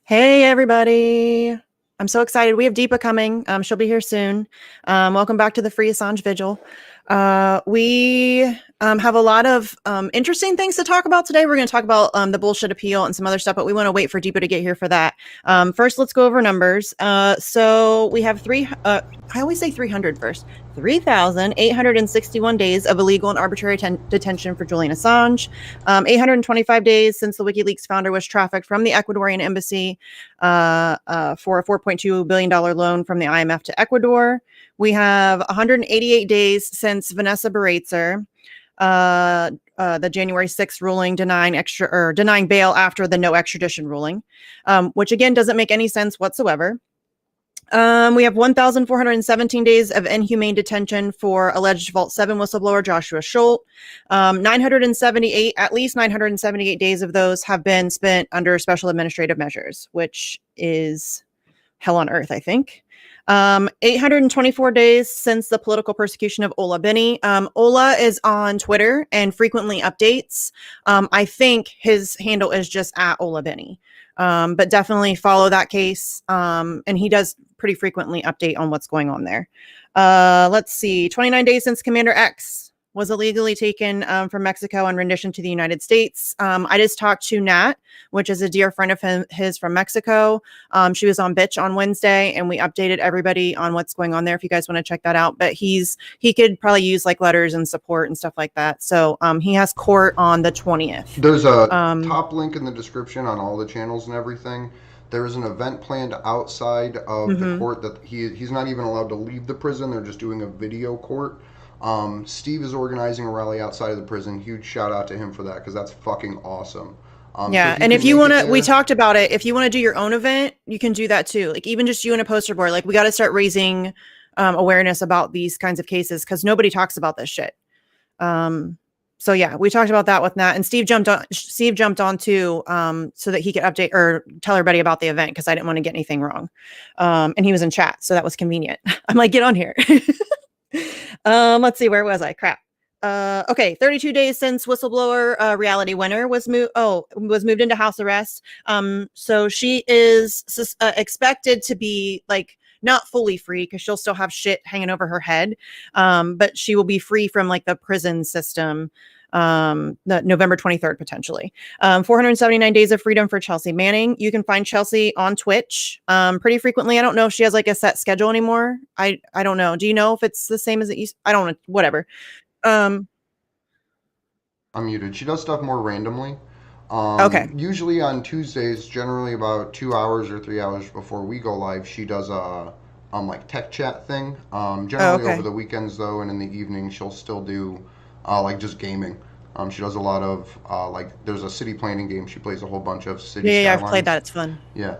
Hey, everybody. I'm so excited. We have Deepa coming. She'll be here soon. Welcome back to the Free Assange Vigil. We have a lot of interesting things to talk about today. We're going to talk about the bullshit appeal and some other stuff, but we want to wait for Deepa to get here for that. First, let's go over numbers. So we have I always say 300 first. 3,861 days of illegal and arbitrary detention for Julian Assange. 825 days since the WikiLeaks founder was trafficked from the Ecuadorian embassy for a $4.2 billion loan from the IMF to Ecuador. We have 188 days since Vanessa Baratzer, the January 6th ruling denying bail after the no extradition ruling, which again doesn't make any sense whatsoever. We have 1,417 days of inhumane detention for alleged Vault 7 whistleblower Joshua Schultz. At least 978 days of those have been spent under special administrative measures, which is hell on earth, I think. 824 days since the political persecution of Ola Bini. Ola is on Twitter and frequently updates. I think his handle is just at Ola Bini. But definitely follow that case. And he does pretty frequently update on what's going on there. Let's see, 29 days since Commander X was illegally taken from Mexico and rendition to the United States. I just talked to Nat, which is a dear friend of his from Mexico. She was on Bitch on Wednesday, and we updated everybody on what's going on there if you guys want to check that out. But he could probably use like letters and support and stuff like that. So he has court on the 20th. There's a top link in the description on all the channels and everything. There is an event planned outside of the court that he's not even allowed to leave the prison. They're just doing a video court. Steve is organizing a rally outside of the prison. Huge shout out to him for that, because that's fucking awesome. Yeah, and if you want to, we talked about it. If you want to do your own event, you can do that too. Like even just you and a poster board. Like we got to start raising awareness about these kinds of cases because nobody talks about this shit. So yeah, we talked about that with Nat, and Steve jumped on too, so that he could update or tell everybody about the event because I didn't want to get anything wrong. And he was in chat, so that was convenient. I'm like, get on here. Let's see, where was I? Crap. Okay, 32 days since whistleblower Reality Winner was moved into house arrest. So she is expected to be like not fully free because she'll still have shit hanging over her head, but she will be free from like the prison system the November 23rd potentially. 479 days of freedom for Chelsea Manning. You can find Chelsea on Twitch pretty frequently. I don't know if she has like a set schedule anymore. I don't know. Do you know if it's the same as it used? I don't know. Whatever. I'm muted. She does stuff more randomly. Okay. Usually on Tuesdays, generally about 2 hours or 3 hours before we go live, she does a like tech chat thing. Generally over the weekends though, and in the evening she'll still do like just gaming. She does a lot of like there's a city planning game she plays a whole bunch of city. Yeah, I've played that. It's fun. Yeah.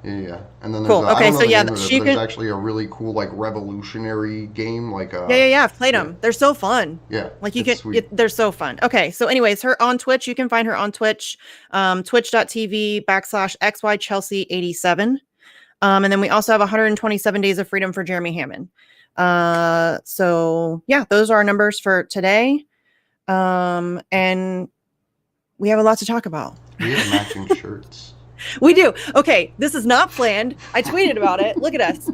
And then there's cool. Okay, so yeah, there's actually a really cool like revolutionary game like yeah, I've played them. They're so fun. Yeah, like they're so fun. Okay, so anyways, her on Twitch, you can find her on Twitch, twitch.tv/xychelsea87. And then we also have 127 days of freedom for Jeremy Hammond. So yeah, those are our numbers for today. And we have a lot to talk about. We have matching shirts. We do. Okay, this is not planned. I tweeted about it. Look at us.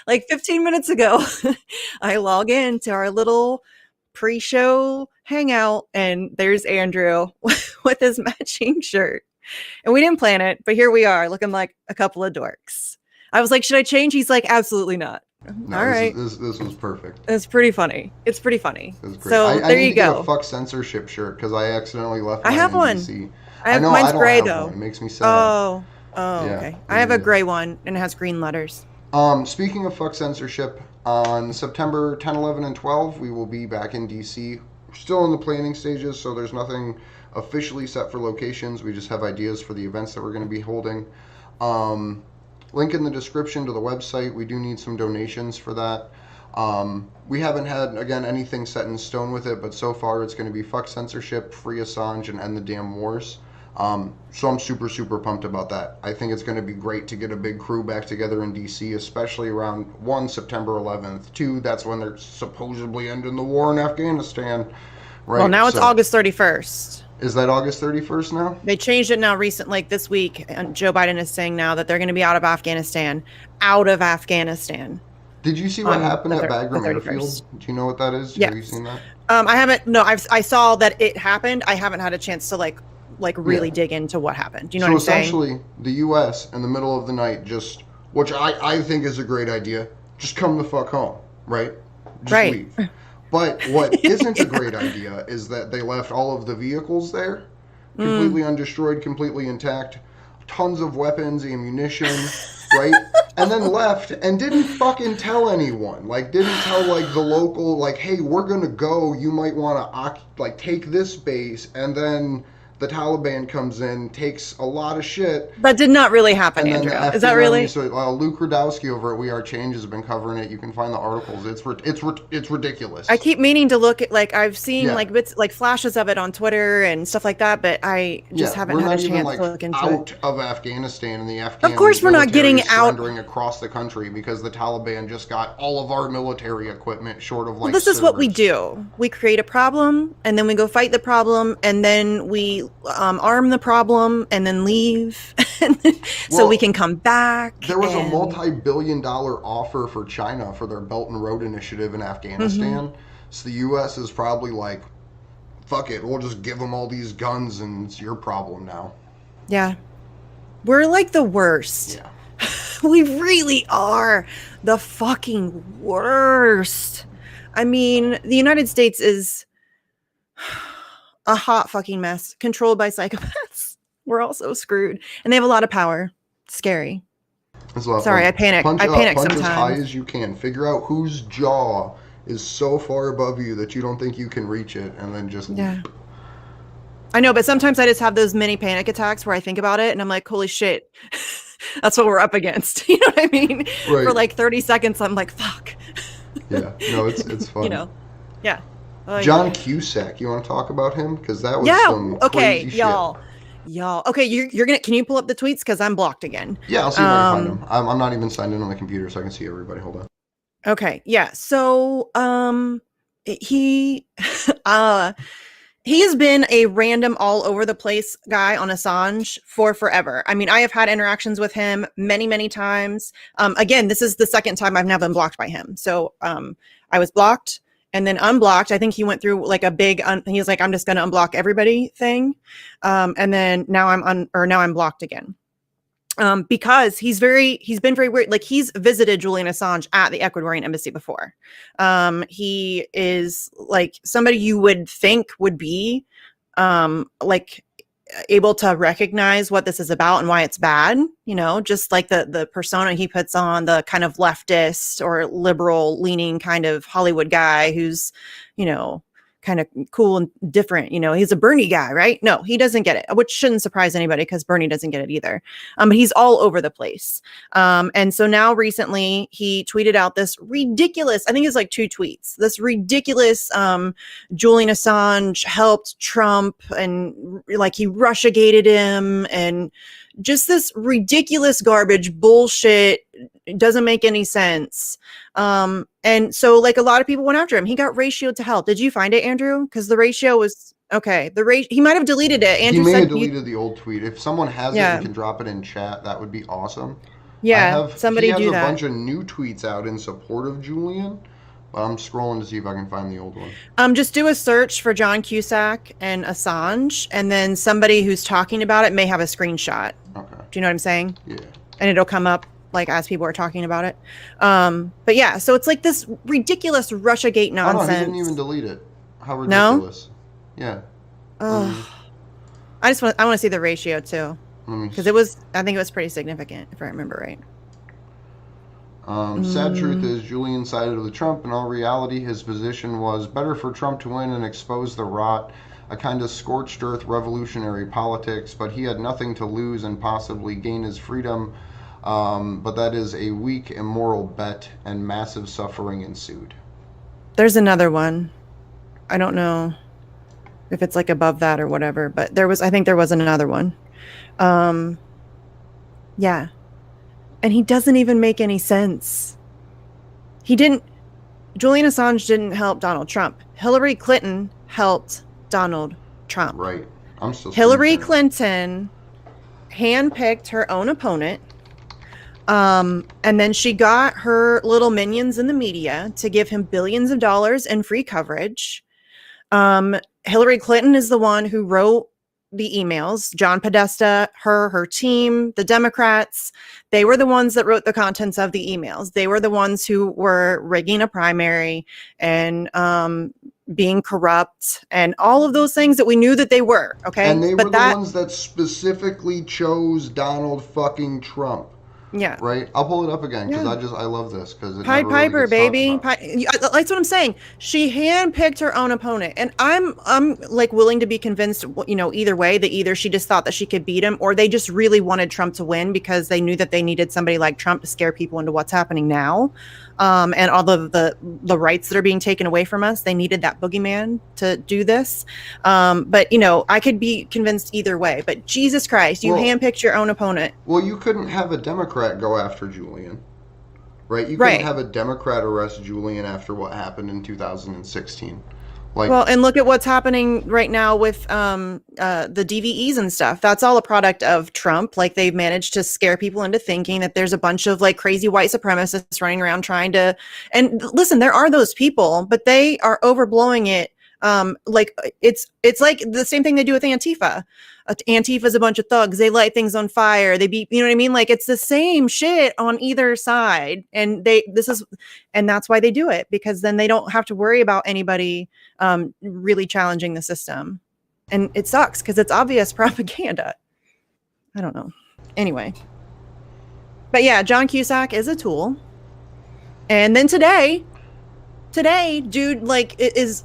Like 15 minutes ago, I log in to our little pre-show hangout, and there's Andrew with his matching shirt. And we didn't plan it, but here we are, looking like a couple of dorks. I was like, should I change? He's like, absolutely not. No, all right. This was perfect. It's pretty funny. It's pretty funny. It was great. So there you go. I need to get a fuck censorship shirt because I accidentally left mine. I have one. DC. Mine's gray though. One. It makes me sad. Oh, okay. I have a gray one and it has green letters. Speaking of fuck censorship, on September 10, 11, and 12, we will be back in DC. We're still in the planning stages, so there's nothing officially set for locations. We just have ideas for the events that we're going to be holding. Link in the description to the website. We do need some donations for that. We haven't had, again, anything set in stone with it, but so far it's going to be fuck censorship, free Assange, and end the damn wars. So I'm super, super pumped about that. I think it's going to be great to get a big crew back together in DC, especially around 1, September 11th. 2, that's when they're supposedly ending the war in Afghanistan. Right? Well, now it's August 31st. Is that August 31st now? They changed it now recent, like this week, and Joe Biden is saying now that they're going to be out of Afghanistan. Out of Afghanistan. Did you see what happened at the Bagram 31st. Airfield? Do you know what that is? Yes. Have you seen that? I haven't. No, I saw that it happened. I haven't had a chance to like really dig into what happened. Do you know what I'm saying? So essentially, the U.S. in the middle of the night just, which I think is a great idea, just come the fuck home, right? Just leave. But what isn't a great idea is that they left all of the vehicles there, completely undestroyed, completely intact, tons of weapons, ammunition, right? And then left and didn't fucking tell anyone. Like, didn't tell, like, the local, like, hey, we're gonna go, you might want to, like, take this base, and then the Taliban comes in, takes a lot of shit. That did not really happen, Andrew. Is that really? So Luke Rudowski over at We Are Change has been covering it. You can find the articles. It's ridiculous. I keep meaning to look at, like, I've seen like bits, like flashes of it on Twitter and stuff like that, but I just haven't had a chance to look into it. We're not even, like, out of Afghanistan, and the Afghan of course we're not getting out surrendering across the country because the Taliban just got all of our military equipment short of, like, well, this is what we do. We create a problem, and then we go fight the problem, and then we arm the problem and then leave so we can come back. There was a multi-billion-dollar offer for China for their Belt and Road Initiative in Afghanistan. So the U.S. is probably like, fuck it, we'll just give them all these guns and it's your problem now. Yeah. We're like the worst. Yeah. We really are the fucking worst. I mean, the United States is a hot fucking mess, controlled by psychopaths. We're all so screwed, and they have a lot of power. Scary. Sorry, I panic. I panic sometimes. Punch as high as you can. Figure out whose jaw is so far above you that you don't think you can reach it, and then just leap. I know, but sometimes I just have those mini panic attacks where I think about it, and I'm like, holy shit, that's what we're up against. You know what I mean? Right. For like 30 seconds, I'm like, fuck. Yeah. No, it's fun. You know. Yeah. John Cusack, you want to talk about him? Because that was some crazy shit. Y'all. Okay, you're gonna. Can you pull up the tweets? Because I'm blocked again. Yeah, I'll see if I can find them. I'm not even signed in on the computer, so I can see everybody. Hold on. Okay. Yeah. So he he has been a random all over the place guy on Assange for forever. I mean, I have had interactions with him many times. Again, this is the second time I've now been blocked by him. So I was blocked and then unblocked. I think he went through like a big, he was like, I'm just going to unblock everybody thing. And then now I'm blocked again. Because he's been very weird. Like, he's visited Julian Assange at the Ecuadorian embassy before. He is like somebody you would think would be like able to recognize what this is about and why it's bad, you know, just like the persona he puts on, the kind of leftist or liberal leaning kind of Hollywood guy who's, you know, kind of cool and different. You know, he's a Bernie guy, right? No, he doesn't get it, which shouldn't surprise anybody because Bernie doesn't get it either. But he's all over the place. And so now recently he tweeted out this ridiculous, I think it's like 2 tweets, this ridiculous Julian Assange helped Trump and like he Russiagated him and just this ridiculous garbage bullshit. It doesn't make any sense. And so like a lot of people went after him. He got ratioed to hell. Did you find it, Andrew? Because the ratio was okay. He might have deleted it. Andrew he may have deleted the old tweet. If someone has it and can drop it in chat, that would be awesome. Yeah, somebody do that. He has a bunch of new tweets out in support of Julian, but I'm scrolling to see if I can find the old one. Just do a search for John Cusack and Assange, and then somebody who's talking about it may have a screenshot. Okay. Do you know what I'm saying? Yeah. And it'll come up like as people are talking about it. But yeah, so it's like this ridiculous Russiagate nonsense. Oh, no, he didn't even delete it. How ridiculous. No? Yeah. I want to see the ratio too. Because I think it was pretty significant, if I remember right. Sad truth is Julian sided with Trump. In all reality, his position was better for Trump to win and expose the rot, a kind of scorched earth revolutionary politics, but he had nothing to lose and possibly gain his freedom. But that is a weak, immoral bet, and massive suffering ensued. There's another one. I don't know if it's like above that or whatever, but I think there was another one. Yeah. And he doesn't even make any sense. Julian Assange didn't help Donald Trump. Hillary Clinton helped Donald Trump. Right. I'm still Hillary screen Clinton handpicked her own opponent. And then she got her little minions in the media to give him billions of dollars in free coverage. Hillary Clinton is the one who wrote the emails. John Podesta, her team, the Democrats, they were the ones that wrote the contents of the emails. They were the ones who were rigging a primary and being corrupt and all of those things that we knew that they were. Okay. And they were the ones that specifically chose Donald fucking Trump. Yeah. Right. I'll pull it up again because I love this because Pied Piper, baby. That's what I'm saying. She handpicked her own opponent, and I'm like willing to be convinced, either way, that either she just thought that she could beat him, or they just really wanted Trump to win because they knew that they needed somebody like Trump to scare people into what's happening now. And all of the rights that are being taken away from us, they needed that boogeyman to do this. But I could be convinced either way. But Jesus Christ, you handpicked your own opponent. Well, you couldn't have a Democrat go after Julian, right? You couldn't have a Democrat arrest Julian after what happened in 2016. And look at what's happening right now with the DVEs and stuff. That's all a product of Trump. Like, they've managed to scare people into thinking that there's a bunch of like crazy white supremacists running around trying to. And listen, there are those people, but they are overblowing it. Like it's like the same thing they do with Antifa. Antifa is a bunch of thugs. They light things on fire. They beat, you know what I mean? Like, it's the same shit on either side. And that's why they do it, because then they don't have to worry about anybody really challenging the system. And it sucks because it's obvious propaganda. I don't know. Anyway. But yeah, John Cusack is a tool. And then today, dude, like, it is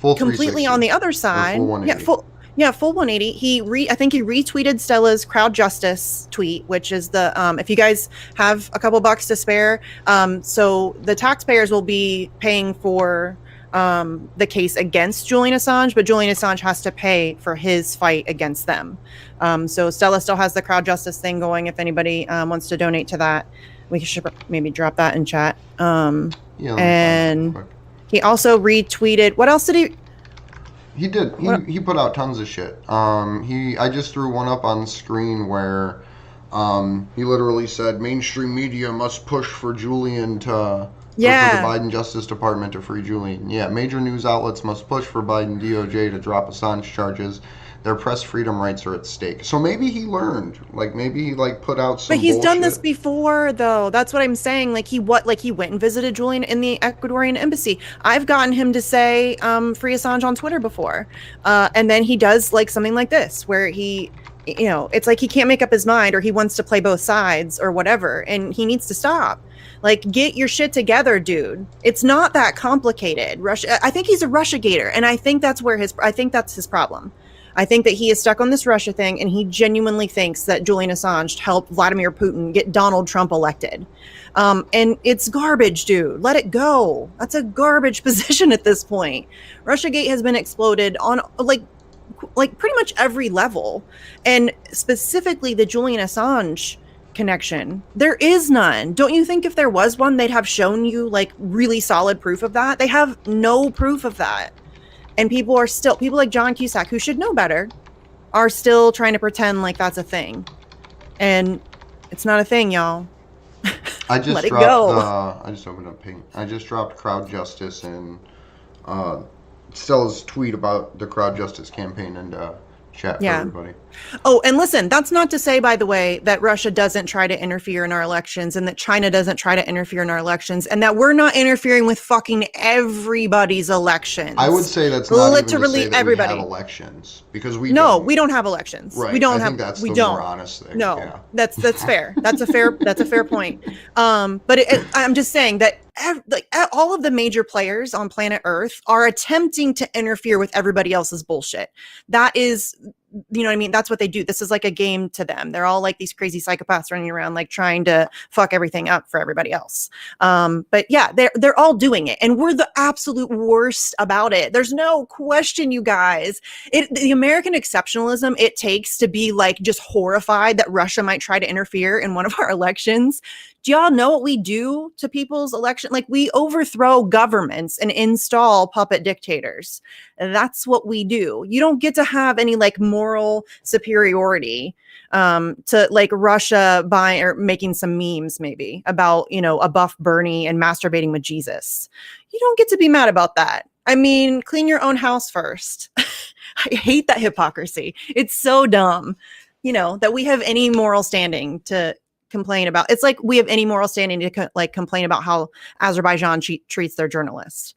completely on the other side. Full 180. I think he retweeted Stella's crowd justice tweet, which is the if you guys have a couple bucks to spare, so the taxpayers will be paying for the case against Julian Assange, but Julian Assange has to pay for his fight against them. So Stella still has the crowd justice thing going. If anybody wants to donate to that, we should maybe drop that in chat. And he also retweeted. What else did he? He did. He put out tons of shit. I just threw one up on screen where he literally said mainstream media must push for Julian for the Biden Justice Department to free Julian. Yeah, major news outlets must push for Biden DOJ to drop Assange charges. Their press freedom rights are at stake. So maybe he learned. Like, maybe he put out some. But he's bullshit. done this before, though. That's what I'm saying. Like, he went and visited Julian in the Ecuadorian embassy. I've gotten him to say free Assange on Twitter before, and then he does like something like this where he, it's like he can't make up his mind, or he wants to play both sides or whatever, and he needs to stop. Like, get your shit together, dude. It's not that complicated. I think he's a Russiagator, and I think that's his problem. I think that he is stuck on this Russia thing, and he genuinely thinks that Julian Assange helped Vladimir Putin get Donald Trump elected. And it's garbage, dude. Let it go. That's a garbage position at this point. Russiagate has been exploded on like pretty much every level. And specifically the Julian Assange connection. There is none. Don't you think if there was one, they'd have shown you like really solid proof of that? They have no proof of that. And people like John Cusack, who should know better, are still trying to pretend like that's a thing. And it's not a thing, y'all. I just let it go. I just opened up Ping. I just dropped crowd justice and Stella's tweet about the crowd justice campaign and chat for everybody. Oh, and listen, that's not to say, by the way, that Russia doesn't try to interfere in our elections, and that China doesn't try to interfere in our elections, and that we're not interfering with fucking everybody's elections. I would say that's not literally even to say that everybody. we have elections, because we don't have elections. Right. We don't I think that's the more honest thing. No, yeah. that's fair. That's a fair point. But I'm just saying that all of the major players on planet Earth are attempting to interfere with everybody else's bullshit. That is you know what I mean? That's what they do. This is like a game to them. They're all like these crazy psychopaths running around, like trying to fuck everything up for everybody else. But yeah, they're all doing it, and we're the absolute worst about it. There's no question, you guys. The American exceptionalism it takes to be like just horrified that Russia might try to interfere in one of our elections. Do y'all know what we do to people's election? Like, we overthrow governments and install puppet dictators. That's what we do. You don't get to have any like moral superiority to like Russia buying or making some memes maybe about, you know, a buff Bernie and masturbating with Jesus. You don't get to be mad about that. I mean, clean your own house first. I hate that hypocrisy. It's so dumb, you know, that we have any moral standing to complain about. It's like we have any moral standing to like complain about how Azerbaijan treats their journalists.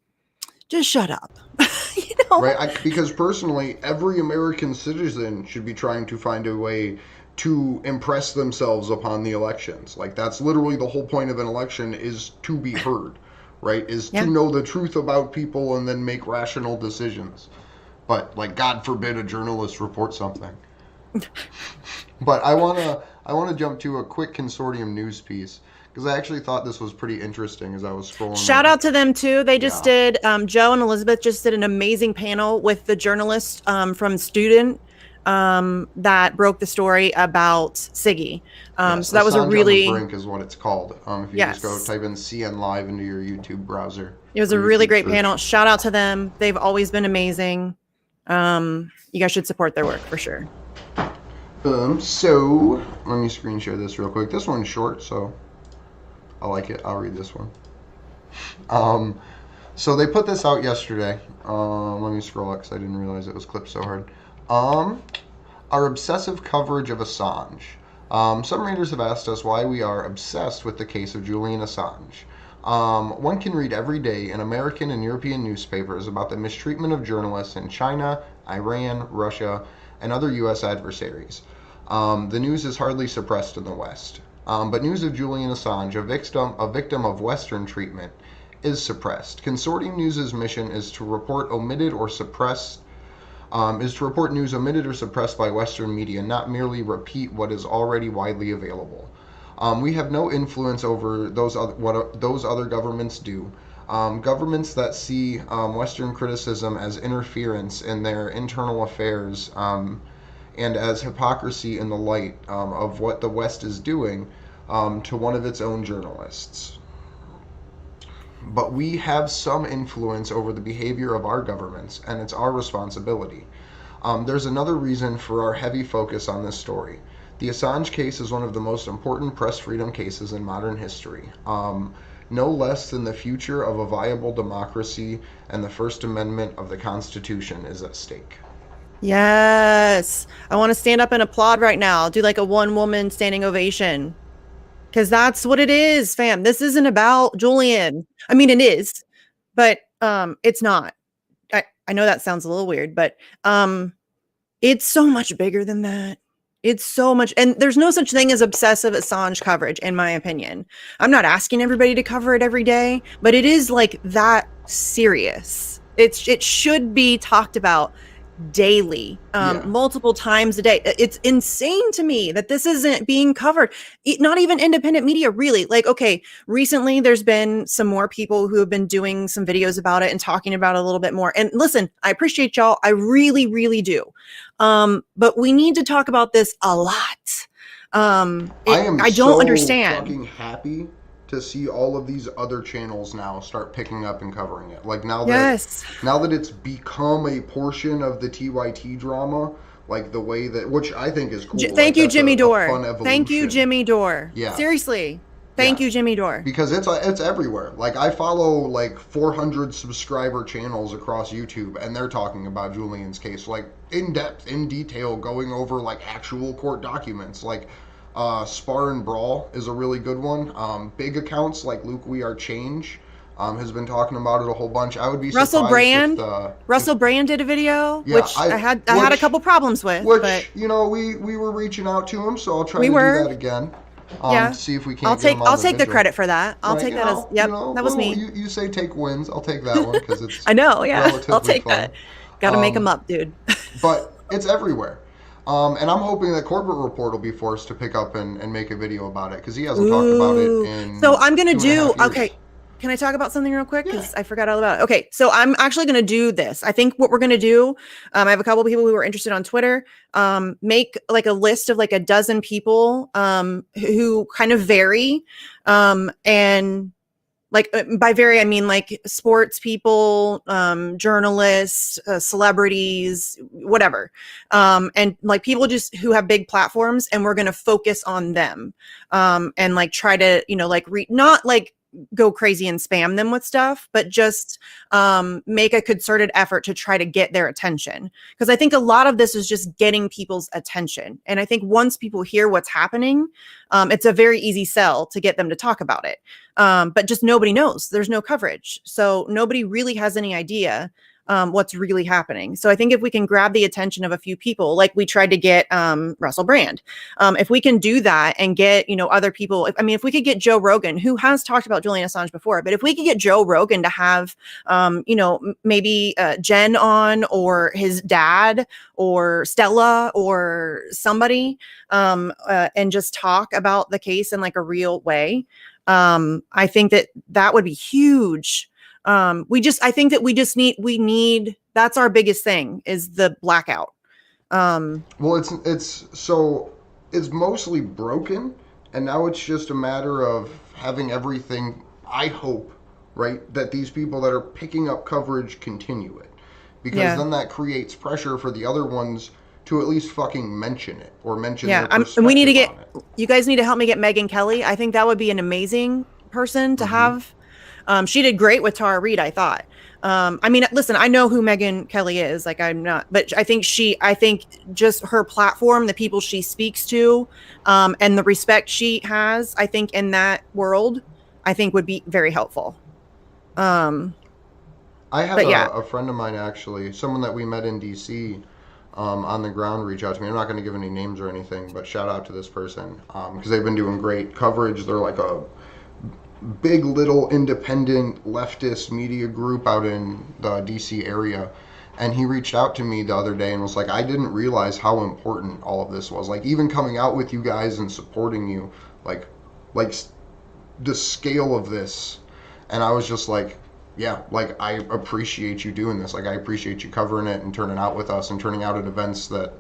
Just shut up. You know? Right? Because personally, every American citizen should be trying to find a way to impress themselves upon the elections. Like, that's literally the whole point of an election, is to be heard, right? Is to know the truth about people and then make rational decisions. But, like, God forbid a journalist report something. But I want to jump to a quick consortium news piece, because I actually thought this was pretty interesting as I was scrolling. Shout out to them too. They just did, Joe and Elizabeth just did an amazing panel with the journalist from Student that broke the story about Siggy. Yes, so that was a really... on the Brink is what it's called. If you just go type in CN Live into your YouTube browser. It was a really great panel. Shout out to them. They've always been amazing. You guys should support their work for sure. So let me screen share this real quick. This one's short, so I like it. I'll read this one. So they put this out yesterday. Let me scroll up because I didn't realize it was clipped so hard. Our obsessive coverage of Assange. Some readers have asked us why we are obsessed with the case of Julian Assange. One can read every day in American and European newspapers about the mistreatment of journalists in China, Iran, Russia, and other U.S. adversaries. The news is hardly suppressed in the West. But news of Julian Assange, a victim of Western treatment, is suppressed. Consortium News's mission is to report news omitted or suppressed by Western media, not merely repeat what is already widely available. We have no influence over what those other governments do. Governments that see Western criticism as interference in their internal affairs and as hypocrisy in the light of what the West is doing to one of its own journalists. But we have some influence over the behavior of our governments, and it's our responsibility. There's another reason for our heavy focus on this story. The Assange case is one of the most important press freedom cases in modern history. No less than the future of a viable democracy and the First Amendment of the Constitution is at stake. Yes. I want to stand up and applaud right now. Do like a one-woman standing ovation. Because that's what it is, fam. This isn't about Julian. I mean, it is, but it's not. I know that sounds a little weird, but it's so much bigger than that. It's so much, and there's no such thing as obsessive Assange coverage, in my opinion. I'm not asking everybody to cover it every day, but it is like that serious. It should be talked about daily, multiple times a day. It's insane to me that this isn't being covered. Not even independent media, really. Like, okay, recently there's been some more people who have been doing some videos about it and talking about it a little bit more. And listen, I appreciate y'all. I really, really do. But we need to talk about this a lot. I don't understand. Fucking happy to see all of these other channels now start picking up and covering it. Like now that it's become a portion of the TYT drama, like the way that, which I think is cool. Thank you, Jimmy Dore. Thank you, Jimmy Dore. Yeah. Seriously. Thank you, Jimmy Dore. Because it's everywhere. Like I follow like 400 subscriber channels across YouTube, and they're talking about Julian's case, like in depth, in detail, going over like actual court documents. Like Spar and Brawl is a really good one. Big accounts like Luke We Are Change has been talking about it a whole bunch. I would be Russell Brand. Russell Brand did a video, which I had a couple problems with. But you know, we were reaching out to him, so I'll try to do that again. To see if we can. I'll take the credit for that. I'll take that as that was me. You say take wins. I'll take that one because it's. I know. Yeah, I'll take fun. that. Got to make them up, dude. But it's everywhere. And I'm hoping that Corporate Report will be forced to pick up and make a video about it because he hasn't talked about it Ooh. So in I'm gonna 2.5 years. okay. Can I talk about something real quick? Yeah. Because I forgot all about it. Okay, so I'm actually gonna do this. I think what we're gonna do, I have a couple of people who are interested on Twitter. Make like a list of like a dozen people who kind of vary. And like by vary, I mean like sports people, journalists, celebrities, whatever. And like people just who have big platforms, and we're gonna focus on them. And like try to, like not like go crazy and spam them with stuff, but just make a concerted effort to try to get their attention. Because I think a lot of this is just getting people's attention. And I think once people hear what's happening, it's a very easy sell to get them to talk about it. But just nobody knows. There's no coverage. So nobody really has any idea what's really happening. So I think if we can grab the attention of a few people, like we tried to get Russell Brand, if we can do that and get, other people, if we could get Joe Rogan, who has talked about Julian Assange before, but if we could get Joe Rogan to have, maybe Jen on, or his dad, or Stella, or somebody, and just talk about the case in like a real way, I think that would be huge. I think that we need, that's our biggest thing, is the blackout. Well, it's mostly broken, and now it's just a matter of having everything, I hope, right, that these people that are picking up coverage continue it. Because then that creates pressure for the other ones to at least fucking mention it, or mention their perspective and we need to get, on it. you guys need to help me get Megyn Kelly. I think that would be an amazing person to have. She did great with Tara Reid, I thought. Listen, I know who Megyn Kelly is. Like, I'm not, but I think just her platform, the people she speaks to, and the respect she has, I think in that world, I think would be very helpful. I have a friend of mine, actually, someone that we met in DC, on the ground, reach out to me. I'm not going to give any names or anything, but shout out to this person, because they've been doing great coverage. They're like a big little independent leftist media group out in the DC area, and he reached out to me the other day and was like, I didn't realize how important all of this was, like even coming out with you guys and supporting you, like the scale of this. And I was just like, yeah, like I appreciate you doing this, like I appreciate you covering it and turning out with us and turning out at events that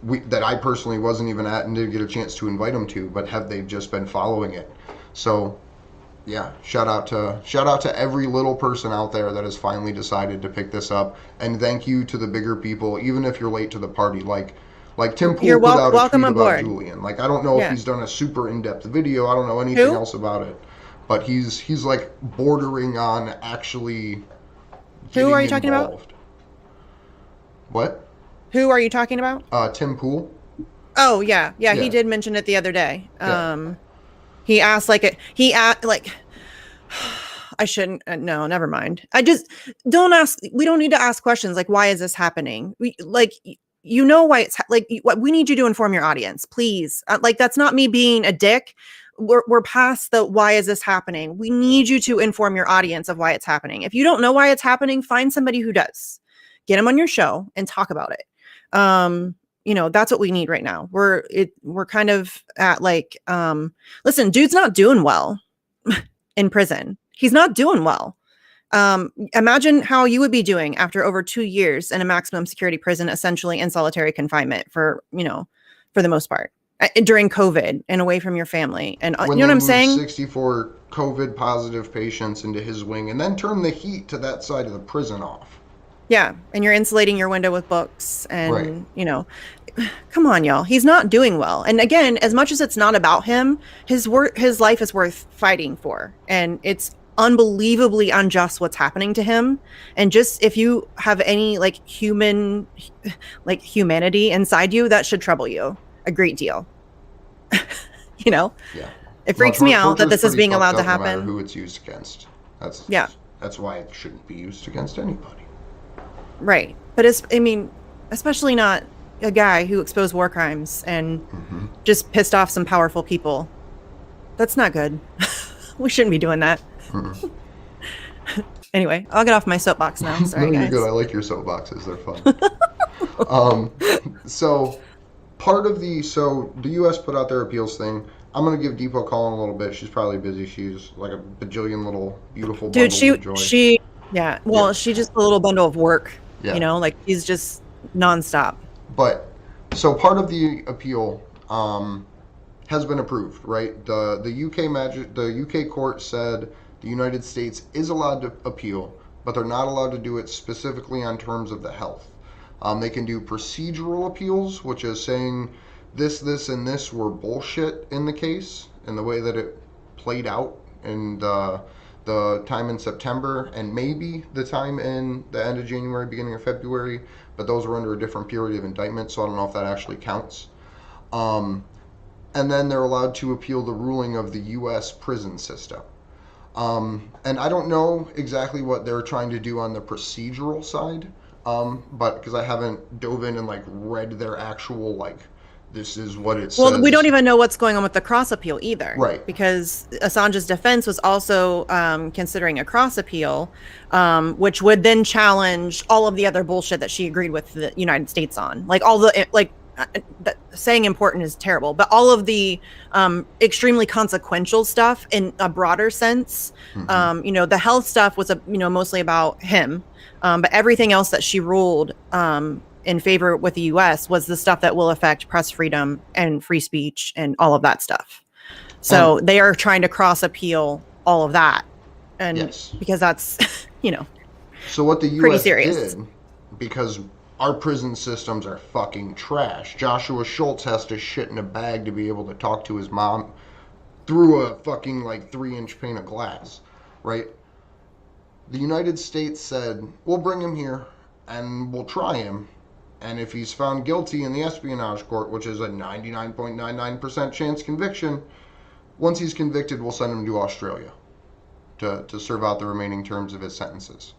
I personally wasn't even at and didn't get a chance to invite them to, but they've just been following it. So yeah, shout out to every little person out there that has finally decided to pick this up, and thank you to the bigger people, even if you're late to the party. Like Tim Pool put out a tweet about Julian. Like, I don't know if he's done a super in-depth video. I don't know anything else about it, but he's like bordering on actually. Who are you talking about? What? Who are you talking about? Tim Pool. Oh yeah, he did mention it the other day. He asked I shouldn't, no, never mind. I just don't ask. We don't need to ask questions like, why is this happening? Why it's what we need you to inform your audience, please. That's not me being a dick. We're past the, why is this happening? We need you to inform your audience of why it's happening. If you don't know why it's happening, find somebody who does. Get them on your show and talk about it. That's what we need right now. We're kind of at listen, dude's not doing well in prison. He's not doing well. Imagine how you would be doing after over 2 years in a maximum security prison, essentially in solitary confinement for the most part, during COVID and away from your family. And you know what I'm saying? 64 COVID positive patients into his wing, and then turn the heat to that side of the prison off. Yeah, and you're insulating your window with books, and come on, y'all. He's not doing well. And again, as much as it's not about him, his life is worth fighting for, and it's unbelievably unjust what's happening to him. And just, if you have any humanity inside you, that should trouble you a great deal. Yeah. It freaks me out that this is being allowed to happen. No matter who it's used against. That's why it shouldn't be used against anybody. Right. But especially not a guy who exposed war crimes and just pissed off some powerful people. That's not good. We shouldn't be doing that. Anyway, I'll get off my soapbox now. Sorry, no, guys. You're good. I like your soapboxes. They're fun. So part of so the U.S. put out their appeals thing. I'm gonna give Deepa a call in a little bit. She's probably busy. She's like a bajillion little beautiful Dude, bundles of joy. yeah. Yeah. Well, she's just a little bundle of work. Yeah. You know, like she's just nonstop. But so part of the appeal has been approved, right? The UK court said the United States is allowed to appeal, but they're not allowed to do it specifically on terms of the health. They can do procedural appeals, which is saying this, and this were bullshit in the case, in the way that it played out in the time in September, and maybe the time in the end of January, beginning of February, but those were under a different period of indictment, so I don't know if that actually counts. And then they're allowed to appeal the ruling of the U.S. prison system. And I don't know exactly what they're trying to do on the procedural side, but because I haven't dove in and like read their actual this is what it says. Well, we don't even know what's going on with the cross appeal either, right? Because Assange's defense was also considering a cross appeal, which would then challenge all of the other bullshit that she agreed with the United States on, like all the saying important is terrible, but all of the extremely consequential stuff in a broader sense. Mm-hmm. The health stuff was mostly about him, but everything else that she ruled in favor with the U.S. was the stuff that will affect press freedom and free speech and all of that stuff. So they are trying to cross appeal all of that, and yes, because that's so what the U.S. serious. did, because our prison systems are fucking trash. Joshua Schultz has to shit in a bag to be able to talk to his mom through a fucking 3-inch pane of glass, right? The United States said, we'll bring him here and we'll try him. And if he's found guilty in the espionage court, which is a 99.99% chance conviction, once he's convicted, we'll send him to Australia to serve out the remaining terms of his sentences.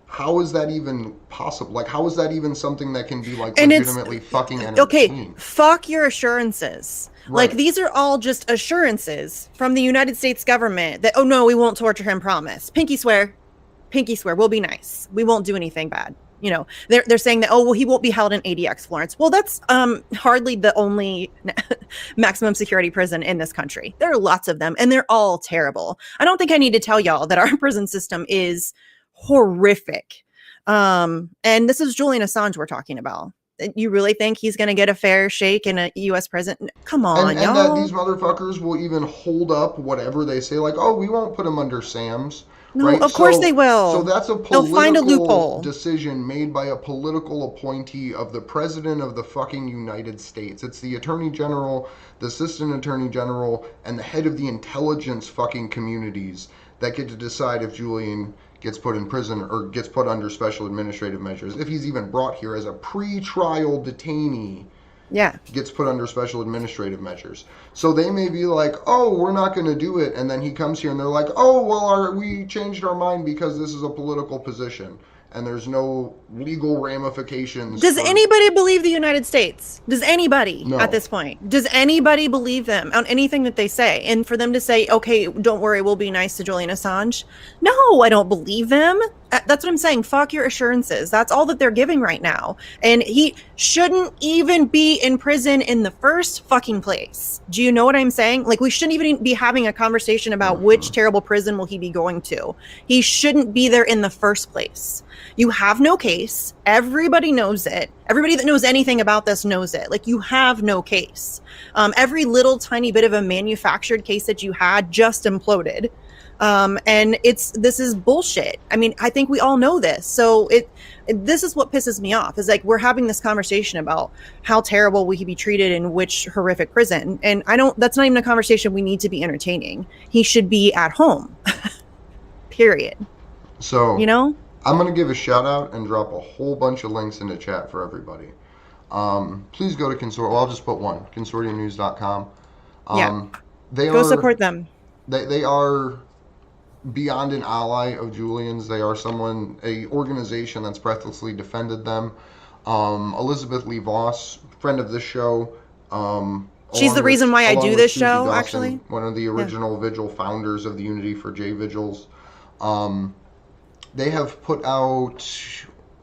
How is that even possible? How is that even something that can be legitimately fucking entertaining? Okay, fuck your assurances. Right. These are all just assurances from the United States government that, oh no, we won't torture him, promise. Pinky swear, we'll be nice. We won't do anything bad. They're saying that, oh, well, he won't be held in ADX Florence. Well, that's hardly the only maximum security prison in this country. There are lots of them, and they're all terrible. I don't think I need to tell y'all that our prison system is horrific. And this is Julian Assange we're talking about. You really think he's going to get a fair shake in a U.S. prison? Come on, y'all. And that these motherfuckers will even hold up whatever they say, oh, we won't put him under SAMS. No, right? Of course they will. So that's a They'll find a loophole. Decision made by a political appointee of the president of the fucking United States. It's the attorney general, the assistant attorney general, and the head of the intelligence fucking communities that get to decide if Julian gets put in prison or gets put under special administrative measures. If he's even brought here as a pre-trial detainee, gets put under special administrative measures. So they may be like, oh, we're not going to do it. And then he comes here and they're like, oh, well, we changed our mind because this is a political position. And there's no legal ramifications. Does anybody believe the United States? Does anybody at this point? Does anybody believe them on anything that they say? And for them to say, okay, don't worry, we'll be nice to Julian Assange. No, I don't believe them. That's what I'm saying. Fuck your assurances. That's all that they're giving right now. And he shouldn't even be in prison in the first fucking place. Do you know what I'm saying? We shouldn't even be having a conversation about which terrible prison will he be going to. He shouldn't be there in the first place. You have no case. Everybody knows it. Everybody that knows anything about this knows it. You have no case. Every little tiny bit of a manufactured case that you had just imploded. And this is bullshit. I mean, I think we all know this. So this is what pisses me off is we're having this conversation about how terrible will he be treated in which horrific prison. And that's not even a conversation we need to be entertaining. He should be at home, period. So, I'm going to give a shout out and drop a whole bunch of links in the chat for everybody. Please go to Consortium. I'll just put one, consortiumnews.com. Go support them. They are beyond an ally of Julian's. They are a organization that's breathlessly defended them. Elizabeth Lee Voss, friend of this show. She's the reason why I do this show, Dawson, actually. One of the original Vigil founders of the Unity for J Vigils. They have put out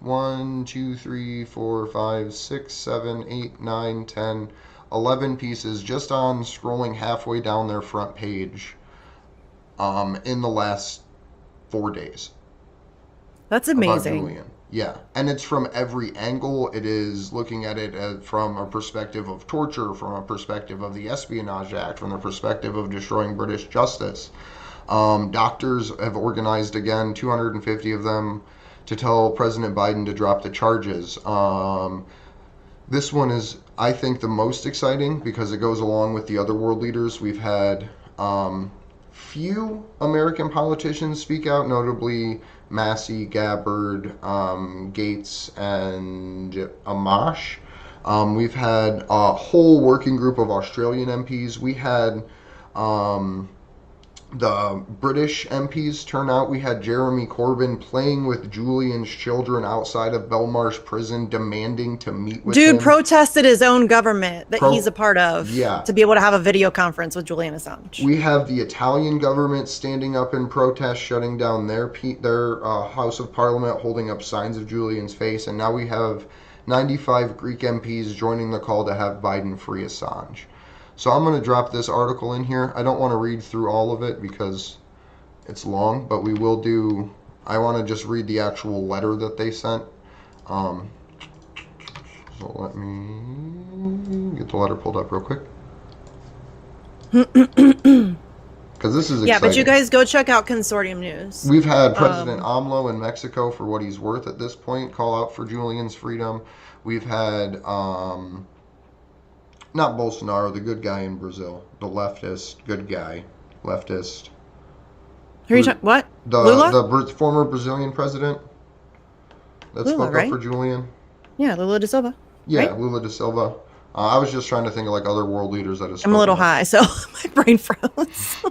1, 2, 3, 4, 5, 6, 7, 8, 9, 10, 11 pieces just on scrolling halfway down their front page in the last 4 days That's about amazing. Julian. Yeah, and it's from every angle. It is looking at it from a perspective of torture, from a perspective of the Espionage Act, from the perspective of destroying British justice. Doctors have organized again, 250 of them, to tell President Biden to drop the charges. This one is, I think, the most exciting because it goes along with the other world leaders. We've had few American politicians speak out, notably Massey, Gabbard, Gates, and Amash. We've had a whole working group of Australian MPs. We had the British MPs turn out. We had Jeremy Corbyn playing with Julian's children outside of Belmarsh prison, demanding to meet with him. Dude protested his own government that he's a part of Yeah. to be able to have a video conference with Julian Assange. We have the Italian government standing up in protest, shutting down their House of Parliament, holding up signs of Julian's face, and now we have 95 Greek MPs joining the call to have Biden free Assange. So I'm going to drop this article in here. I don't want to read through all of it because it's long, but we will do. I want to just read the actual letter that they sent. So let me get the letter pulled up real quick. Because this is exciting. Yeah, but you guys go check out Consortium News. We've had President AMLO in Mexico, for what he's worth at this point, call out for Julian's freedom. We've had not Bolsonaro, the good guy in Brazil, the leftist, good guy, leftist. Who are you talking? What? The former Brazilian president that Lula, spoke right? up for Julian. Yeah, Lula da Silva. Yeah, right? Lula da Silva. I was just trying to think of like other world leaders that have spoken I'm a little up. high, so my brain froze.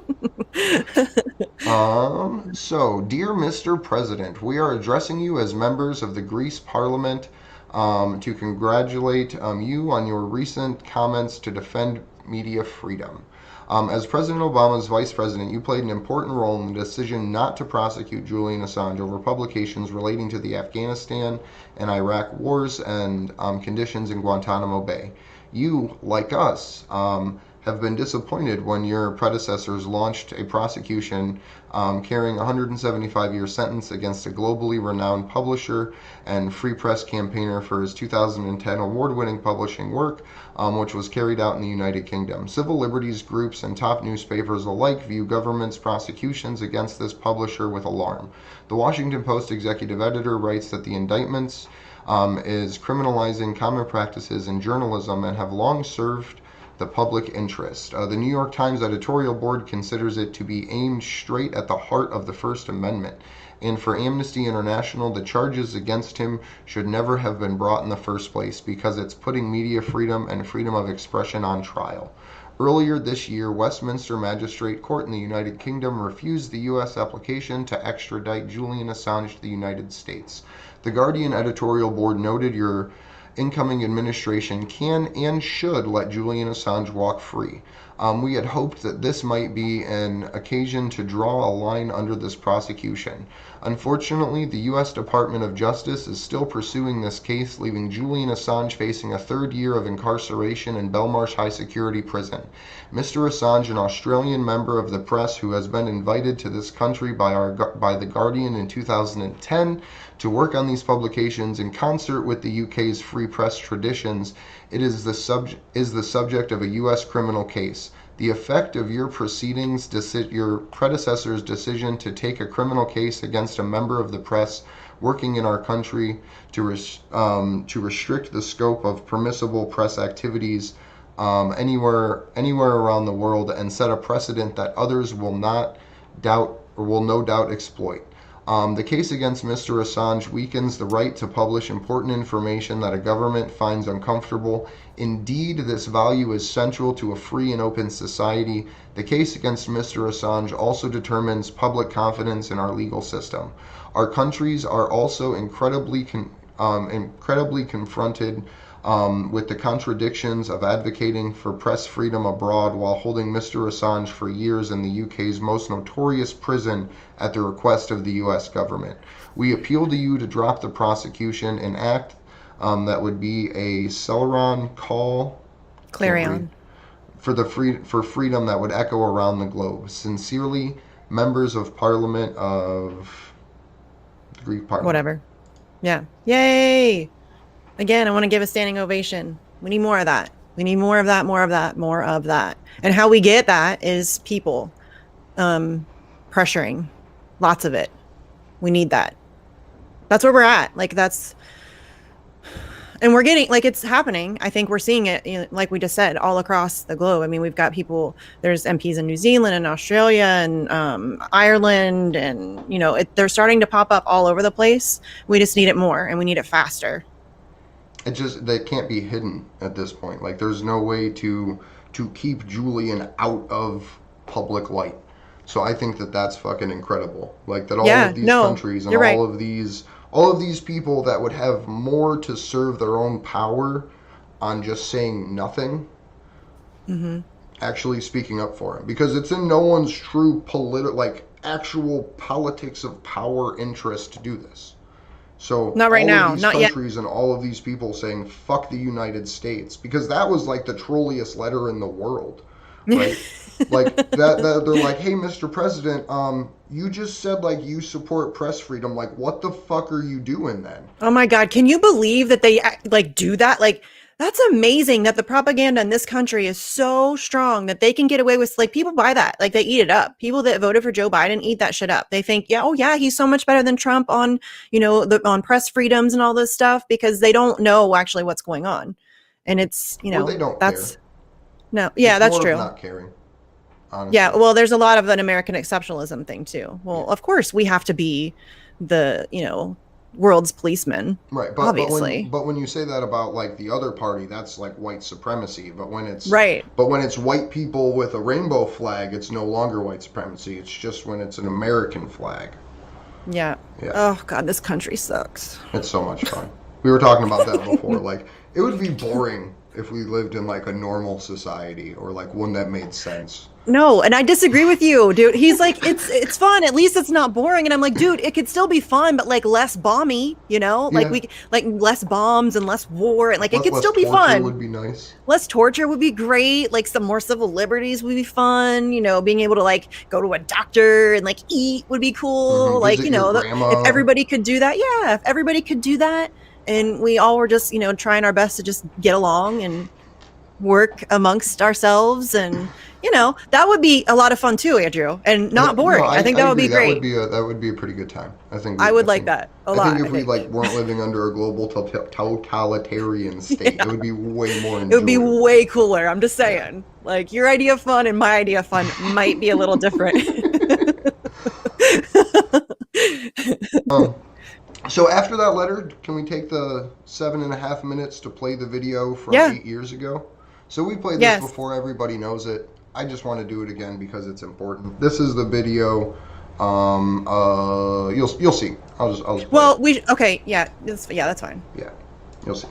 So, dear Mr. President, we are addressing you as members of the Greece Parliament to congratulate you on your recent comments to defend media freedom. As President Obama's vice president, you played an important role in the decision not to prosecute Julian Assange over publications relating to the Afghanistan and Iraq wars and conditions in Guantanamo Bay. You, like us, have been disappointed when your predecessors launched a prosecution carrying a 175-year sentence against a globally renowned publisher and free press campaigner for his 2010 award-winning publishing work, which was carried out in the United Kingdom. Civil liberties groups and top newspapers alike view government's prosecutions against this publisher with alarm. The Washington Post executive editor writes that the indictments is criminalizing common practices in journalism and have long served the public interest. The New York Times editorial board considers it to be aimed straight at the heart of the First Amendment. And for Amnesty International, the charges against him should never have been brought in the first place because it's putting media freedom and freedom of expression on trial. Earlier this year, Westminster Magistrate Court in the United Kingdom refused the U.S. application to extradite Julian Assange to the United States. The Guardian editorial board noted your incoming administration can and should let Julian Assange walk free. We had hoped that this might be an occasion to draw a line under this prosecution. Unfortunately, the U.S. Department of Justice is still pursuing this case, leaving Julian Assange facing a third year of incarceration in Belmarsh High Security Prison. Mr. Assange, an Australian member of the press who has been invited to this country by The Guardian in 2010 to work on these publications in concert with the UK's free press traditions, it is the subject of a U.S. criminal case. The effect of your proceedings, your predecessor's decision to take a criminal case against a member of the press working in our country to restrict the scope of permissible press activities anywhere around the world and set a precedent that others will no doubt exploit. The case against Mr. Assange weakens the right to publish important information that a government finds uncomfortable. Indeed, this value is central to a free and open society. The case against Mr. Assange also determines public confidence in our legal system. Our countries are also incredibly confronted with the contradictions of advocating for press freedom abroad while holding Mr. Assange for years in the UK's most notorious prison at the request of the US government. We appeal to you to drop the prosecution and act that would be a Celeron call Clarion for freedom that would echo around the globe. Sincerely, members of Parliament of the Greek Parliament. Whatever. Yeah. Yay! Again, I want to give a standing ovation. We need more of that. We need more of that, more of that, more of that. And how we get that is people pressuring. Lots of it. We need that. That's where we're at. Like, that's... And we're getting, like, it's happening. I think we're seeing it, you know, like we just said, all across the globe. I mean, we've got people, there's MPs in New Zealand and Australia and Ireland, and, you know, they're starting to pop up all over the place. We just need it more, and we need it faster. It just, they can't be hidden at this point. Like, there's no way to keep Julian out of public light. So I think that that's fucking incredible. Like, that all of these countries and all of these people that would have more to serve their own power on just saying nothing, actually speaking up for him. Because it's in no one's true actual politics of power interest to do this. So not right now, these not countries yet. And all of these people saying fuck the United States, because that was like the trolliest letter in the world, right? Like that they're like, hey, Mr. President, you just said like you support press freedom. Like, what the fuck are you doing then? Oh my God, can you believe that they like do that? Like, that's amazing that the propaganda in this country is so strong that they can get away with, like, people buy that, like they eat it up. People that voted for Joe Biden eat that shit up. They think, yeah, oh yeah, he's so much better than Trump on, you know, on press freedoms and all this stuff, because they don't know actually what's going on. And it's, you know, they don't care. No, yeah, it's that's more true. Of not caring. Honestly. Yeah, well, there's a lot of an American exceptionalism thing too. Well, of course we have to be the, you know, world's policeman, right? But obviously, but when you say that about like the other party, that's like white supremacy. But when it's but when it's white people with a rainbow flag, it's no longer white supremacy. It's just when it's an American flag. Yeah. Oh God, this country sucks. It's so much fun. We were talking about that before. Like, it would be boring if we lived in like a normal society, or like one that made sense. No, and I disagree with you, dude. He's like, it's fun. At least it's not boring. And I'm like, dude, it could still be fun, but like less bomby, you know? Like like less bombs and less war, and like it could still be fun. Would be nice. Less torture would be great. Like some more civil liberties would be fun. You know, being able to like go to a doctor and like eat would be cool. Like, you know, if everybody could do that, yeah, if everybody could do that, and we all were just, you know, trying our best to just get along and work amongst ourselves, and you know, that would be a lot of fun too, Andrew, and not boring. I think that would be great. That would be a pretty good time. I would like that a lot. I think if we like weren't living under a global totalitarian state, it would be way more enjoyable. It would be way cooler. I'm just saying. Like, your idea of fun and my idea of fun might be a little different. So after that letter, can we take the 7.5 minutes to play the video from 8 years ago? So we played this before, everybody knows it. I just want to do it again because it's important. This is the video. You'll see. I'll just play that's fine. Yeah, you'll see.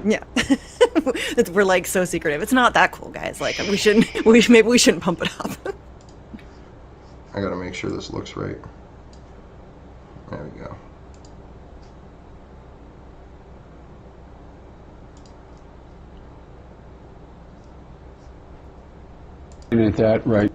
Yeah. We're like so secretive. It's not that cool, guys. Like, maybe we shouldn't pump it up. I gotta make sure this looks right. There we go. At that, right.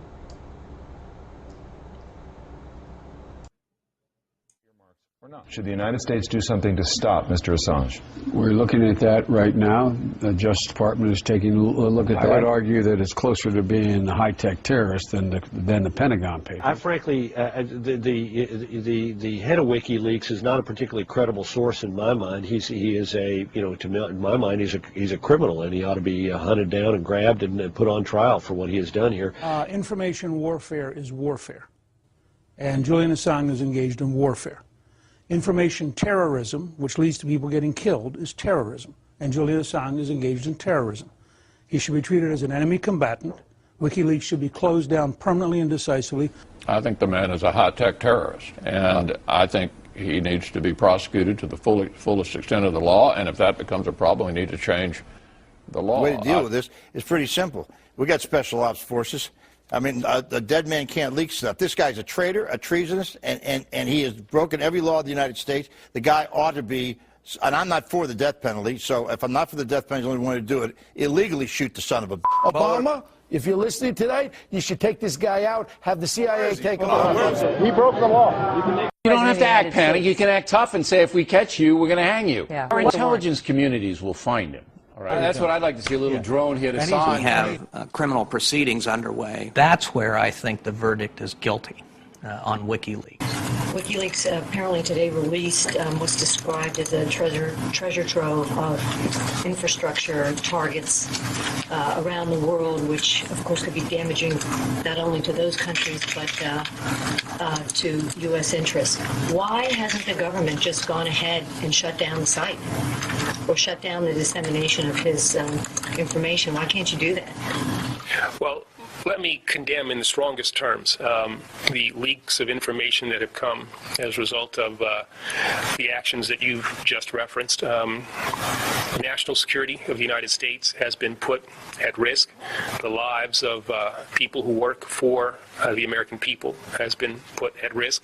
Should the United States do something to stop Mr. Assange? We're looking at that right now. The Justice Department is taking a look at that. I would argue that it's closer to being a high-tech terrorist than the Pentagon paper. I frankly, the head of WikiLeaks is not a particularly credible source in my mind. He is a, you know, in my mind, he's a criminal, and he ought to be hunted down and grabbed and put on trial for what he has done here. Information warfare is warfare, and Julian Assange is engaged in warfare. Information terrorism, which leads to people getting killed, is terrorism. And Julian Assange is engaged in terrorism. He should be treated as an enemy combatant. WikiLeaks should be closed down permanently and decisively. I think the man is a high-tech terrorist. And I think he needs to be prosecuted to the fullest extent of the law, and if that becomes a problem, we need to change the law. The way to deal with this is pretty simple. We got special ops forces. I mean, a dead man can't leak stuff. This guy's a traitor, a treasonous, and he has broken every law of the United States. The guy ought to be, and I'm not for the death penalty, so if I'm not for the death penalty, the only one to do it, illegally shoot the son of a... Obama, if you're listening today, you should take this guy out, have the CIA take him out. He broke the law. You don't have to act panic. You can act tough and say, if we catch you, we're going to hang you. Yeah. Our intelligence communities will find him. All right. That's what I'd like to see, a little drone hit Assange. We have criminal proceedings underway. That's where I think the verdict is guilty on WikiLeaks. WikiLeaks apparently today released what's described as a treasure trove of infrastructure targets around the world, which of course could be damaging not only to those countries but to U.S. interests. Why hasn't the government just gone ahead and shut down the site or shut down the dissemination of his information? Why can't you do that? Well, let me condemn in the strongest terms the leaks of information that have come as a result of the actions that you've just referenced. The national security of the United States has been put at risk. The lives of people who work for the American people has been put at risk.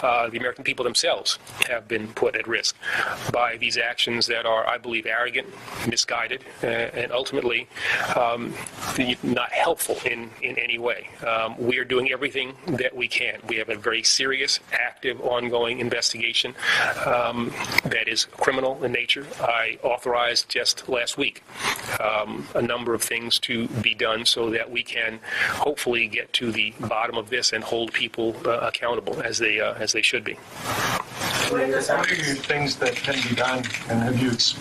The American people themselves have been put at risk by these actions that are, I believe, arrogant, misguided, and ultimately not helpful in any way. We are doing everything that we can. We have a very serious, active, ongoing investigation that is criminal in nature. I authorized just last week a number of things to be done so that we can hopefully get to the bottom of this and hold people accountable as they should be. What are things that can be done, and has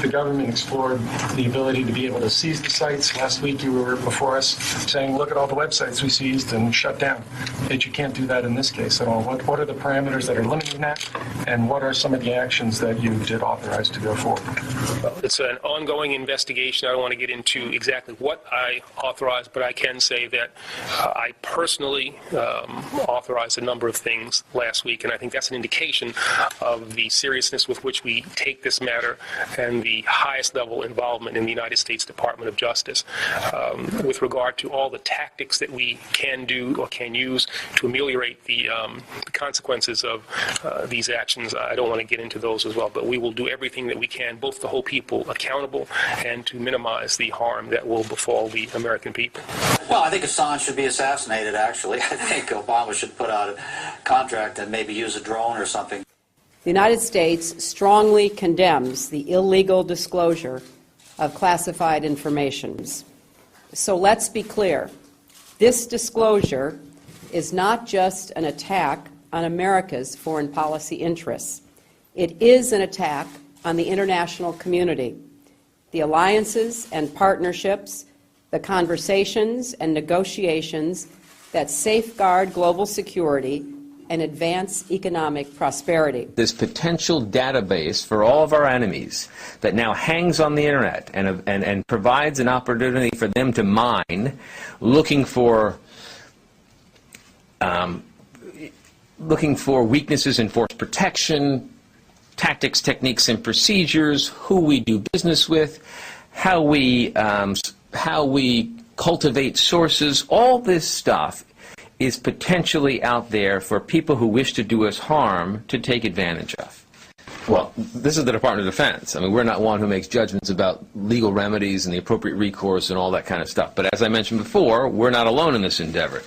the government explored the ability to be able to seize the sites? Last week you were before us saying, look at all the websites we seized and shut down. That you can't do that in this case at all. What are the parameters that are limiting that, and what are some of the actions that you did authorize to go forward? Well, it's an ongoing investigation. I don't want to get into exactly what I authorized, but I can say that I personally authorized a number of things last week, and I think that's an indication of the seriousness with which we take this matter and the highest level involvement in the United States Department of Justice with regard to all the tactics that we can do or can use to ameliorate the consequences of these actions. I don't want to get into those as well, but we will do everything that we can, both to hold people accountable and to minimize the harm that will befall the American people. Well, I think Assange should be assassinated, actually. I think Obama should put out a contract and maybe use a drone or something. The United States strongly condemns the illegal disclosure of classified information. So let's be clear. This disclosure is not just an attack on America's foreign policy interests. It is an attack on the international community, the alliances and partnerships, the conversations and negotiations that safeguard global security and advance economic prosperity. This potential database for all of our enemies that now hangs on the internet and provides an opportunity for them to mine, looking for weaknesses in force protection, tactics, techniques, and procedures, who we do business with, how we cultivate sources. All this stuff is potentially out there for people who wish to do us harm to take advantage of. Well, this is the Department of Defense. I mean, we're not one who makes judgments about legal remedies and the appropriate recourse and all that kind of stuff. But as I mentioned before, we're not alone in this endeavor.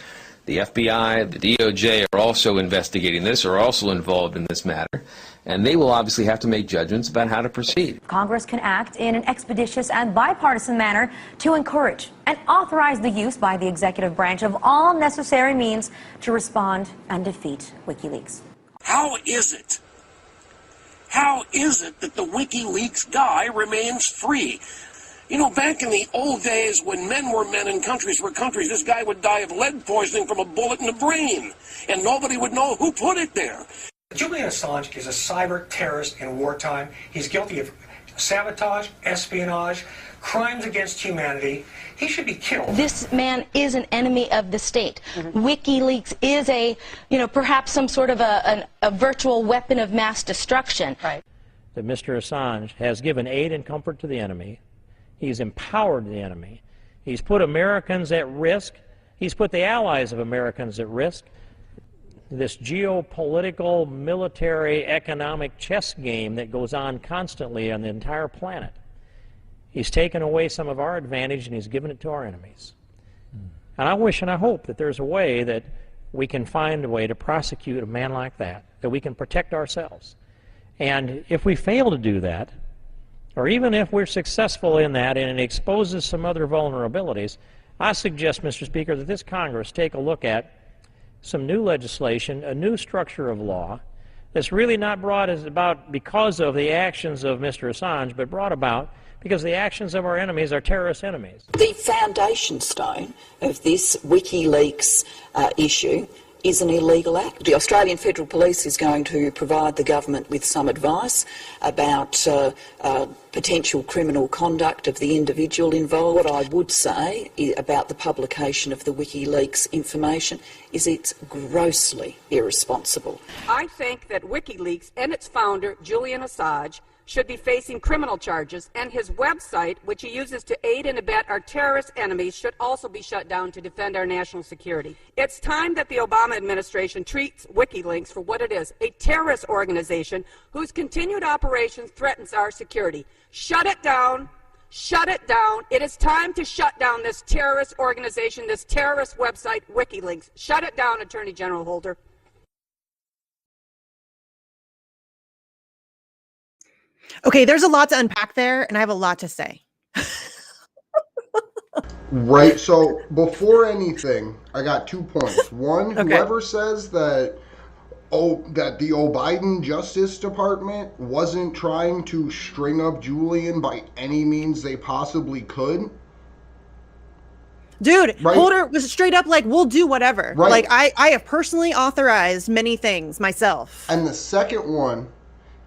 The FBI, the DOJ are also investigating this, are also involved in this matter, and they will obviously have to make judgments about how to proceed. Congress can act in an expeditious and bipartisan manner to encourage and authorize the use by the executive branch of all necessary means to respond and defeat WikiLeaks. How is it that the WikiLeaks guy remains free? You know, back in the old days when men were men and countries were countries, this guy would die of lead poisoning from a bullet in the brain, and nobody would know who put it there. Julian Assange is a cyber terrorist in wartime. He's guilty of sabotage, espionage, crimes against humanity. He should be killed. This man is an enemy of the state. WikiLeaks is a, perhaps some sort of a virtual weapon of mass destruction. Right. That Mr. Assange has given aid and comfort to the enemy. He's empowered the enemy. He's put Americans at risk. He's put the allies of Americans at risk. This geopolitical, military, economic chess game that goes on constantly on the entire planet. He's taken away some of our advantage and he's given it to our enemies. And I wish and I hope that there's a way that we can find a way to prosecute a man like that we can protect ourselves. And if we fail to do that, or even if we're successful in that and it exposes some other vulnerabilities, I suggest, Mr. Speaker, that this Congress take a look at some new legislation, a new structure of law that's really not brought about because of the actions of Mr. Assange, but brought about because the actions of our enemies are terrorist enemies. The foundation stone of this WikiLeaks issue is an illegal act. The Australian Federal Police is going to provide the government with some advice about potential criminal conduct of the individual involved. What I would say about the publication of the WikiLeaks information is it's grossly irresponsible. I think that WikiLeaks and its founder, Julian Assange, should be facing criminal charges, and his website, which he uses to aid and abet our terrorist enemies, should also be shut down to defend our national security. It's time that the Obama administration treats WikiLeaks for what it is, a terrorist organization whose continued operations threatens our security. Shut it down. Shut it down. It is time to shut down this terrorist organization, this terrorist website, WikiLeaks. Shut it down, Attorney General Holder. Okay, there's a lot to unpack there, and I have a lot to say. Right. So before anything, I got 2 points. One, Okay. whoever says that that the Biden Justice Department wasn't trying to string up Julian by any means they possibly could. Dude, Right. Holder was straight up like, we'll do whatever. Right. Like, I have personally authorized many things myself. And the second one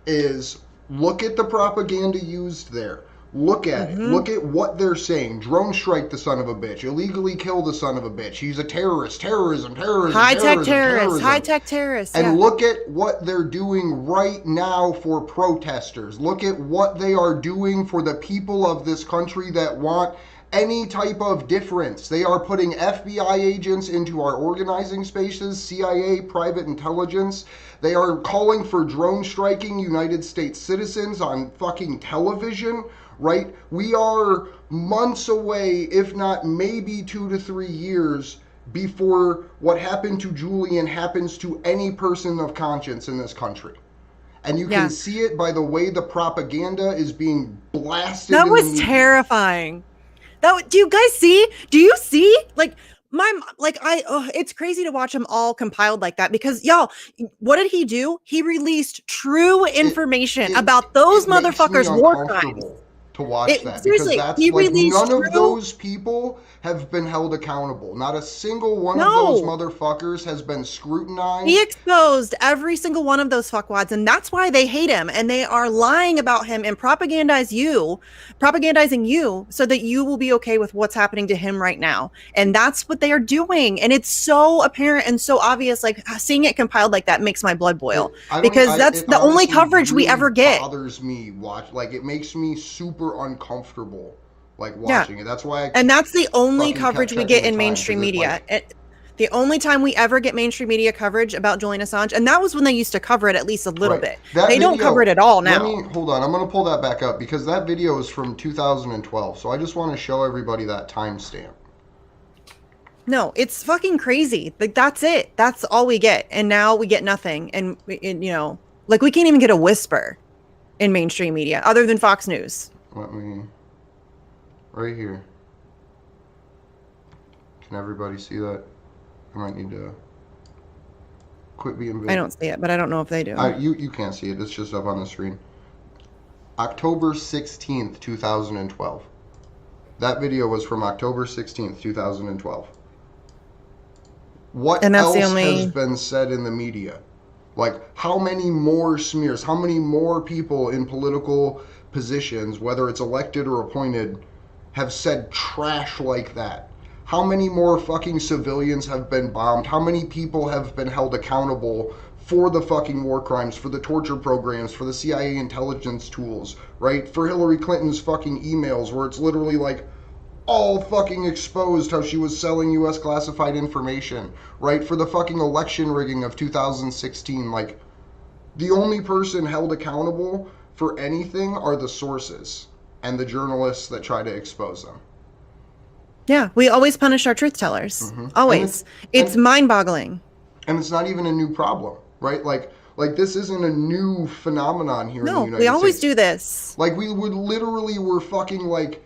is look at the propaganda used there. Look at it. Look at what they're saying. Drone strike the son of a bitch. Illegally kill the son of a bitch. He's a terrorist. Terrorism. High-tech terrorists. High-tech terrorists. And yeah. look at what they're doing right now for protesters. Look at what they are doing for the people of this country that want any type of difference. They are putting FBI agents into our organizing spaces, CIA, private intelligence. They are calling for drone striking United States citizens on fucking television, right? We are months away, if not maybe 2 to 3 years, before what happened to Julian happens to any person of conscience in this country. And you can see it by the way the propaganda is being blasted. That was terrifying. Do you guys see? Do you see? It's crazy to watch them all compiled like that because y'all, what did he do? He released true information about those motherfuckers' war crimes. To watch that seriously, because that's he like released none of those people have been held accountable. Not a single one of those motherfuckers has been scrutinized. He exposed every single one of those fuckwads, and that's why they hate him, and they are lying about him and propagandizing you so that you will be okay with what's happening to him right now. And that's what they are doing. And it's so apparent and so obvious, like seeing it compiled like that makes my blood boil because that's the only coverage we ever get. It bothers me it makes me super uncomfortable watching it. That's why and that's the only coverage we get in mainstream media. The only time we ever get mainstream media coverage about Julian Assange, and that was when they used to cover it at least a little bit. They don't cover it at all now. Hold on, I'm going to pull that back up because that video is from 2012. So I just want to show everybody that timestamp. No, it's fucking crazy. Like that's it. That's all we get, and now we get nothing. And we can't even get a whisper in mainstream media other than Fox News. Right here. Can everybody see that? I might need to quit being big. I don't see it, but I don't know if they do. You can't see it. It's just up on the screen. October 16th, 2012. That video was from October 16th, 2012. What else has been said in the media? Like, how many more smears, how many more people in political positions, whether it's elected or appointed, have said trash like that? How many more fucking civilians have been bombed? How many people have been held accountable for the fucking war crimes, for the torture programs, for the CIA intelligence tools, right? For Hillary Clinton's fucking emails where it's literally like all fucking exposed how she was selling US classified information, right? For the fucking election rigging of 2016, like, the only person held accountable for anything are the sources and the journalists that try to expose them. Yeah, we always punish our truth tellers. Mm-hmm. Always. It's mind-boggling. And it's not even a new problem, right? Like this isn't a new phenomenon here in the United States. No, we always do this. Like, we would literally were fucking like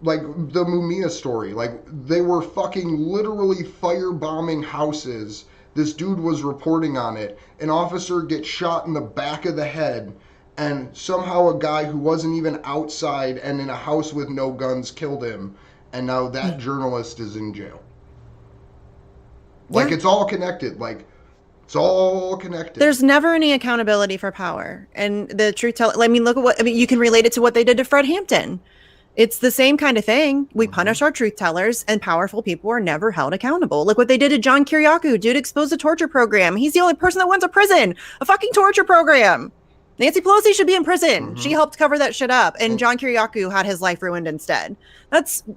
the Mumia story. Like, they were fucking literally firebombing houses. This dude was reporting on it. An officer gets shot in the back of the head, and somehow a guy who wasn't even outside and in a house with no guns killed him, and now that journalist is in jail. Like, it's all connected. Like, it's all connected. There's never any accountability for power. And the truth teller, I mean, look at what, I mean, you can relate it to what they did to Fred Hampton. It's the same kind of thing. We punish our truth tellers, and powerful people are never held accountable. Look what they did to John Kiriakou. Dude exposed a torture program. He's the only person that went to prison. A fucking torture program. Nancy Pelosi should be in prison. She helped cover that shit up. And John Kiriakou had his life ruined instead.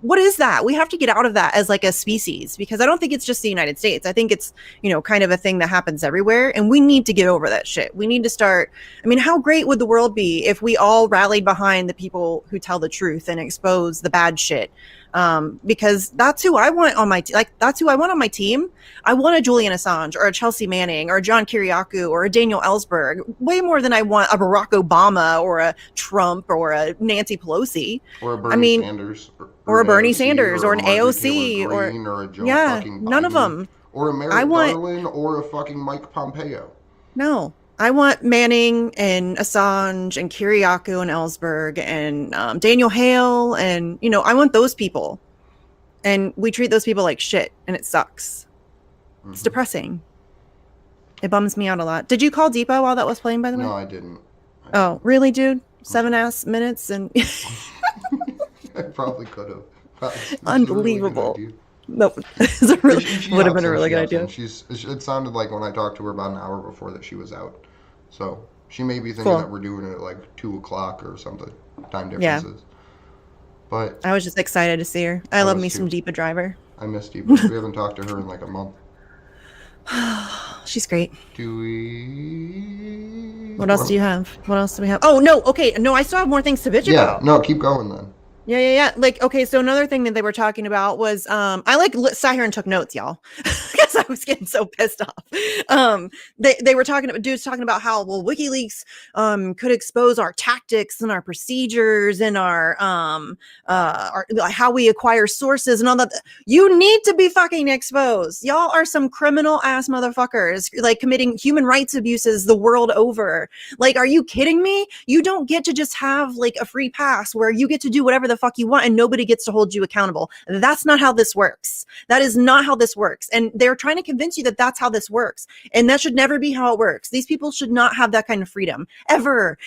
What is that? We have to get out of that as like a species, because I don't think it's just the United States. I think it's, kind of a thing that happens everywhere. And we need to get over that shit. We need to start. I mean, how great would the world be if we all rallied behind the people who tell the truth and expose the bad shit? Because that's who I want on my that's who I want on my team. I want a Julian Assange or a Chelsea Manning or a John Kiriakou or a Daniel Ellsberg way more than I want a Barack Obama or a Trump or a Nancy Pelosi or a Bernie Sanders or a Bernie Sanders or an AOC or a Joe fucking none of them, or a Merrick Garland or a fucking Mike Pompeo. No. I want Manning and Assange and Kiriakou and Ellsberg and Daniel Hale and, I want those people. And we treat those people like shit, and it sucks. It's depressing. It bums me out a lot. Did you call Deepa while that was playing, by the way? No, I didn't. Oh, really, dude? 7 ass minutes and... I probably could have. Unbelievable. Nope. Would have been a really good idea. It sounded like when I talked to her about an hour before that she was out. So she may be thinking that we're doing it at like 2 o'clock or something. Time differences. Yeah. But I was just excited to see her. I love me some Deepa Driver. I miss Deepa. We haven't talked to her in like a month. She's great. Do we? What else do you have? What else do we have? Oh, no. Okay. No, I still have more things to bitch about. Yeah. No, keep going then. Yeah. Like, okay, so another thing that they were talking about was, I sat here and took notes, y'all, because I was getting so pissed off. They were talking about how, well, WikiLeaks, could expose our tactics and our procedures and our how we acquire sources and all that. You need to be fucking exposed. Y'all are some criminal ass motherfuckers, like committing human rights abuses the world over. Like, are you kidding me? You don't get to just have like a free pass where you get to do whatever the fuck you want and nobody gets to hold you accountable. That's not how this works. That is not how this works. And they're trying to convince you that that's how this works. And that should never be how it works. These people should not have that kind of freedom ever.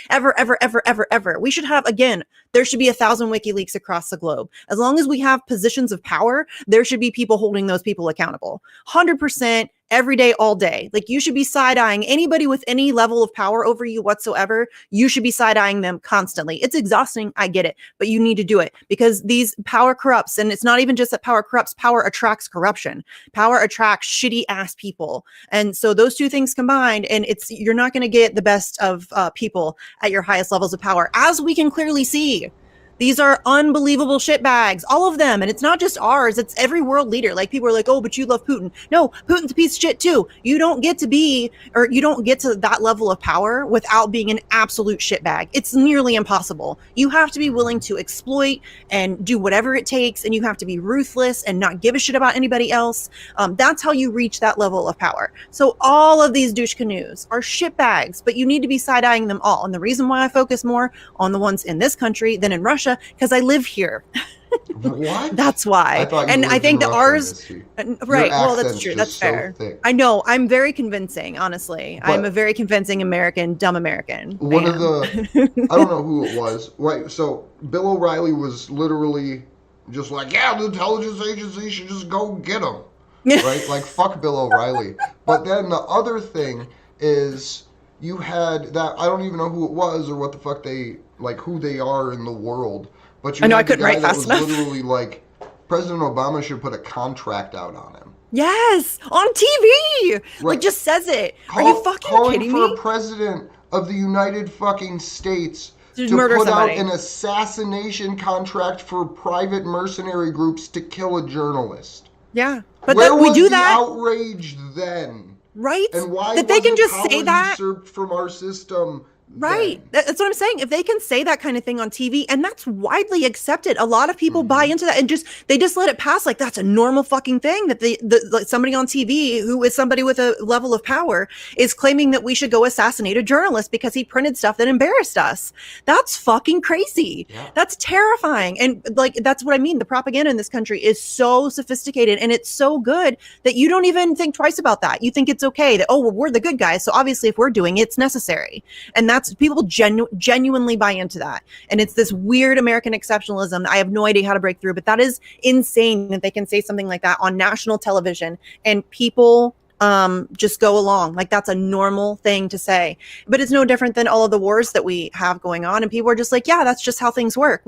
We should have, again, there should be 1,000 WikiLeaks across the globe. As long as we have positions of power, there should be people holding those people accountable. 100%. Every day, all day. Like, you should be side-eyeing anybody with any level of power over you whatsoever. You should be side-eyeing them constantly. It's exhausting. I get it. But you need to do it because these power corrupts. And it's not even just that power corrupts. Power attracts corruption. Power attracts shitty ass people. And so those two things combined, and you're not going to get the best of people at your highest levels of power, as we can clearly see. These are unbelievable shitbags, all of them. And it's not just ours. It's every world leader. Like, people are like, oh, but you love Putin. No, Putin's a piece of shit too. You don't get to that level of power without being an absolute shitbag. It's nearly impossible. You have to be willing to exploit and do whatever it takes. And you have to be ruthless and not give a shit about anybody else. That's how you reach that level of power. So all of these douche canoes are shitbags, but you need to be side-eyeing them all. And the reason why I focus more on the ones in this country than in Russia, because I live here. What? That's why. I thought you And I lived think in that Russia, ours, Misty. right? Your Well, that's accent's true. just That's so fair. thick. I know. I'm very convincing, honestly. I'm But a very convincing American, dumb American. one of I don't know who it was. Right. So Bill O'Reilly was literally just like, yeah, the intelligence agency should just go get him. Right? Like, fuck Bill O'Reilly. But then the other thing is you had that, I don't even know who it was or what the fuck they, like, who they are in the world. But you I know, I had the couldn't guy write that fast was enough. literally like, President Obama should put a contract out on him. Yes, on TV. Like, Right. just says it. Are you fucking calling kidding for me? a president of the United fucking States To to murder put somebody. out an assassination contract for private mercenary groups to kill a journalist. Yeah, but Where that we was do the that, outrage then? right? And why That they can wasn't just power say that. usurped from our system? Right. That's what I'm saying. If they can say that kind of thing on TV, and that's widely accepted, a lot of people buy into that and they just let it pass like that's a normal fucking thing that like somebody on TV who is somebody with a level of power is claiming that we should go assassinate a journalist because he printed stuff that embarrassed us. That's fucking crazy. That's terrifying. And like that's what I mean. The propaganda in this country is so sophisticated and it's so good that you don't even think twice about that. You think it's okay that, oh, well, we're the good guys. So obviously if we're doing it, it's necessary. And that's people genuinely buy into that. And it's this weird American exceptionalism that I have no idea how to break through, but that is insane that they can say something like that on national television and people just go along like that's a normal thing to say. But it's no different than all of the wars that we have going on and people are just like, yeah, that's just how things work.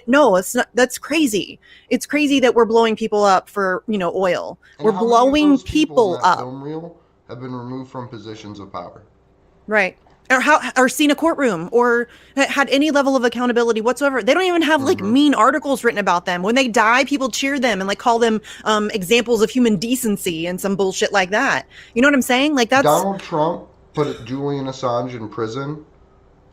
No, it's not. That's crazy. It's crazy that we're blowing people up for oil. And we're how many of blowing those people in that up. film reel have been removed from positions of power. Right. Or seen a courtroom or had any level of accountability whatsoever. They don't even have like mean articles written about them. When they die, people cheer them and like call them examples of human decency and some bullshit like that. You know what I'm saying? Like that's Donald Trump put Julian Assange in prison.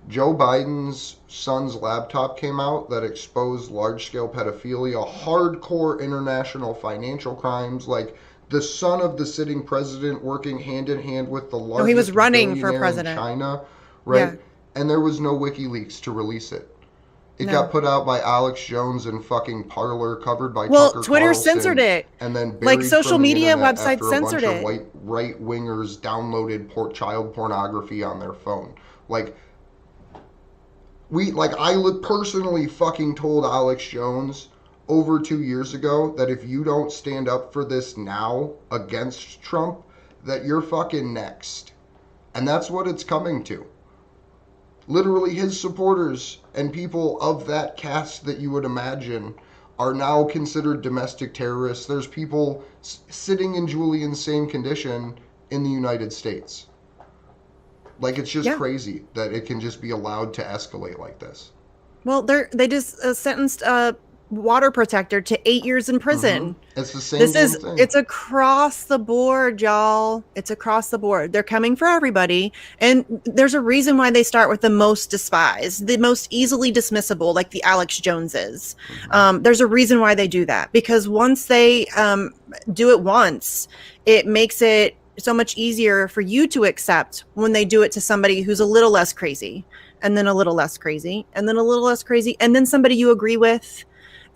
Joe Biden's son's laptop came out that exposed large-scale pedophilia, hardcore international financial crimes, like the son of the sitting president working hand in hand with the largest he was running for billionaire president. in China, right? Yeah. And there was no WikiLeaks to release it. It No. got put out by Alex Jones in fucking Parler, covered by Well, Tucker Twitter Carlson, censored it. and then Like, buried social from the media internet websites after censored a bunch it. of white right-wingers downloaded child pornography on their phone. Like, I personally fucking told Alex Jones over 2 years ago that if you don't stand up for this now against Trump, that you're fucking next. And that's what it's coming to. Literally, his supporters and people of that caste that you would imagine are now considered domestic terrorists. There's people sitting in Julian's same condition in the United States. Like, it's just crazy that it can just be allowed to escalate like this. Well, they just sentenced a water protector to 8 years in prison. It's the same thing. It's across the board, y'all. It's across the board. They're coming for everybody. And there's a reason why they start with the most despised, the most easily dismissible, like the Alex Joneses. There's a reason why they do that, because once they do it once, it makes it so much easier for you to accept when they do it to somebody who's a little less crazy, and then a little less crazy, and then a little less crazy, and then somebody you agree with.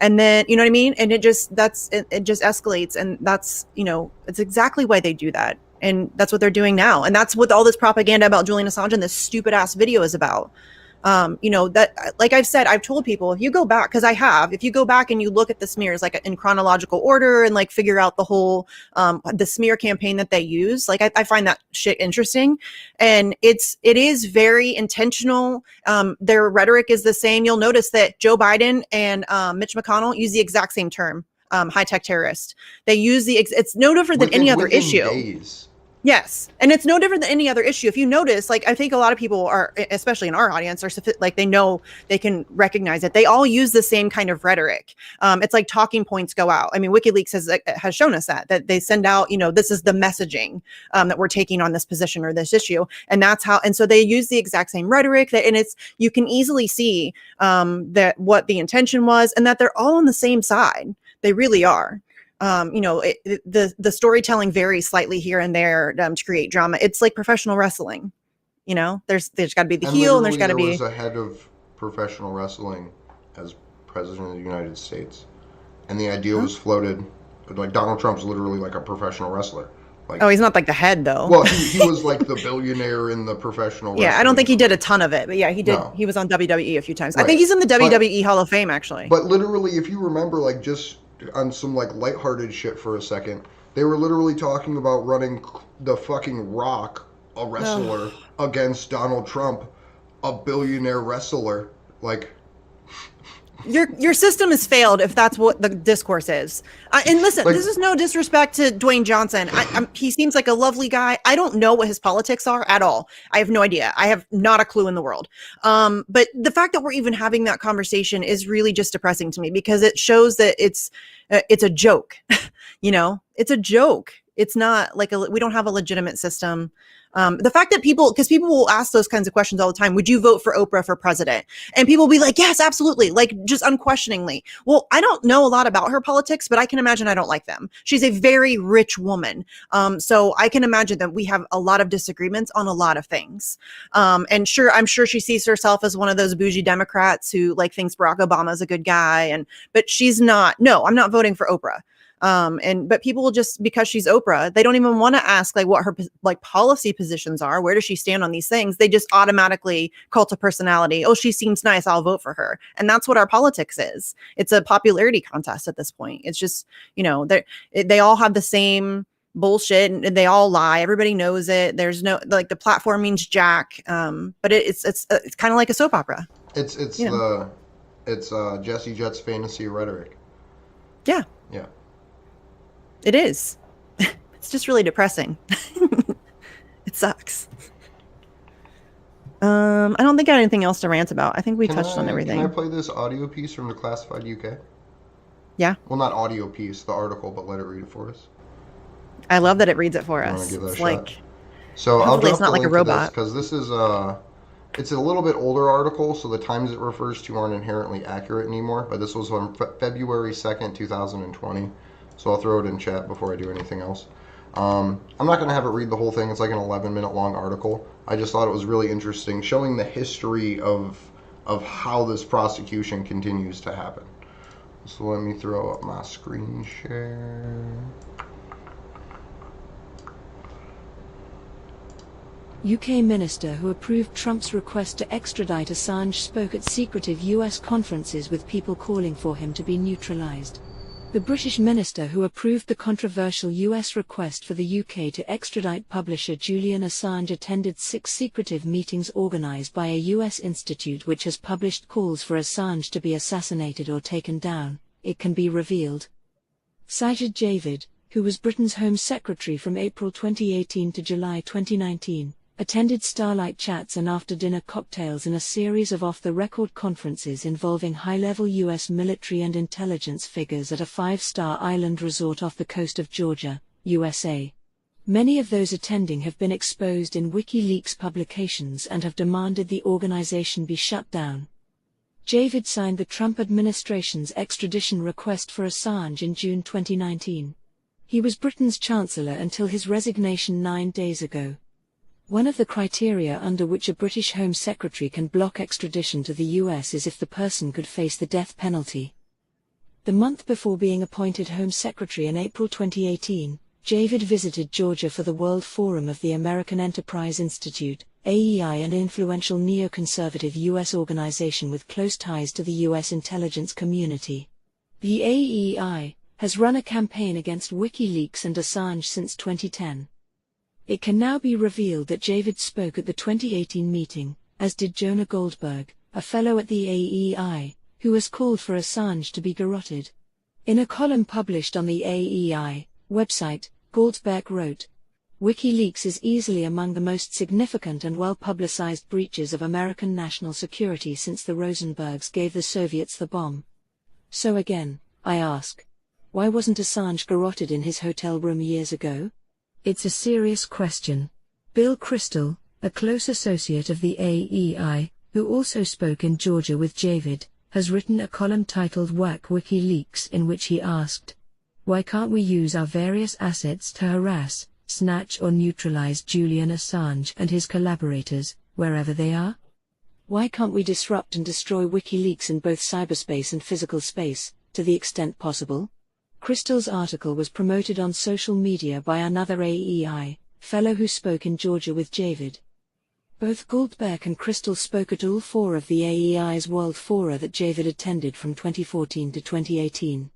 And then, you know what I mean? And it just escalates. And that's, it's exactly why they do that. And that's what they're doing now. And that's what all this propaganda about Julian Assange and this stupid ass video is about. That, like I've said, I've told people, if you go back, because I have, if you go back and you look at the smears like in chronological order and like figure out the whole the smear campaign that they use, like I find that shit interesting, and it is very intentional. Their rhetoric is the same. You'll notice that Joe Biden and Mitch McConnell use the exact same term, high-tech terrorist. They use it's no different than any other issue. Days. Yes. And it's no different than any other issue. If you notice, like, I think a lot of people are, especially in our audience, are like, they know, they can recognize it. They all use the same kind of rhetoric. It's like talking points go out. I mean, WikiLeaks has shown us that they send out, this is the messaging that we're taking on this position or this issue. And that's how, and so they use the exact same rhetoric and you can easily see that what the intention was and that they're all on the same side. They really are. The storytelling varies slightly here and there to create drama. It's like professional wrestling. There's got to be the heel and there's got to be. There was a head of professional wrestling as president of the United States. And the idea was floated, like Donald Trump's literally like a professional wrestler. Like, Oh, he's not like the head though. well, he was like the billionaire in the professional Yeah, I wrestling. don't think he did a ton of it, but yeah, he did. No. He was on WWE a few times. I Right. think he's in the But- WWE Hall of Fame actually. But literally, if you remember, like just on some like lighthearted shit for a second, they were literally talking about running the fucking Rock, a wrestler, against Donald Trump, a billionaire wrestler. Like, Your system has failed if that's what the discourse is. And listen, Like- this is no disrespect to Dwayne Johnson. He seems like a lovely guy. I don't know what his politics are at all. I have no idea. I have not a clue in the world. But the fact that we're even having that conversation is really just depressing to me because it shows that it's a joke. You know, it's a joke. It's not like we don't have a legitimate system. The fact that people will ask those kinds of questions all the time. Would you vote for Oprah for president? And people will be like, yes, absolutely. Like just unquestioningly. Well, I don't know a lot about her politics, but I can imagine I don't like them. She's a very rich woman. So I can imagine that we have a lot of disagreements on a lot of things. And I'm sure she sees herself as one of those bougie Democrats who like thinks Barack Obama is a good guy. But she's not. No, I'm not voting for Oprah. But people will just, because she's Oprah, they don't even want to ask like what her like policy positions are. Where does she stand on these things? They just automatically cult of personality. Oh, she seems nice, I'll vote for her. And that's what our politics is. It's a popularity contest at this point. It's just, you know, they all have the same bullshit and they all lie. Everybody knows it. There's no, like the platform means jack. But it's kind of like a soap opera. it's Jesse Jet's fantasy rhetoric. Yeah. Yeah. It is. It's just really depressing. It sucks. I don't think I have anything else to rant about. I think we touched on everything. Can I play this audio piece from the Classified UK? Yeah. Well, not audio piece, the article, but let it read it for us. I love that it reads it for I wanna us. give that a It's shot. like, So I'll hopefully drop it's not the like a link to robot. because this is it's a little bit older article, so the times it refers to aren't inherently accurate anymore. But this was on February 2nd, 2020. So I'll throw it in chat before I do anything else. I'm not going to have it read the whole thing. It's like an 11-minute long article. I just thought it was really interesting, showing the history of how this prosecution continues to happen. So let me throw up my screen share. UK minister who approved Trump's request to extradite Assange spoke at secretive US conferences with people calling for him to be neutralized. The British minister who approved the controversial US request for the UK to extradite publisher Julian Assange attended 6 secretive meetings organized by a US institute which has published calls for Assange to be assassinated or taken down, it can be revealed. Sajid Javid, who was Britain's Home Secretary from April 2018 to July 2019, attended Starlight Chats and after-dinner cocktails in a series of off-the-record conferences involving high-level U.S. military and intelligence figures at a 5-star island resort off the coast of Georgia, USA. Many of those attending have been exposed in WikiLeaks publications and have demanded the organization be shut down. Javid signed the Trump administration's extradition request for Assange in June 2019. He was Britain's Chancellor until his resignation 9 days ago. One of the criteria under which a British Home Secretary can block extradition to the US is if the person could face the death penalty. The month before being appointed Home Secretary in April 2018, Javid visited Georgia for the World Forum of the American Enterprise Institute, AEI, an influential neoconservative U.S. organization with close ties to the U.S. intelligence community. The AEI has run a campaign against WikiLeaks and Assange since 2010. It can now be revealed that Javid spoke at the 2018 meeting, as did Jonah Goldberg, a fellow at the AEI, who has called for Assange to be garroted. In a column published on the AEI website, Goldberg wrote, WikiLeaks is easily among the most significant and well-publicized breaches of American national security since the Rosenbergs gave the Soviets the bomb. So again, I ask, why wasn't Assange garroted in his hotel room years ago? It's a serious question. Bill Kristol, a close associate of the AEI, who also spoke in Georgia with Javid, has written a column titled Whack WikiLeaks in which he asked, why can't we use our various assets to harass, snatch or neutralize Julian Assange and his collaborators, wherever they are? Why can't we disrupt and destroy WikiLeaks in both cyberspace and physical space, to the extent possible? Crystal's article was promoted on social media by another AEI fellow who spoke in Georgia with Javid. Both Goldbeck and Crystal spoke at all four of the AEI's World Fora that Javid attended from 2014 to 2018.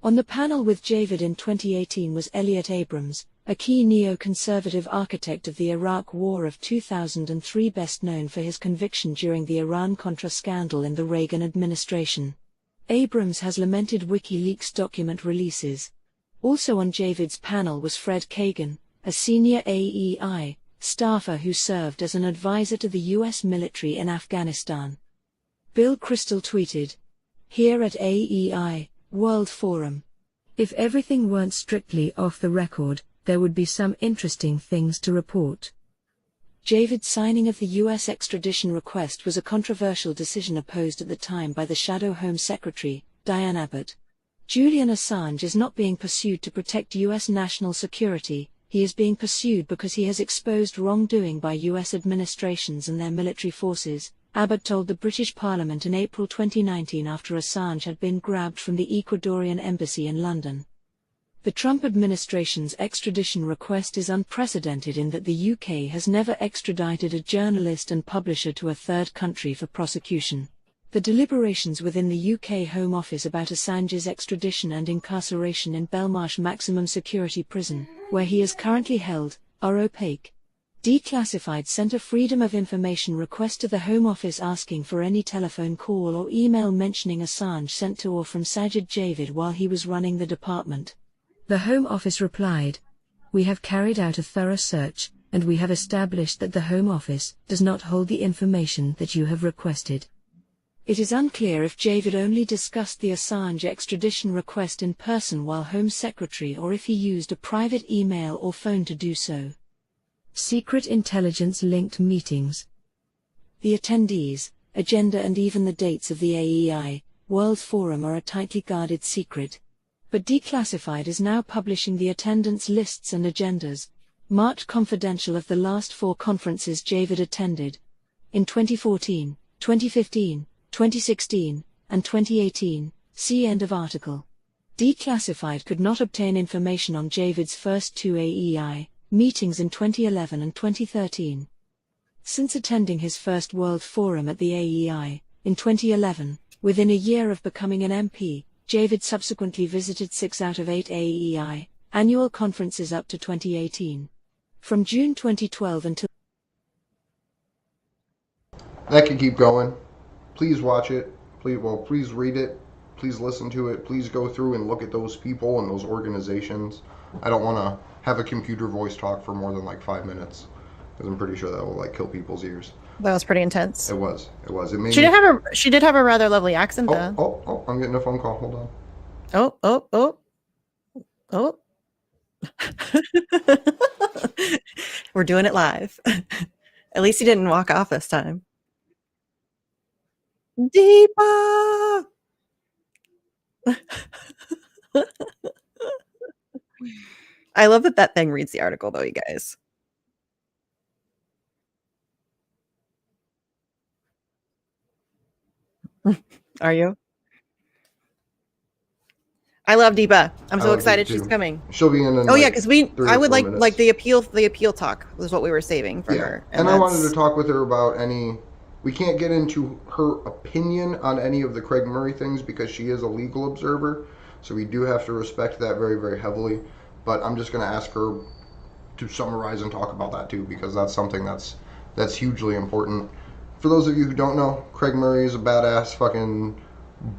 On the panel with Javid in 2018 was Elliot Abrams, a key neoconservative architect of the Iraq War of 2003, best known for his conviction during the Iran-Contra scandal in the Reagan administration. Abrams has lamented WikiLeaks document releases. Also on Javid's panel was Fred Kagan, a senior AEI staffer who served as an advisor to the U.S. military in Afghanistan. Bill Crystal tweeted, "Here at AEI World Forum, if everything weren't strictly off the record, there would be some interesting things to report." Javid's signing of the U.S. extradition request was a controversial decision opposed at the time by the Shadow Home Secretary, Diane Abbott. Julian Assange is not being pursued to protect U.S. national security, he is being pursued because he has exposed wrongdoing by U.S. administrations and their military forces, Abbott told the British Parliament in April 2019 after Assange had been grabbed from the Ecuadorian embassy in London. The Trump administration's extradition request is unprecedented in that the UK has never extradited a journalist and publisher to a third country for prosecution. The deliberations within the UK Home Office about Assange's extradition and incarceration in Belmarsh Maximum Security Prison, where he is currently held, are opaque. Declassified sent a Freedom of Information request to the Home Office asking for any telephone call or email mentioning Assange sent to or from Sajid Javid while he was running the department. The Home Office replied, "We have carried out a thorough search, and we have established that the Home Office does not hold the information that you have requested." It is unclear if Javid only discussed the Assange extradition request in person while Home Secretary or if he used a private email or phone to do so. Secret intelligence-linked meetings. The attendees, agenda and even the dates of the AEI World Forum are a tightly guarded secret. But Declassified is now publishing the attendance lists and agendas, marked confidential, of the last 4 conferences Javid attended. In 2014, 2015, 2016, and 2018, see end of article. Declassified could not obtain information on Javid's first 2 AEI meetings in 2011 and 2013. Since attending his first World Forum at the AEI, in 2011, within a year of becoming an MP, Javid subsequently visited 6 out of 8 AEI annual conferences up to 2018. From June 2012 until... That could keep going. Please watch it. Please read it. Please listen to it. Please go through and look at those people and those organizations. I don't want to have a computer voice talk for more than like 5 minutes, because I'm pretty sure that will like kill people's ears. That was pretty intense. It was. It made she did have a rather lovely accent though. Oh, I'm getting a phone call. Hold on. Oh. We're doing it live. At least he didn't walk off this time. Deepa! I love that thing reads the article though, you guys. Are you? I love Deepa. I'm so excited she's coming. She'll be in. Oh yeah, because I would like the appeal talk was what we were saving for her. And I wanted to talk with her about we can't get into her opinion on any of the Craig Murray things because she is a legal observer. So we do have to respect that very, very heavily. But I'm just going to ask her to summarize and talk about that too, because that's something that's hugely important. For those of you who don't know, Craig Murray is a badass fucking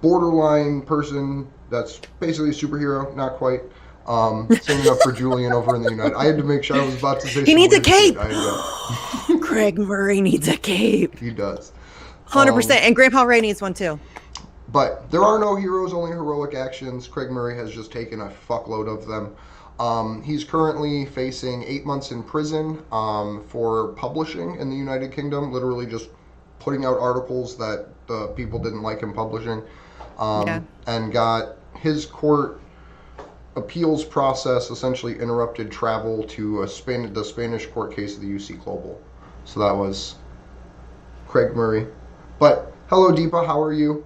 borderline person that's basically a superhero, not quite. Singing up for Julian over in the United. I had to make sure I was about to say he needs a cape. Craig Murray needs a cape. He does. 100%. And Grandpa Ray needs one too. But there are no heroes, only heroic actions. Craig Murray has just taken a fuckload of them. He's currently facing 8 months in prison for publishing in the United Kingdom, literally just putting out articles that people didn't like him publishing, and got his court appeals process essentially interrupted travel to the Spanish court case of the UC Global. So that was Craig Murray. But hello, Deepa. How are you?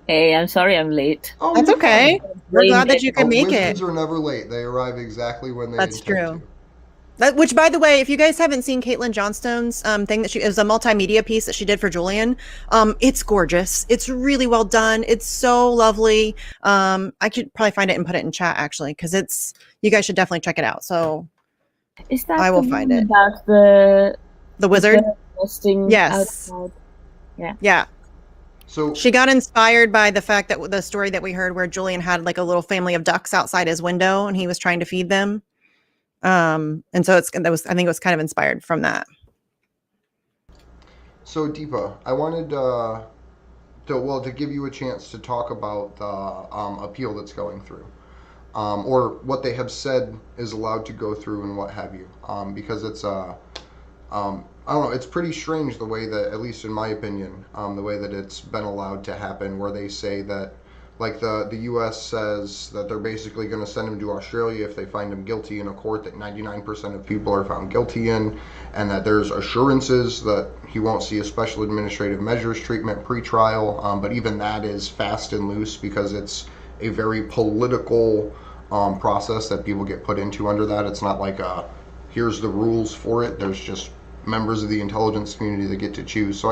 Hey, I'm sorry I'm late. Oh, That's you're okay. fine. We're glad that you could make Wizards it. are never late. They arrive exactly when they That's intend true. to. Which, by the way, if you guys haven't seen Caitlin Johnstone's thing that she is a multimedia piece that she did for Julian, it's gorgeous. It's really well done. It's so lovely. I could probably find it and put it in chat actually, because you guys should definitely check it out. So Is that I the will find one it. about the wizard? bird nesting Yes. outside? Yeah. Yeah. So she got inspired by the fact that the story that we heard where Julian had like a little family of ducks outside his window and he was trying to feed them. And so I think it was kind of inspired from that. So Deepa, I wanted to give you a chance to talk about the appeal that's going through, or what they have said is allowed to go through and what have you, because it's I don't know, it's pretty strange the way that, at least in my opinion, the way that it's been allowed to happen, where they say that, like the U.S. says that they're basically going to send him to Australia if they find him guilty in a court that 99% of people are found guilty in, and that there's assurances that he won't see a special administrative measures treatment pre-trial, but even that is fast and loose because it's a very political process that people get put into under that. It's not like here's the rules for it. There's just members of the intelligence community that get to choose. So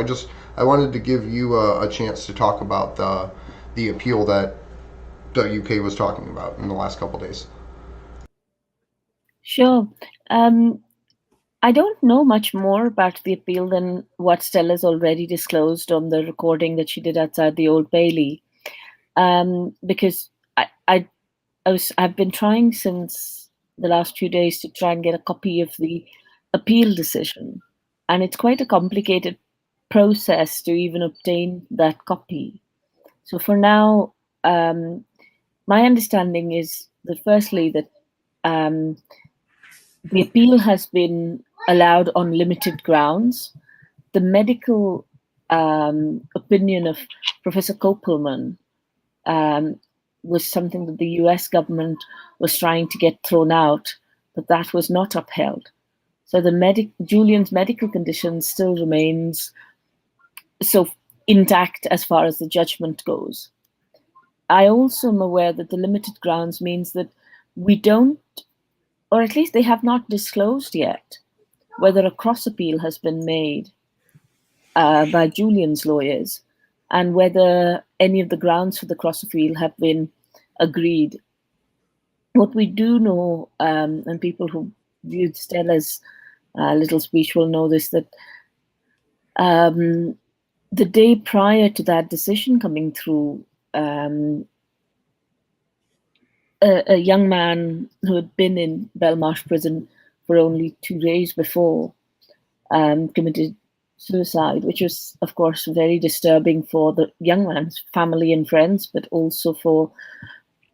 I wanted to give you a chance to talk about the appeal that the UK was talking about in the last couple of days. Sure. I don't know much more about the appeal than what Stella's already disclosed on the recording that she did outside the Old Bailey, because I've been trying since the last few days to try and get a copy of the appeal decision, and it's quite a complicated process to even obtain that copy. So for now, my understanding is that firstly that the appeal has been allowed on limited grounds. The medical opinion of Professor Kopelman was something that the US government was trying to get thrown out, but that was not upheld. So Julian's medical condition still remains so intact as far as the judgment goes. I also am aware that the limited grounds means that we don't, or at least they have not disclosed yet, whether a cross appeal has been made by Julian's lawyers and whether any of the grounds for the cross appeal have been agreed. What we do know, and people who viewed Stella's little speech will know this, that the day prior to that decision coming through, a young man who had been in Belmarsh prison for only 2 days before committed suicide, which was, of course, very disturbing for the young man's family and friends, but also for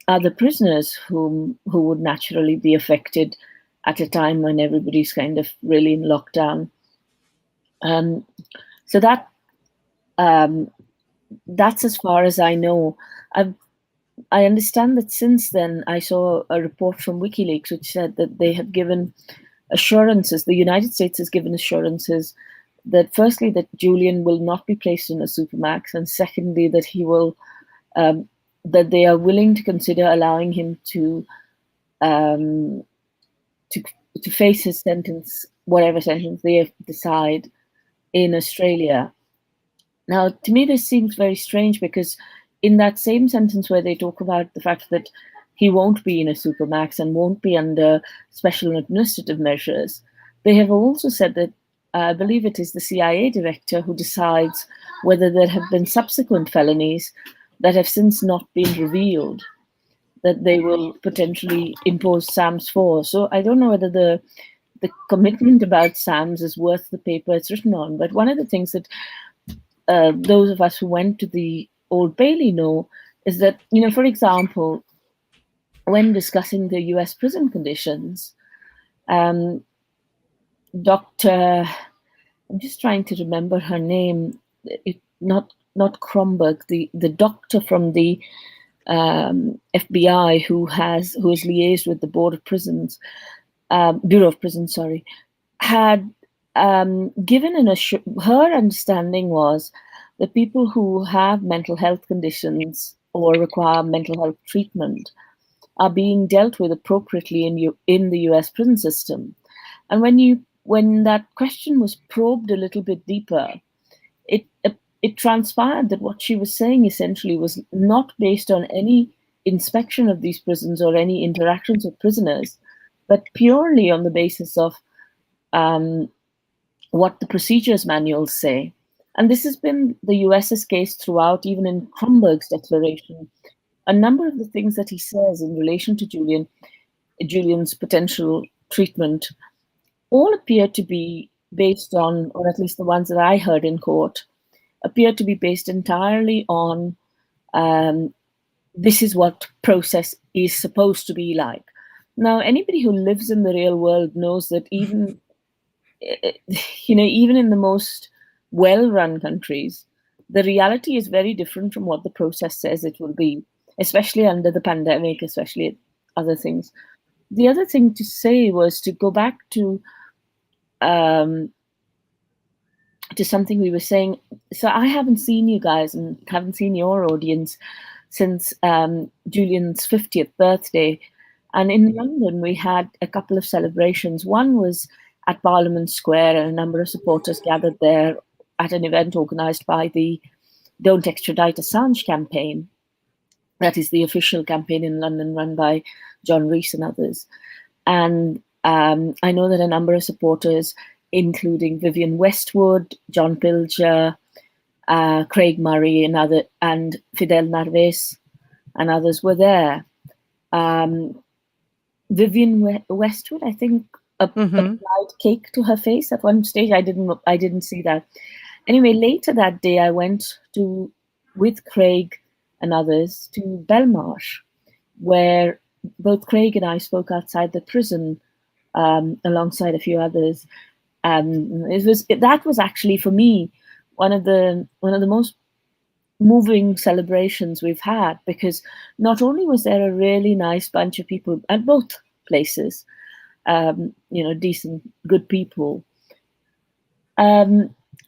other prisoners who would naturally be affected at a time when everybody's kind of really in lockdown. So that's as far as I know. I understand that since then, I saw a report from WikiLeaks which said that they have given assurances, the United States has given assurances that firstly, that Julian will not be placed in a supermax, and secondly, that he will, that they are willing to consider allowing him to face his sentence, whatever sentence they decide, in Australia. Now, to me, this seems very strange because in that same sentence where they talk about the fact that he won't be in a supermax and won't be under special administrative measures, they have also said that I believe it is the CIA director who decides whether there have been subsequent felonies that have since not been revealed that they will potentially impose SAMs for. So I don't know whether the commitment about SAMs is worth the paper it's written on. But one of the things that those of us who went to the Old Bailey know is that, for example, when discussing the US prison conditions, Dr. I'm just trying to remember her name, not Kronberg, the doctor from the FBI who is liaised with the Bureau of Prisons, had given her understanding was that people who have mental health conditions or require mental health treatment are being dealt with appropriately in the US prison system. And when that question was probed a little bit deeper, it transpired that what she was saying essentially was not based on any inspection of these prisons or any interactions with prisoners, but purely on the basis of what the procedures manuals say. And this has been the US's case throughout, even in Kronberg's declaration. A number of the things that he says in relation to Julian's potential treatment all appear to be based on, or at least the ones that I heard in court, appear to be based entirely on this is what process is supposed to be like. Now, anybody who lives in the real world knows that even in the most well-run countries, the reality is very different from what the process says it will be, especially under the pandemic, especially other things. The other thing to say was to go back to something we were saying. So I haven't seen you guys and haven't seen your audience since Julian's 50th birthday. And in London, we had a couple of celebrations. One was at Parliament Square, and a number of supporters gathered there at an event organized by the Don't Extradite Assange campaign. That is the official campaign in London run by John Rees and others. And I know that a number of supporters, including Vivienne Westwood, John Pilger, Craig Murray and Fidel Narvaez and others were there. Vivienne Westwood, I think, applied cake to her face at one stage. I didn't see that. Anyway, later that day, I went with Craig and others to Belmarsh, where both Craig and I spoke outside the prison alongside a few others. That was actually for me one of the most moving celebrations we've had, because not only was there a really nice bunch of people at both places, decent, good people.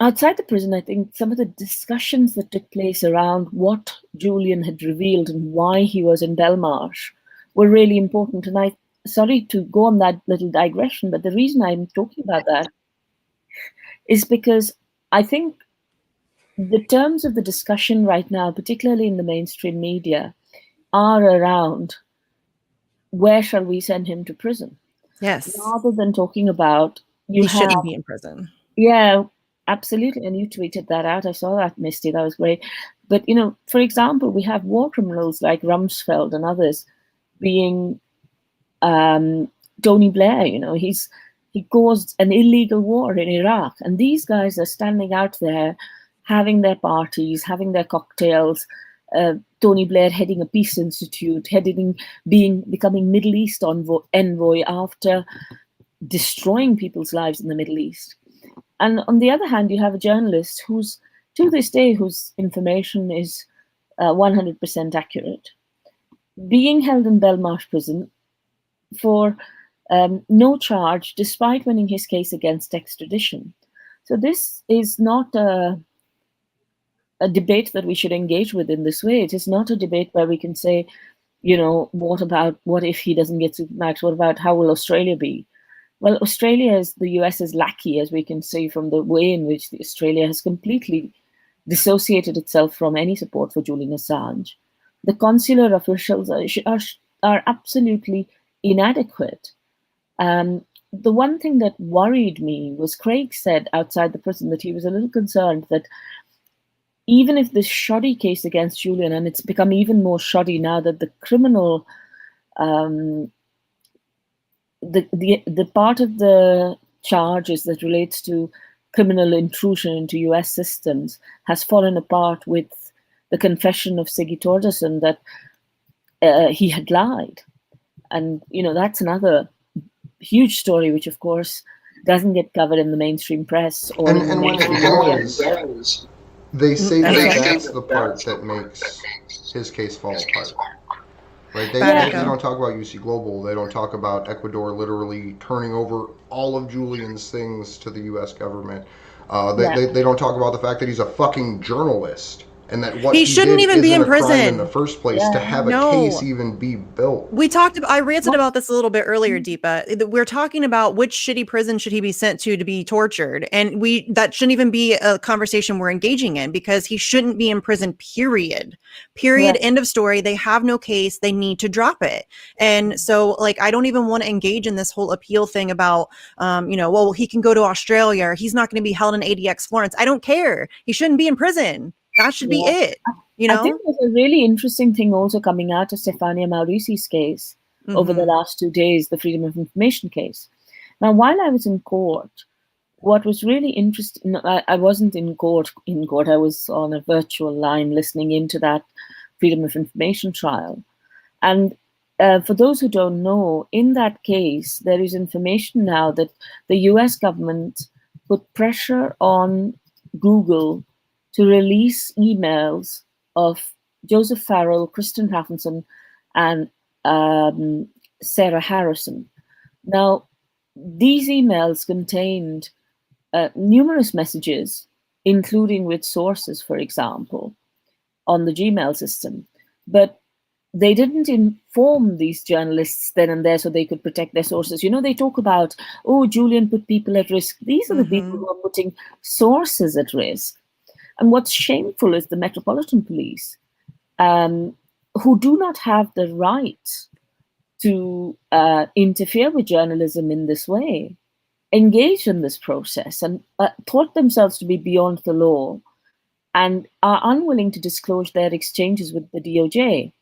Outside the prison, I think some of the discussions that took place around what Julian had revealed and why he was in Belmarsh were really important. And sorry to go on that little digression, but the reason I'm talking about that is because I think the terms of the discussion right now, particularly in the mainstream media, are around where shall we send him to prison? Yes. Rather than talking about he shouldn't be in prison. Yeah, absolutely. And you tweeted that out. I saw that, Misty. That was great. But, for example, we have war criminals like Rumsfeld and others being Tony Blair. He caused an illegal war in Iraq. And these guys are standing out there having their parties, having their cocktails. Tony Blair heading a peace institute, becoming Middle East envoy after destroying people's lives in the Middle East. And on the other hand, you have a journalist whose information is 100% accurate, being held in Belmarsh prison for no charge, despite winning his case against extradition. So this is not a debate that we should engage with in this way. It is not a debate where we can say, what if he doesn't get Supermax? What about how will Australia be? Well, Australia is the US's lackey, as we can see from the way in which Australia has completely dissociated itself from any support for Julian Assange. The consular officials are absolutely inadequate. The one thing that worried me was Craig said outside the prison that he was a little concerned that even if this shoddy case against Julian, and it's become even more shoddy now that the criminal, the part of the charges that relates to criminal intrusion into US systems has fallen apart with the confession of Siggy Torderson that he had lied. And, that's another huge story, which of course doesn't get covered in the mainstream press or in the mainstream media. They say that that's the part that makes his case fall apart. Right? They don't talk about UC Global. They don't talk about Ecuador literally turning over all of Julian's things to the U.S. government. They don't talk about the fact that he's a fucking journalist and that what he shouldn't did even be in isn't a crime prison in the first place to have a case even be built. I ranted about this a little bit earlier, Deepa. We're talking about which shitty prison should he be sent to be tortured. And that shouldn't even be a conversation we're engaging in, because he shouldn't be in prison, period. End of story. They have no case. They need to drop it. And so, like, I don't even want to engage in this whole appeal thing about, well, he can go to Australia, or he's not going to be held in ADX Florence. I don't care. He shouldn't be in prison. That should be it. I think there's a really interesting thing also coming out of Stefania Maurici's case over the last 2 days, the Freedom of Information case. Now, while I was in court, what was really interesting, I wasn't in court. I was on a virtual line listening into that Freedom of Information trial. And for those who don't know, in that case, there is information now that the US government put pressure on Google to release emails of Joseph Farrell, Kristen Hrafnsson, and Sarah Harrison. Now, these emails contained numerous messages, including with sources, for example, on the Gmail system. But they didn't inform these journalists then and there so they could protect their sources. They talk about, Julian put people at risk. These are the people who are putting sources at risk. And what's shameful is the Metropolitan Police, who do not have the right to interfere with journalism in this way, engage in this process and thought themselves to be beyond the law and are unwilling to disclose their exchanges with the DOJ.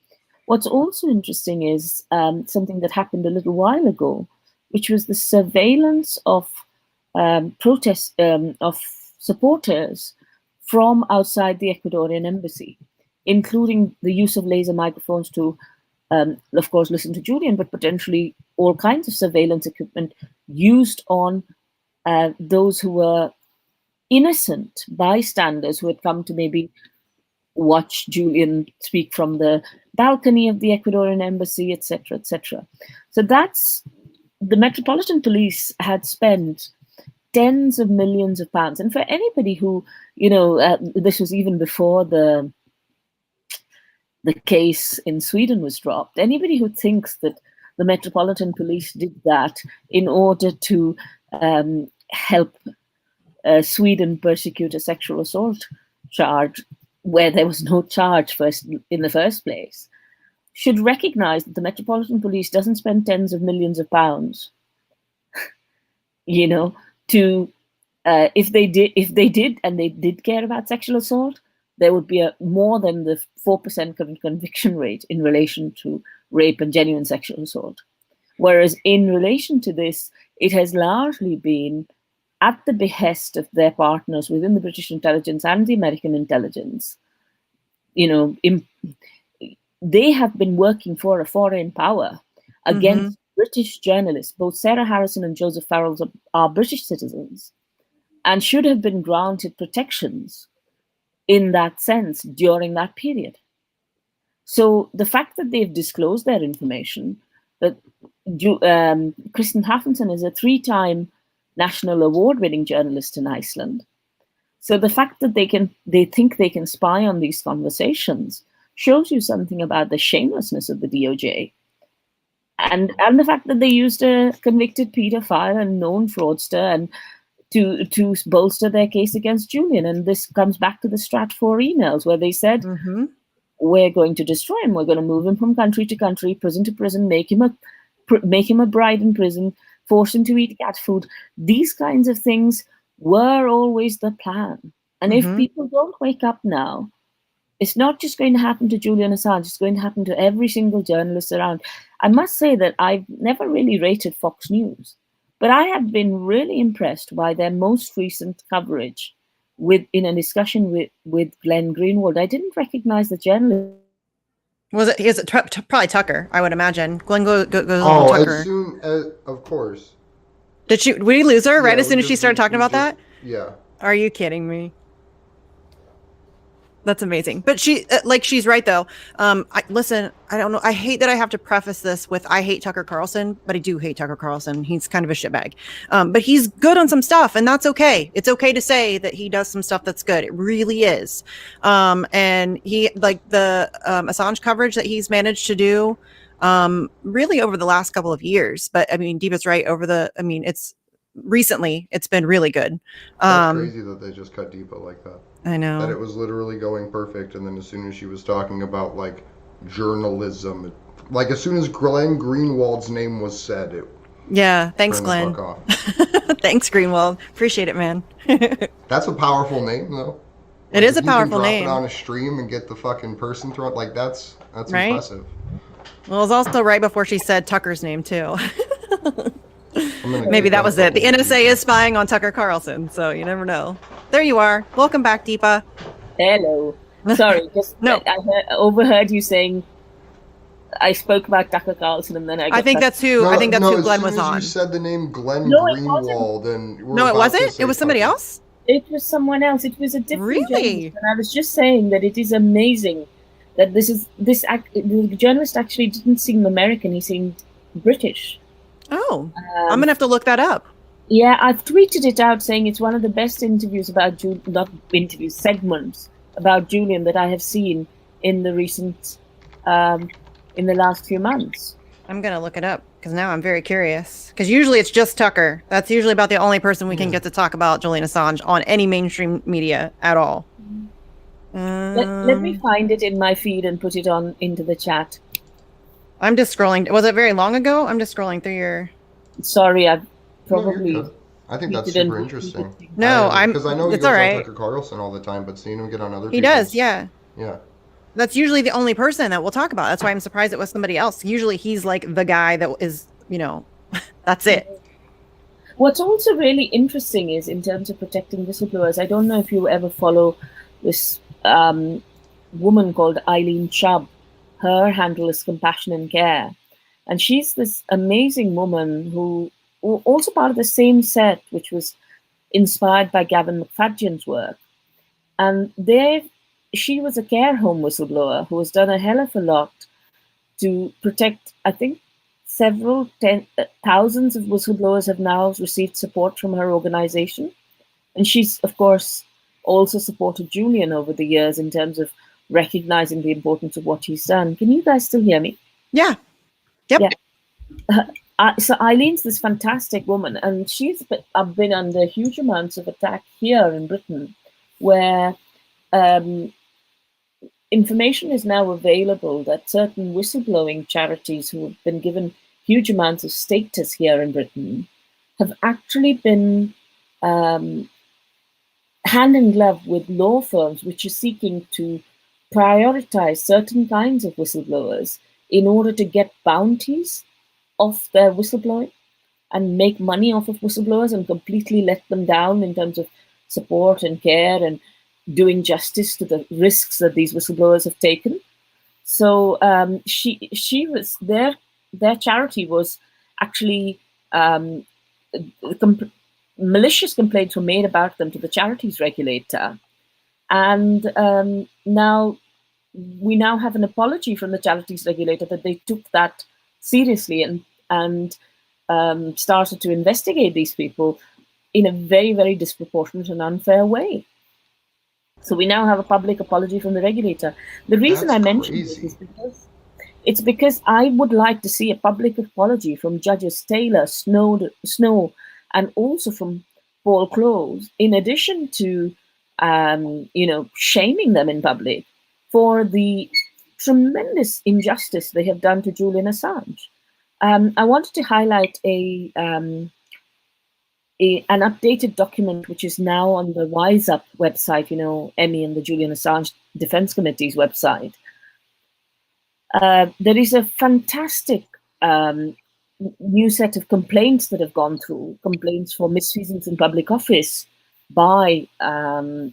What's also interesting is something that happened a little while ago, which was the surveillance of protests of supporters from outside the Ecuadorian embassy, including the use of laser microphones to, of course, listen to Julian, but potentially all kinds of surveillance equipment used on those who were innocent bystanders who had come to maybe watch Julian speak from the balcony of the Ecuadorian embassy, etc., etc. So the Metropolitan Police had spent tens of millions of pounds. And for anybody who, this was even before the case in Sweden was dropped, anybody who thinks that the Metropolitan Police did that in order to help Sweden persecute a sexual assault charge where there was no charge in the first place, should recognize that the Metropolitan Police doesn't spend tens of millions of pounds, to if they did and they did care about sexual assault, there would be more than the 4% conviction rate in relation to rape and genuine sexual assault. Whereas in relation to this, it has largely been at the behest of their partners within the British intelligence and the American intelligence. They have been working for a foreign power against British journalists. Both Sarah Harrison and Joseph Farrell are British citizens and should have been granted protections in that sense during that period. So the fact that they've disclosed their information, that Kristen Hrafnsson is a 3-time national award-winning journalist in Iceland. So the fact that they think they can spy on these conversations shows you something about the shamelessness of the DOJ. And the fact that they used a convicted pedophile and known fraudster and to bolster their case against Julian. And this comes back to the Stratfor emails where they said, we're going to destroy him. We're going to move him from country to country, prison to prison, make him a bride in prison, force him to eat cat food. These kinds of things were always the plan. And if people don't wake up now, it's not just going to happen to Julian Assange, it's going to happen to every single journalist around. I must say that I've never really rated Fox News, but I have been really impressed by their most recent coverage in a discussion with Glenn Greenwald. I didn't recognize the journalist. Was it? Is it probably Tucker? I would imagine. Glenn goes on Tucker. As soon as, of course. Did we lose her right as soon as she started talking about that? Yeah. Are you kidding me? That's amazing. But she's right though. Listen, I don't know. I hate that I have to preface this with I hate Tucker Carlson, but I do hate Tucker Carlson. He's kind of a shitbag. But he's good on some stuff, and that's okay. It's okay to say that he does some stuff that's good. It really is. And he like the Assange coverage that he's managed to do really over the last couple of years. But I mean, Deepa's right. It's recently it's been really good. That's crazy that they just cut Deepa like that. I know that it was literally going perfect, and then as soon as she was talking about like journalism, like as soon as Glenn Greenwald's name was said, it thanks Glenn. Thanks Greenwald, appreciate it, man. That's a powerful name though. It is a powerful name. Drop it on a stream and get the fucking person thrown, like that's right? Impressive. Well, it was also right before she said Tucker's name too. Maybe that was it. The NSA is spying on Tucker Carlson, so you never know. There you are. Welcome back, Deepa. Hello. Sorry, just no. I overheard you saying I spoke about Tucker Carlson, and then I think that's who. I think that's who Glenn was on. You said the name Glenn Greenwald, and no, it wasn't. It was somebody else. It was someone else. It was a different journalist. And I was just saying that it is amazing that the journalist actually didn't seem American. He seemed British. Oh, I'm gonna have to look that up. Yeah, I've tweeted it out saying it's one of the best interviews about segments about Julian that I have seen in the recent, in the last few months. I'm gonna look it up because now I'm very curious. Because usually it's just Tucker. That's usually about the only person we can get to talk about Julian Assange on any mainstream media at all. Let me find it in my feed and put it on into the chat. I'm just scrolling. Was it very long ago? I'm just scrolling through your. Sorry, I've probably. No, I think that's super interesting. No, because I know he goes on Tucker Carlson all the time, but seeing him get on other. He does, yeah. Yeah. That's usually the only person that we'll talk about. That's why I'm surprised it was somebody else. Usually he's like the guy that is, that's it. What's also really interesting is in terms of protecting whistleblowers. I don't know if you ever follow this woman called Eileen Chubb. Her handle is Compassion and Care. And she's this amazing woman who also part of the same set, which was inspired by Gavin McFadden's work. And she was a care home whistleblower who has done a hell of a lot to protect, I think, thousands of whistleblowers have now received support from her organization. And she's, of course, also supported Julian over the years in terms of recognizing the importance of what he's done. Can you guys still hear me? Yeah. Yep. Yeah. So Eileen's this fantastic woman, and she's been under huge amounts of attack here in Britain, where information is now available that certain whistleblowing charities who have been given huge amounts of status here in Britain have actually been hand in glove with law firms which are seeking to prioritize certain kinds of whistleblowers in order to get bounties off their whistleblowing and make money off of whistleblowers and completely let them down in terms of support and care and doing justice to the risks that these whistleblowers have taken. So she was their charity was actually malicious complaints were made about them to the charities regulator. And now we have an apology from the charities regulator that they took that seriously and started to investigate these people in a very, very disproportionate and unfair way. So we now have a public apology from the regulator. The reason I mention this is because I would like to see a public apology from Judges Taylor, Snow, and also from Paul Close, in addition to shaming them in public for the tremendous injustice they have done to Julian Assange. I wanted to highlight an updated document which is now on the Wise Up website, Emmy and the Julian Assange Defense Committee's website. There is a fantastic new set of complaints that have gone through, complaints for misfeasance in public office by the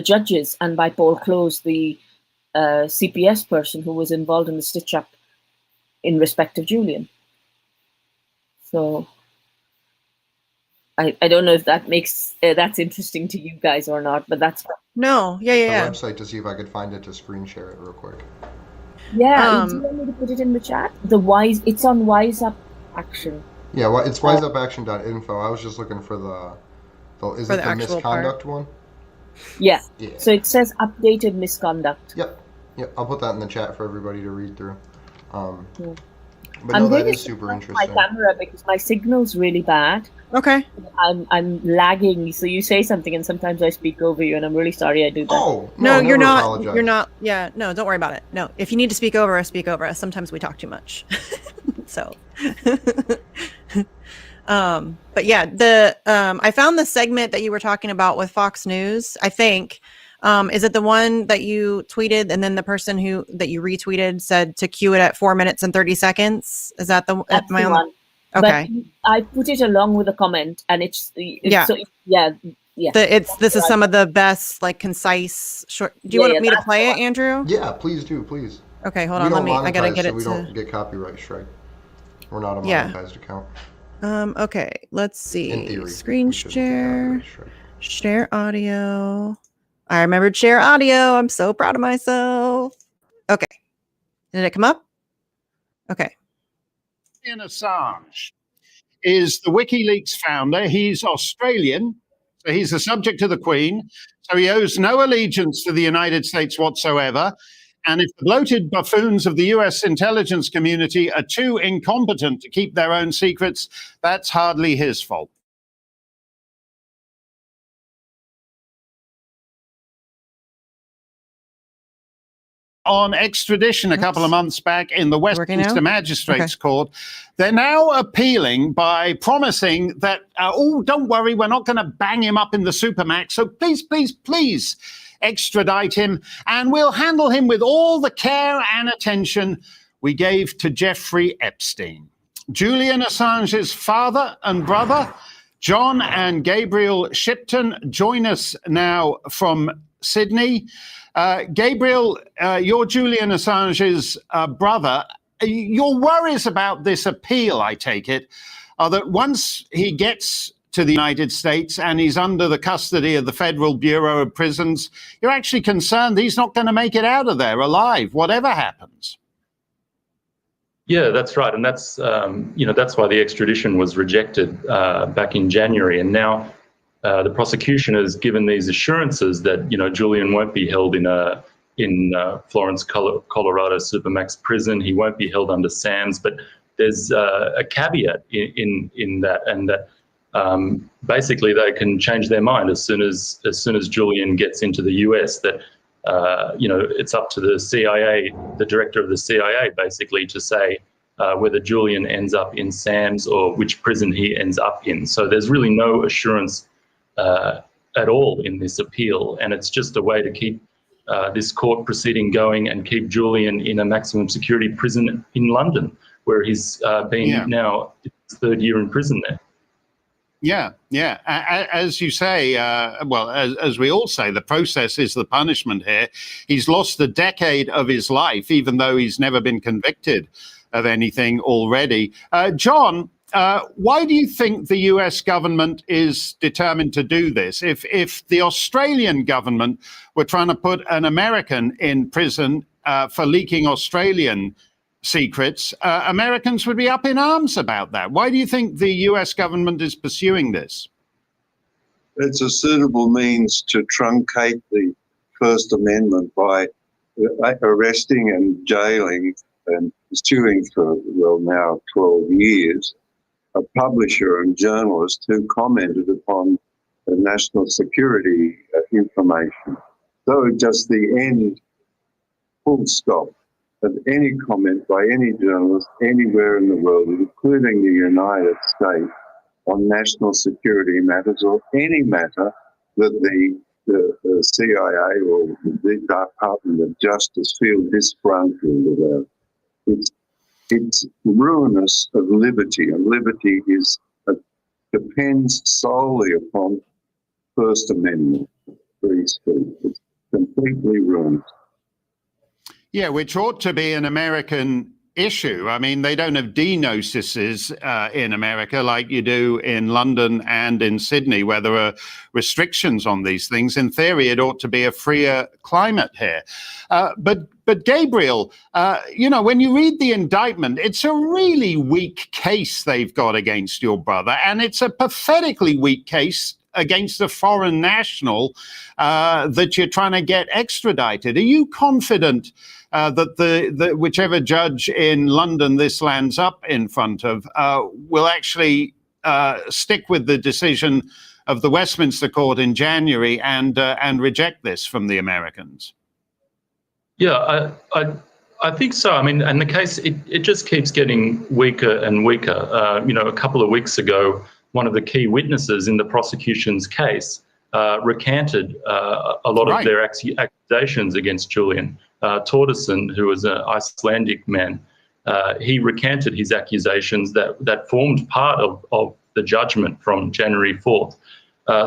judges and by Paul Close, the CPS person who was involved in the stitch-up in respect of Julian. So I don't know if that makes that's interesting to you guys or not, but that's No. Yeah. The website to see if I could find it to screen share it real quick. Yeah, do you want me to put it in the chat? It's on Wise Up Action. Yeah, well, it's wiseupaction.info. I was just looking for is For it the the actual misconduct one? Yeah. Yeah. So it says updated misconduct. Yep. I'll put that in the chat for everybody to read through. But I'm no, going that to is super my interesting. camera because my signal's really bad. Okay. I'm lagging, so you say something and sometimes I speak over you, and I'm really sorry I do that. Oh, No, you're not. apologize. You're not. Yeah. No, don't worry about it. No, if you need to speak over us, speak over us. Sometimes we talk too much. So. But yeah, I found the segment that you were talking about with Fox News. I think. Is it the one that you tweeted and then the person that you retweeted said to cue it at 4 minutes and 30 seconds? Is that the That's the one? Okay. But I put it along with a comment, and it's yeah. So yeah. This is some of the best, like, concise short. Do you want me to play it, Andrew? Yeah, please do, please. Okay, hold on. I gotta get it. We don't get copyright strike. We're not a monetized account. Okay, let's see. In theory, screen share, share audio. I remembered share audio. I'm so proud of myself. Okay, did it come up? Okay. Julian Assange is the WikiLeaks founder. He's Australian, so he's the subject of the Queen. So he owes no allegiance to the United States whatsoever. And if the bloated buffoons of the US intelligence community are too incompetent to keep their own secrets, that's hardly his fault. On extradition a couple of months back in the Westminster Magistrates Court, they're now appealing by promising that, don't worry, we're not going to bang him up in the Supermax, so please extradite him, and we'll handle him with all the care and attention we gave to Jeffrey Epstein. Julian Assange's father and brother, John and Gabriel Shipton, join us now from Sydney. Gabriel, you're Julian Assange's brother. Your worries about this appeal, I take it, are that once he gets to the United States and he's under the custody of the Federal Bureau of Prisons, you're actually concerned he's not going to make it out of there alive, whatever happens. Yeah, that's right. And that's, that's why the extradition was rejected back in January. And now the prosecution has given these assurances that, Julian won't be held in Florence, Colorado Supermax prison. He won't be held under SANS. But there's a caveat in that, and that basically they can change their mind as soon as Julian gets into the US. That it's up to the CIA, the director of the CIA, basically to say whether Julian ends up in SANS or which prison he ends up in. So there's really no assurance at all in this appeal, and it's just a way to keep this court proceeding going and keep Julian in a maximum security prison in London, where he's been now his third year in prison there. Yeah. As you say, as we all say, the process is the punishment here. He's lost a decade of his life, even though he's never been convicted of anything already. John, why do you think the US government is determined to do this? If the Australian government were trying to put an American in prison for leaking Australian secrets, Americans would be up in arms about that. Why do you think the US government is pursuing this? It's a suitable means to truncate the First Amendment by arresting and jailing and pursuing for, now 12 years, a publisher and journalist who commented upon the national security information. So just the end, full stop, of any comment by any journalist anywhere in the world, including the United States, on national security matters or any matter that the CIA or the Department of Justice feel disgruntled about. It's ruinous of liberty, and liberty depends solely upon First Amendment free speech. It's completely ruined. Yeah, which ought to be an American issue. I mean, they don't have denotices in America like you do in London and in Sydney, where there are restrictions on these things. In theory, it ought to be a freer climate here. But Gabriel, you know, when you read the indictment, it's a really weak case they've got against your brother, and it's a pathetically weak case against a foreign national that you're trying to get extradited. Are you confident that the whichever judge in London this lands up in front of will actually stick with the decision of the Westminster Court in January and reject this from the Americans? Yeah, I think so. I mean, and the case, it just keeps getting weaker and weaker. You know, a couple of weeks ago, one of the key witnesses in the prosecution's case recanted a lot of their accusations against Julian. Torderson, who was an Icelandic man, he recanted his accusations that formed part of the judgment from January 4th.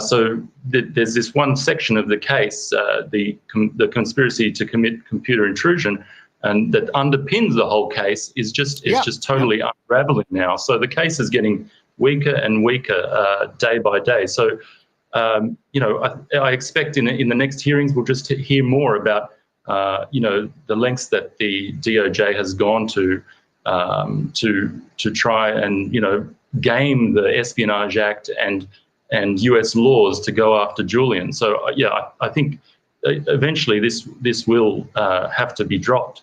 So there's this one section of the case, the conspiracy to commit computer intrusion, and that underpins the whole case is just totally unraveling now. So the case is getting weaker and weaker day by day. So you know, I expect in the next hearings we'll just hear more about you know, the lengths that the DOJ has gone to try and, you know, game the Espionage Act and US laws to go after Julian. So yeah, I think eventually this will have to be dropped.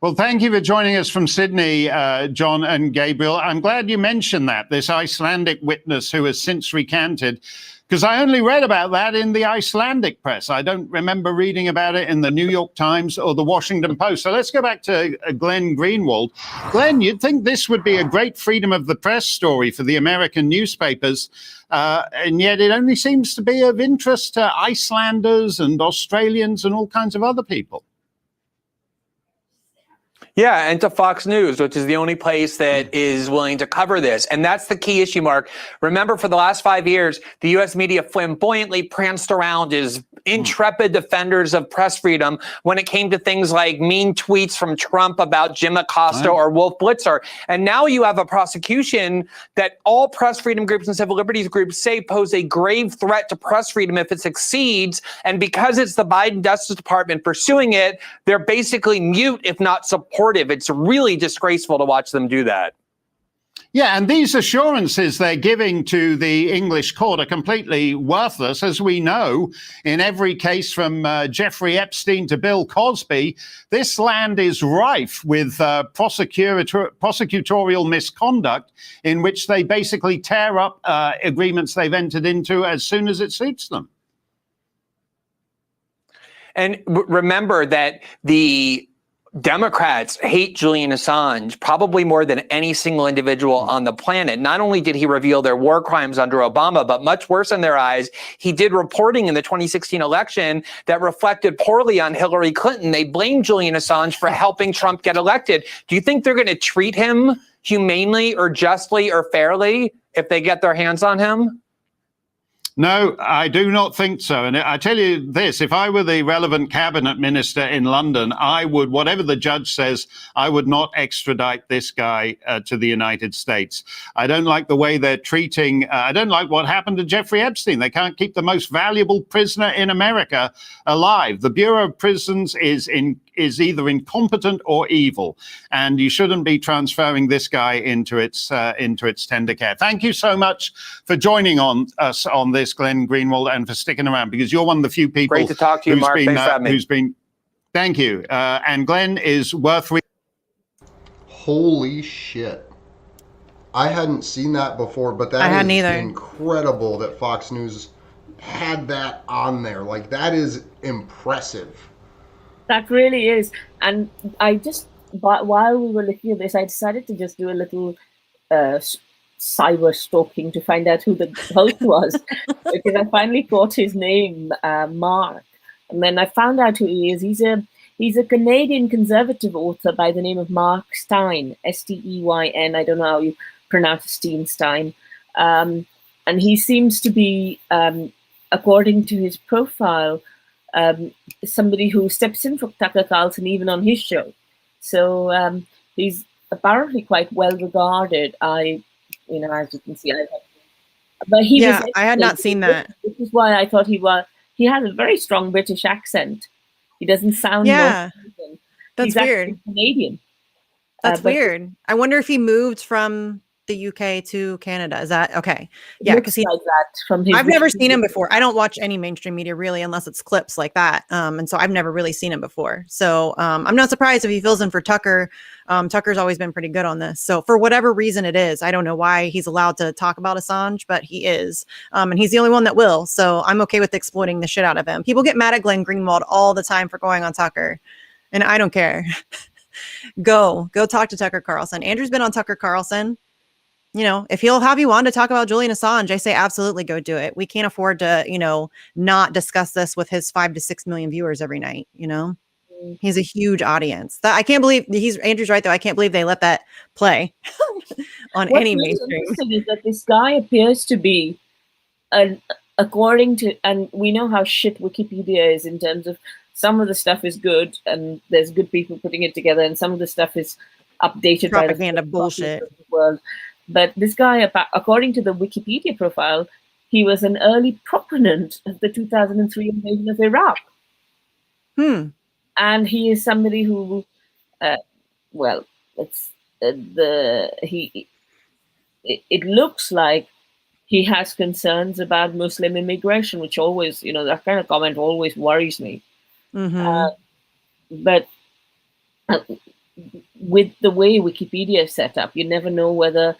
Well, thank you for joining us from Sydney, John and Gabriel. I'm glad you mentioned that, this Icelandic witness who has since recanted, because I only read about that in the Icelandic press. I don't remember reading about it in the New York Times or the Washington Post. So let's go back to Glenn Greenwald. Glenn, you'd think this would be a great freedom of the press story for the American newspapers, and yet it only seems to be of interest to Icelanders and Australians and all kinds of other people. Yeah, and to Fox News, which is the only place that is willing to cover this. And that's the key issue, Mark. Remember, for the last 5 years, the U.S. media flamboyantly pranced around as intrepid defenders of press freedom when it came to things like mean tweets from Trump about Jim Acosta or Wolf Blitzer. And now you have a prosecution that all press freedom groups and civil liberties groups say pose a grave threat to press freedom if it succeeds. And because it's the Biden Justice Department pursuing it, they're basically mute, if not supportive. It's really disgraceful to watch them do that. Yeah, and these assurances they're giving to the English court are completely worthless. As we know, in every case from Jeffrey Epstein to Bill Cosby, this land is rife with prosecutorial misconduct in which they basically tear up agreements they've entered into as soon as it suits them. And remember that the Democrats hate Julian Assange probably more than any single individual on the planet. Not only did he reveal their war crimes under Obama, but much worse in their eyes, he did reporting in the 2016 election that reflected poorly on Hillary Clinton. They blamed Julian Assange for helping Trump get elected. Do you think they're going to treat him humanely or justly or fairly if they get their hands on him? No, I do not think so. And I tell you this, if I were the relevant cabinet minister in London, I would, whatever the judge says, I would not extradite this guy to the United States. I don't like the way they're treating, I don't like what happened to Jeffrey Epstein. They can't keep the most valuable prisoner in America alive. The Bureau of Prisons is either incompetent or evil, and you shouldn't be transferring this guy into its tender care. Thank you so much for joining us on this, Glenn Greenwald, and for sticking around, because you're one of the few people. Great to talk to you, Mark. Thanks for having me. Thank you. And Glenn is worth reading. Holy shit. I hadn't seen that before, but that is incredible that Fox News had that on there. Like, that is impressive. That really is. And I just, while we were looking at this, I decided to just do a little cyber stalking to find out who the host was, because I finally caught his name, Mark. And then I found out who he is. He's a Canadian conservative author by the name of Mark Steyn, S-T-E-Y-N. I don't know how you pronounce Stein. And he seems to be, according to his profile, somebody who steps in for Tucker Carlson even on his show. So he's apparently quite well regarded. As you can see, but he was. I had not seen that. This is why I thought he has a very strong British accent. He doesn't sound Yeah, North that's He's weird. actually Canadian. That's weird. I wonder if he moved from the UK to Canada. Is that okay? Yeah, because like that from his. I've never seen him before. I don't watch any mainstream media really, unless it's clips like that. And so I've never really seen him before. So I'm not surprised if he fills in for Tucker. Tucker's always been pretty good on this. So for whatever reason it is, I don't know why he's allowed to talk about Assange, but he is. And he's the only one that will. So I'm okay with exploiting the shit out of him. People get mad at Glenn Greenwald all the time for going on Tucker, and I don't care. Go talk to Tucker Carlson. Andrew's been on Tucker Carlson. If he'll have you on to talk about Julian Assange, I say absolutely go do it. We can't afford to, not discuss this with his 5 to 6 million viewers every night. He's a huge audience. I can't believe Andrew's right though. I can't believe they let that play on any mainstream. What's interesting is that this guy appears to be, according to, and we know how shit Wikipedia is in terms of some of the stuff is good and there's good people putting it together, and some of the stuff is updated propaganda bullshit. World. But this guy, according to the Wikipedia profile, he was an early proponent of the 2003 invasion of Iraq. And he is somebody who, it looks like he has concerns about Muslim immigration, which always, that kind of comment always worries me. But with the way Wikipedia is set up, you never know whether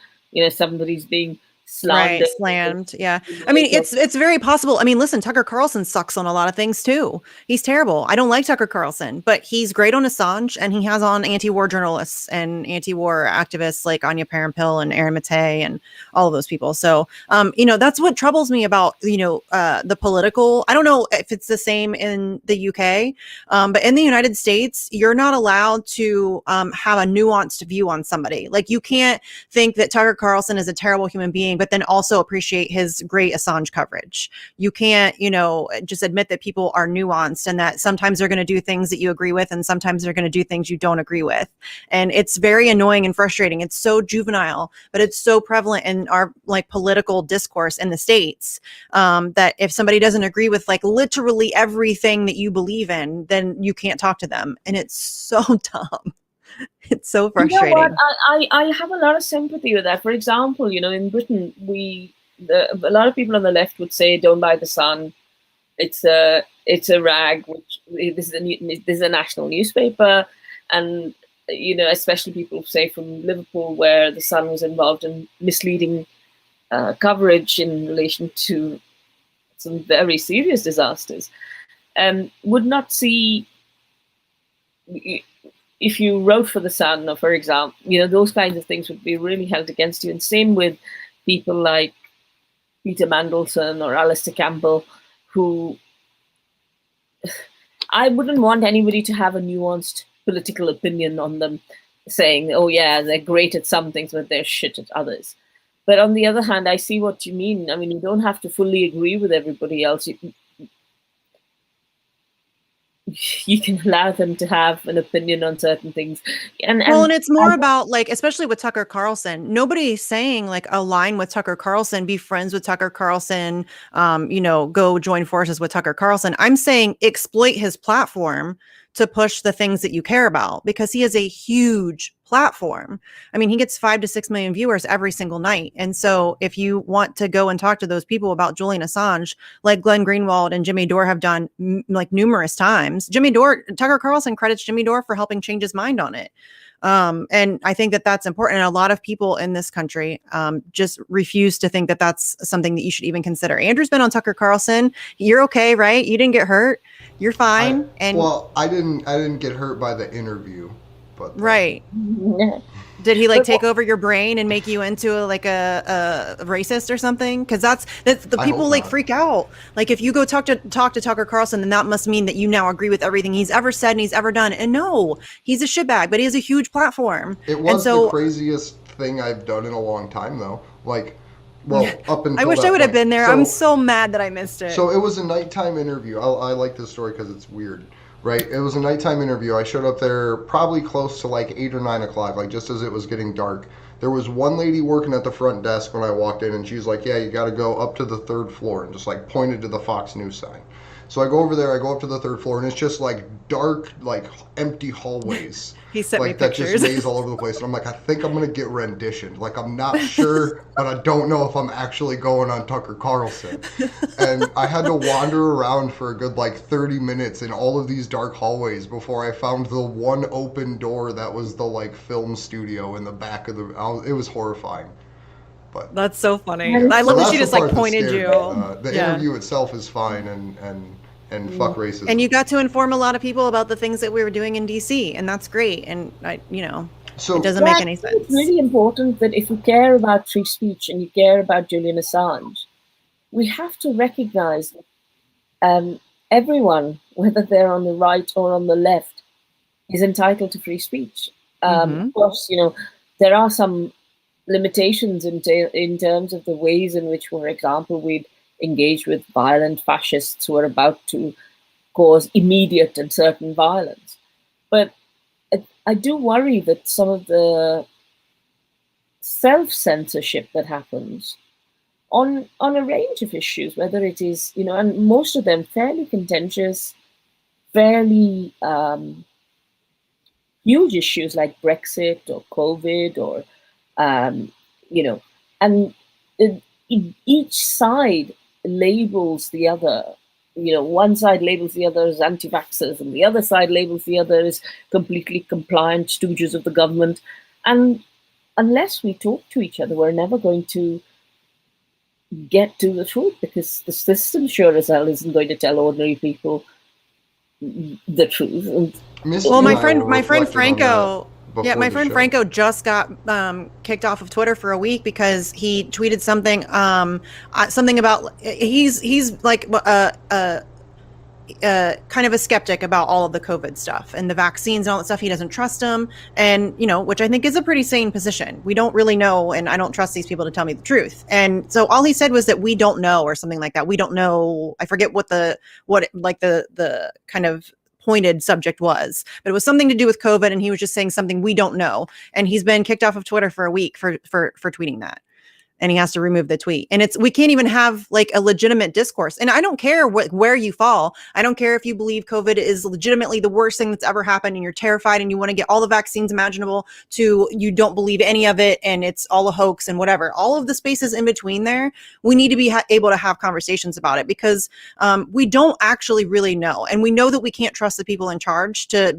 somebody's being slammed. Yeah. I mean, it's very possible. I mean, listen, Tucker Carlson sucks on a lot of things too. He's terrible. I don't like Tucker Carlson, but he's great on Assange, and he has on anti-war journalists and anti-war activists like Anya Parampil and Aaron Matei and all of those people. So, that's what troubles me about, the political. I don't know if it's the same in the UK, but in the United States, you're not allowed to have a nuanced view on somebody. Like, you can't think that Tucker Carlson is a terrible human being, but then also appreciate his great Assange coverage. You can't, just admit that people are nuanced and that sometimes they're going to do things that you agree with and sometimes they're going to do things you don't agree with. And it's very annoying and frustrating. It's so juvenile, but it's so prevalent in our political discourse in the States, that if somebody doesn't agree with literally everything that you believe in, then you can't talk to them. And it's so dumb. It's so frustrating. I have a lot of sympathy with that. For example, in Britain, a lot of people on the left would say, "Don't buy the Sun. It's a rag." Which this is a national newspaper, and especially people say from Liverpool, where the Sun was involved in misleading coverage in relation to some very serious disasters, would not see. If you wrote for the Sun, or for example, those kinds of things would be really held against you. And same with people like Peter Mandelson or Alistair Campbell, who I wouldn't want anybody to have a nuanced political opinion on them, saying, "Oh yeah, they're great at some things, but they're shit at others." But on the other hand, I see what you mean. I mean, you don't have to fully agree with everybody else. You can allow them to have an opinion on certain things. And it's more about especially with Tucker Carlson, nobody's saying align with Tucker Carlson, be friends with Tucker Carlson, go join forces with Tucker Carlson. I'm saying exploit his platform to push the things that you care about, because he has a huge platform. I mean, he gets 5 to 6 million viewers every single night. And so if you want to go and talk to those people about Julian Assange, like Glenn Greenwald and Jimmy Dore have done numerous times, Tucker Carlson credits Jimmy Dore for helping change his mind on it. And I think that that's important. And a lot of people in this country just refuse to think that that's something that you should even consider. Andrew's been on Tucker Carlson. You're okay, right? You didn't get hurt. You're fine. I didn't get hurt by the interview, but right. Did he take over your brain and make you into a racist or something? Because that's the people freak out. If you go talk to Tucker Carlson, then that must mean that you now agree with everything he's ever said and he's ever done. And no, he's a shitbag, but he has a huge platform. It was the craziest thing I've done in a long time, though. Up until I wish I would have been there. I'm so mad that I missed it. So it was a nighttime interview. I like this story because it's weird. right? It was a nighttime interview. I showed up there probably close to like 8 or 9 o'clock, like just as it was getting dark. There was one lady working at the front desk when I walked in, and she's like, yeah, you got to go up to the 3rd floor, and just like pointed to the Fox News sign. So I go over there, I go up to the 3rd floor, and it's just like dark, like empty hallways. He sent me Like that pictures. just maze all over the place. And I'm like, I think I'm going to get renditioned. Like, I'm not sure, but I don't know if I'm actually going on Tucker Carlson. And I had to wander around for a good like 30 minutes in all of these dark hallways before I found the one open door that was the like film studio in the back of the, it was horrifying. But That's so funny. I love that she just like pointed you. The interview itself is fine, and fuck racism. And you got to inform a lot of people about the things that we were doing in DC, and that's great. And So it doesn't make any sense. It's really important that if you care about free speech and you care about Julian Assange, we have to recognize that everyone, whether they're on the right or on the left, is entitled to free speech. Of course, there are some limitations in terms of the ways in which, for example, we'd engage with violent fascists who are about to cause immediate and certain violence. But I do worry that some of the self-censorship that happens on a range of issues, whether it is, and most of them fairly contentious, fairly huge issues like Brexit or COVID or, and each side labels the other. One side labels the other as anti-vaxxers, and the other side labels the other as completely compliant stooges of the government. And unless we talk to each other, we're never going to get to the truth, because the system sure as hell isn't going to tell ordinary people the truth. Well, my friend Franco. Yeah, my friend Franco just got kicked off of Twitter for a week because he tweeted something about he's like kind of a skeptic about all of the COVID stuff and the vaccines and all that stuff. He doesn't trust them, and which I think is a pretty sane position. We don't really know, and I don't trust these people to tell me the truth. And so all he said was that we don't know, or something like that. We don't know. I forget what the kind of pointed subject was, but it was something to do with COVID, and he was just saying something we don't know, and he's been kicked off of Twitter for a week for tweeting that, and he has to remove the tweet. And we can't even have like a legitimate discourse. And I don't care where you fall. I don't care if you believe COVID is legitimately the worst thing that's ever happened, and you're terrified and you want to get all the vaccines imaginable, to you don't believe any of it and it's all a hoax and whatever. All of the spaces in between there, we need to be able to have conversations about it, because we don't actually really know. And we know that we can't trust the people in charge to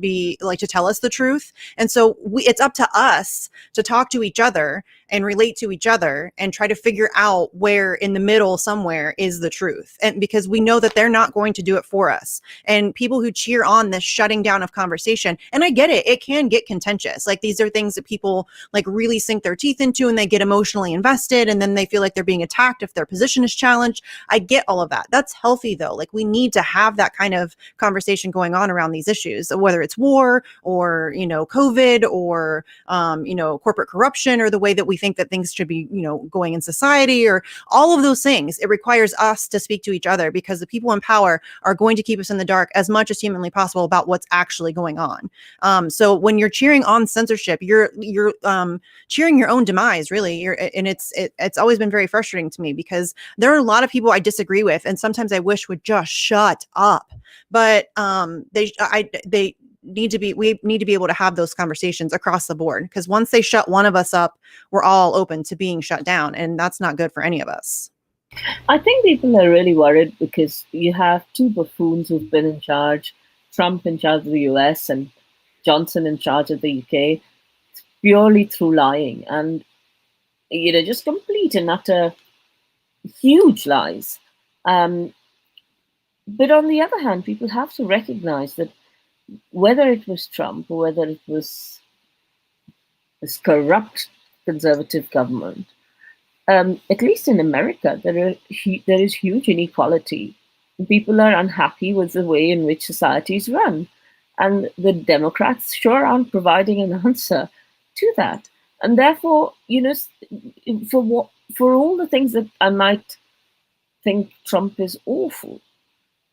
tell us the truth. And so it's up to us to talk to each other and relate to each other and try to figure out where in the middle somewhere is the truth. And because we know that they're not going to do it for us. And people who cheer on this shutting down of conversation, and I get it, it can get contentious. Like, these are things that people like really sink their teeth into, and they get emotionally invested, and then they feel like they're being attacked if their position is challenged. I get all of that. That's healthy though. Like, we need to have that kind of conversation going on around these issues, whether it's war or, COVID or, corporate corruption, or the way that we think that things should be, going in society, or all of those things. It requires us to speak to each other, because the people in power are going to keep us in the dark as much as humanly possible about what's actually going on. So when you're cheering on censorship, you're cheering your own demise, really. And it's always been very frustrating to me, because there are a lot of people I disagree with, and sometimes I wish would just shut up. But we need to be able to have those conversations across the board, because once they shut one of us up, we're all open to being shut down, and that's not good for any of us. I think people are really worried because you have two buffoons who've been in charge, Trump in charge of the US and Johnson in charge of the UK, purely through lying, and just complete and utter huge lies. But on the other hand, people have to recognize that whether it was Trump or whether it was this corrupt conservative government, at least in America, there is huge inequality. People are unhappy with the way in which society is run. And the Democrats sure aren't providing an answer to that. And therefore, for all the things that I might think Trump is awful,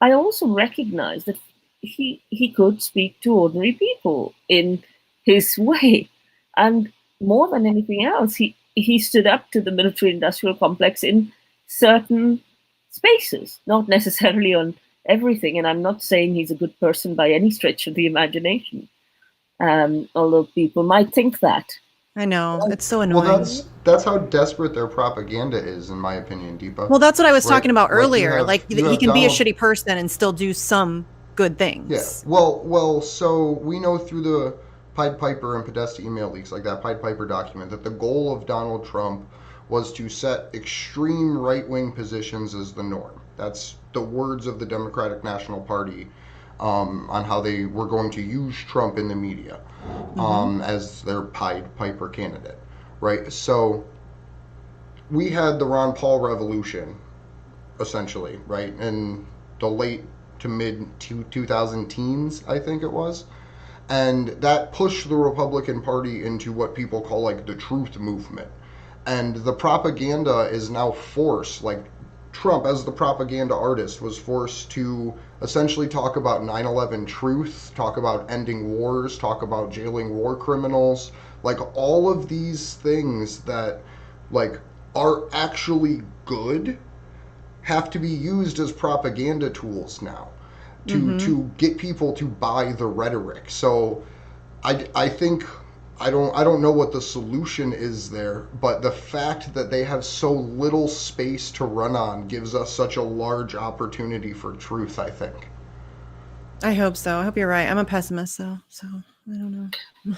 I also recognize that he could speak to ordinary people in his way. And more than anything else, he stood up to the military-industrial complex in certain spaces, not necessarily on everything. And I'm not saying he's a good person by any stretch of the imagination, although people might think that. I know, it's so annoying. Well, that's how desperate their propaganda is, in my opinion, Deepa. Well, that's what I was Right? talking about earlier. you He have can be a Donald- shitty person and still do some good things. Yeah. Well, so we know through the Pied Piper and Podesta email leaks, like that Pied Piper document, that the goal of Donald Trump was to set extreme right-wing positions as the norm. That's the words of the Democratic National Party on how they were going to use Trump in the media as their Pied Piper candidate, right? So we had the Ron Paul revolution, essentially, right, in the late to mid 2000 teens, I think it was. And that pushed the Republican Party into what people call like the truth movement. And the propaganda is now forced, like Trump as the propaganda artist was forced to essentially talk about 9/11 truth, talk about ending wars, talk about jailing war criminals, like all of these things that like are actually good have to be used as propaganda tools now to get people to buy the rhetoric. So I think I don't know what the solution is there, but the fact that they have so little space to run on gives us such a large opportunity for truth, I think. I hope so. I hope you're right. I'm a pessimist, though, so I don't know.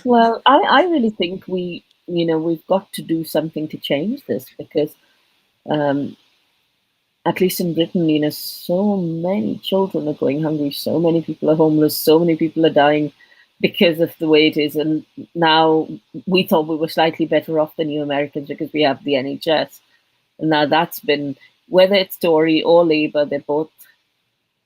Well, I really think we've got to do something to change this, because at least in Britain, so many children are going hungry, so many people are homeless, so many people are dying because of the way it is. And now we thought we were slightly better off than you Americans because we have the NHS. And now that's been, whether it's Tory or Labour, they're both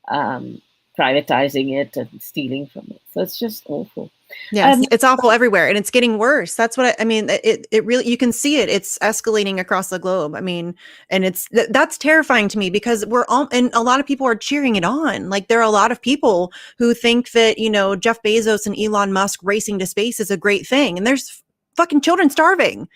privatizing it and stealing from it. So it's just awful. Yes, it's awful everywhere, and it's getting worse. That's what I mean. It really, you can see it. It's escalating across the globe. I mean, and that's terrifying to me, because we're all, and a lot of people are cheering it on. Like, there are a lot of people who think that, Jeff Bezos and Elon Musk racing to space is a great thing, and there's fucking children starving.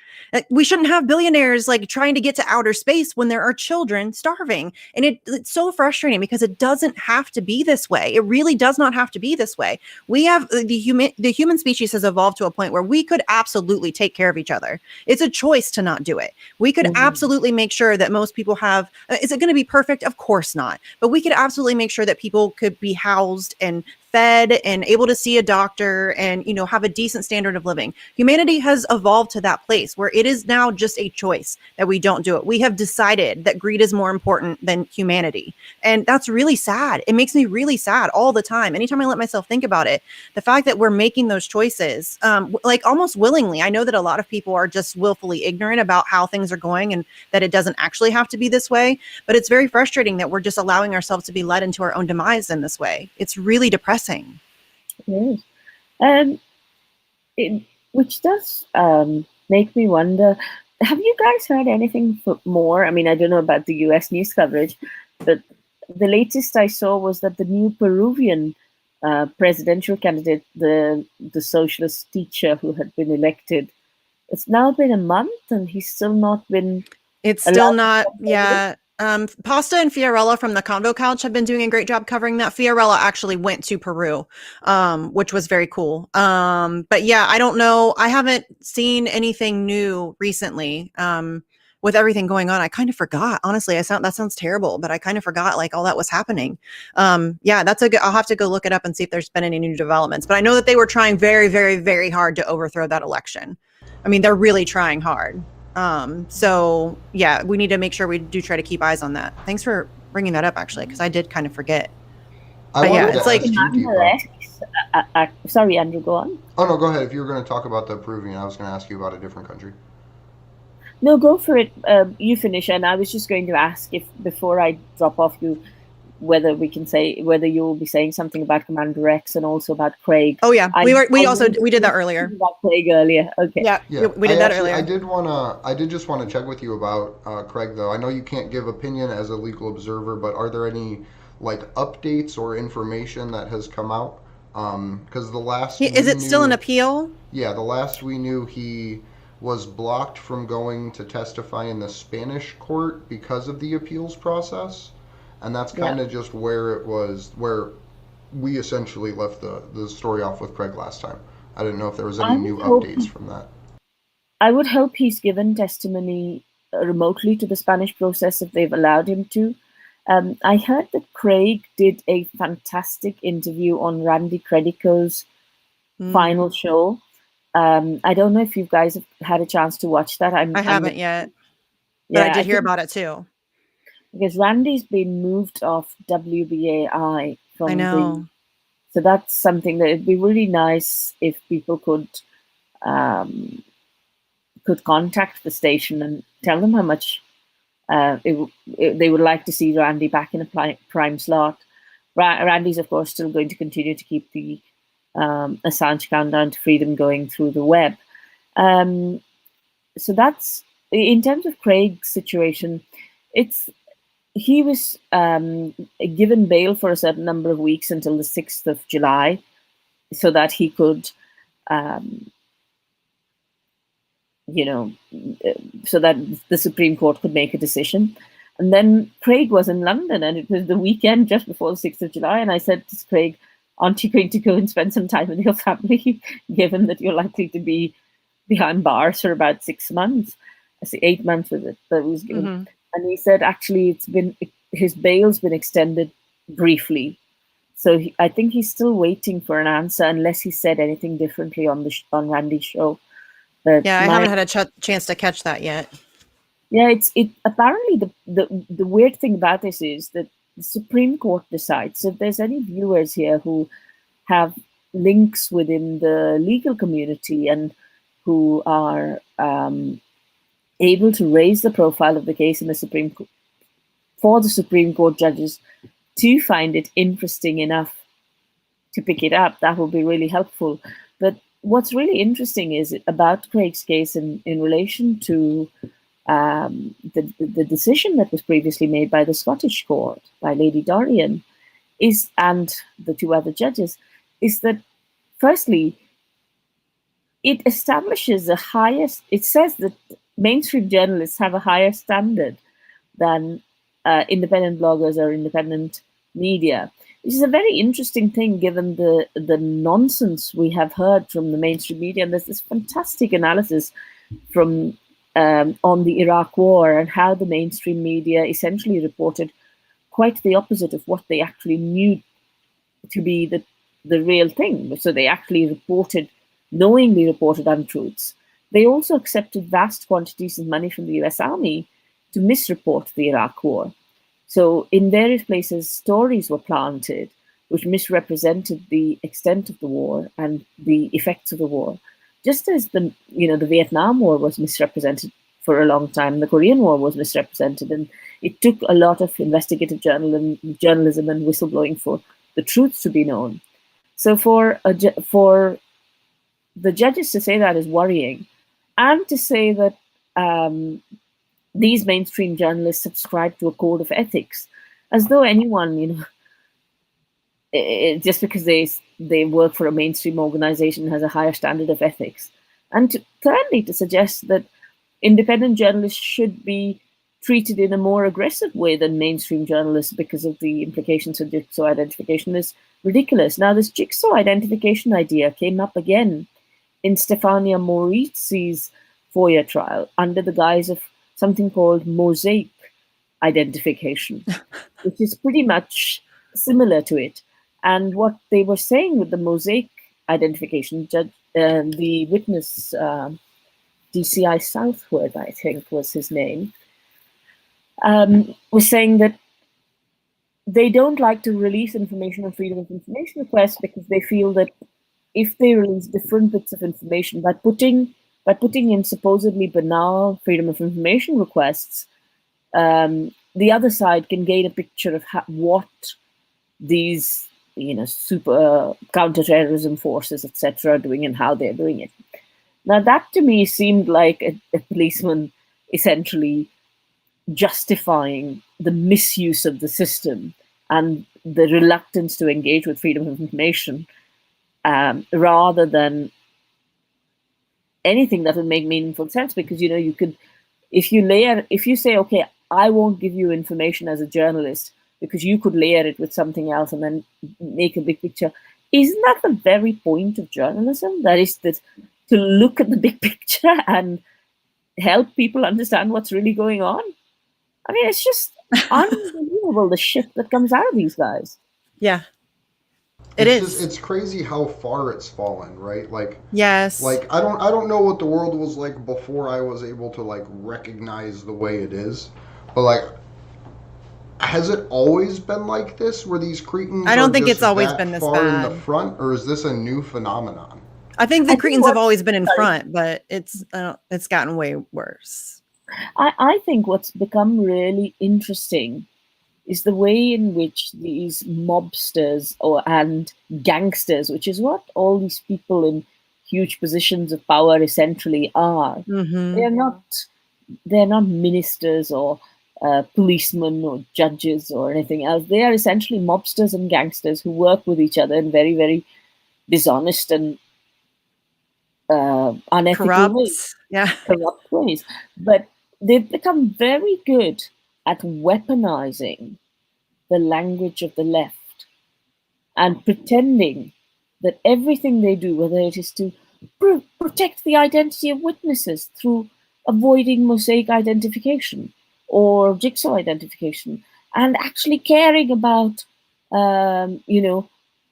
We shouldn't have billionaires like trying to get to outer space when there are children starving. And it's so frustrating, because it doesn't have to be this way. It really does not have to be this way. We have the human species has evolved to a point where we could absolutely take care of each other. It's a choice to not do it. We could absolutely make sure that most people have, is it going to be perfect? Of course not. But we could absolutely make sure that people could be housed and fed and able to see a doctor and, have a decent standard of living. Humanity has evolved to that place where it is now just a choice that we don't do it. We have decided that greed is more important than humanity. And that's really sad. It makes me really sad all the time. Anytime I let myself think about it, the fact that we're making those choices, like almost willingly. I know that a lot of people are just willfully ignorant about how things are going and that it doesn't actually have to be this way. But it's very frustrating that we're just allowing ourselves to be led into our own demise in this way. It's really depressing. Yes. Which does make me wonder, have you guys heard anything more? I mean, I don't know about the US news coverage, but the latest I saw was that the new Peruvian presidential candidate, the socialist teacher who had been elected, it's now been a month and he's still not been. It's still not, yeah. Pasta and Fiorella from the Convo Couch have been doing a great job covering that. Fiorella actually went to Peru, which was very cool. But yeah, I don't know. I haven't seen anything new recently. With everything going on, I kind of forgot. Honestly, that sounds terrible, but I kind of forgot like all that was happening. Yeah, I'll have to go look it up and see if there's been any new developments. But I know that they were trying very, very, very hard to overthrow that election. I mean, they're really trying hard. So yeah, we need to make sure we do try to keep eyes on that. Thanks for bringing that up, actually, because I did kind of forget. But yeah, it's like. Sorry, Andrew, go on. Oh no, go ahead. If you were going to talk about the Peruvian, I was going to ask you about a different country. No, go for it. You finish, and I was just going to ask if before I drop off you, whether you will be saying something about Commander X and also about Craig. Oh yeah, we did that earlier. About Craig earlier. Okay. Yeah, we did that earlier. I did just want to check with you about Craig, though. I know you can't give opinion as a legal observer, but are there any like updates or information that has come out. Because the last Is it still an appeal? Yeah, the last we knew, he was blocked from going to testify in the Spanish court because of the appeals process, and that's kind of just where it was, where we essentially left the story off with Craig last time. I didn't know if there was any new updates from that. I would hope he's given testimony remotely to the Spanish process if they've allowed him to. I heard that Craig did a fantastic interview on Randy Credico's final show. I don't know if you guys have had a chance to watch that. I haven't yet, but I did hear about it too. Because Randy's been moved off WBAI from I know. so that's something that it'd be really nice if people could contact the station and tell them how much they would like to see Randy back in a prime slot. Randy's, of course, still going to continue to keep the Assange countdown to freedom going through the web. So that's, in terms of Craig's situation, he was given bail for a certain number of weeks until the 6th of July so that he could so that the Supreme Court could make a decision. And then Craig was in London, and it was the weekend just before the 6th of July. And I said to Craig, aren't you going to go and spend some time with your family, given that you're likely to be behind bars for about 6 months? I say 8 months with it that was given. Mm-hmm. And he said, actually, his bail's been extended briefly. So I think he's still waiting for an answer, unless he said anything differently on Randy's show. But I haven't had a chance to catch that yet. Yeah, it apparently the weird thing about this is that the Supreme Court decides. So if there's any viewers here who have links within the legal community and who are able to raise the profile of the case in the Supreme Court for the Supreme Court judges to find it interesting enough to pick it up, that would be really helpful. But what's really interesting is about Craig's case in relation to the decision that was previously made by the Scottish court, by Lady Dorian, and the two other judges, is that firstly, it establishes it says that mainstream journalists have a higher standard than independent bloggers or independent media, which is a very interesting thing given the nonsense we have heard from the mainstream media. And there's this fantastic analysis from on the Iraq War and how the mainstream media essentially reported quite the opposite of what they actually knew to be the real thing. So they actually knowingly reported untruths. They also accepted vast quantities of money from the US Army to misreport the Iraq War. So in various places, stories were planted which misrepresented the extent of the war and the effects of the war. Just as the Vietnam War was misrepresented for a long time, the Korean War was misrepresented, and it took a lot of investigative journalism and whistleblowing for the truth to be known. So for the judges to say that is worrying, and to say that these mainstream journalists subscribe to a code of ethics, as though anyone, just because they work for a mainstream organization has a higher standard of ethics. And thirdly, to suggest that independent journalists should be treated in a more aggressive way than mainstream journalists because of the implications of jigsaw identification is ridiculous. Now, this jigsaw identification idea came up again in Stefania Morizi's FOIA trial under the guise of something called mosaic identification, which is pretty much similar to it. And what they were saying with the mosaic identification, the witness, DCI Southwood, I think was his name, was saying that they don't like to release information on freedom of information requests because they feel that if they release different bits of information by putting in supposedly banal freedom of information requests, the other side can gain a picture of what these super counterterrorism forces, etc., are doing and how they're doing it. Now, that to me seemed like a policeman essentially justifying the misuse of the system and the reluctance to engage with freedom of information, rather than anything that would make meaningful sense. Because you could, if you say, okay, I won't give you information as a journalist because you could layer it with something else and then make a big picture. Isn't that the very point of journalism? That is to look at the big picture and help people understand what's really going on. I mean, it's just unbelievable the shit that comes out of these guys. Yeah. It's crazy how far it's fallen, right? Like, yes. Like, I don't know what the world was like before I was able to like recognize the way it is, but like, has it always been like this? Where these cretins? I don't think just it's always that been this far in bad. the front, or is this a new phenomenon? I think the cretins have always been in front, but it's gotten way worse. I think what's become really interesting is the way in which these mobsters and gangsters, which is what all these people in huge positions of power essentially are. Mm-hmm. They're not ministers or policemen or judges or anything else. They are essentially mobsters and gangsters who work with each other in very, very dishonest and unethical ways. Corrupt ways. But they've become very good at weaponizing the language of the left and pretending that everything they do, whether it is to protect the identity of witnesses through avoiding mosaic identification or jigsaw identification, and actually caring about,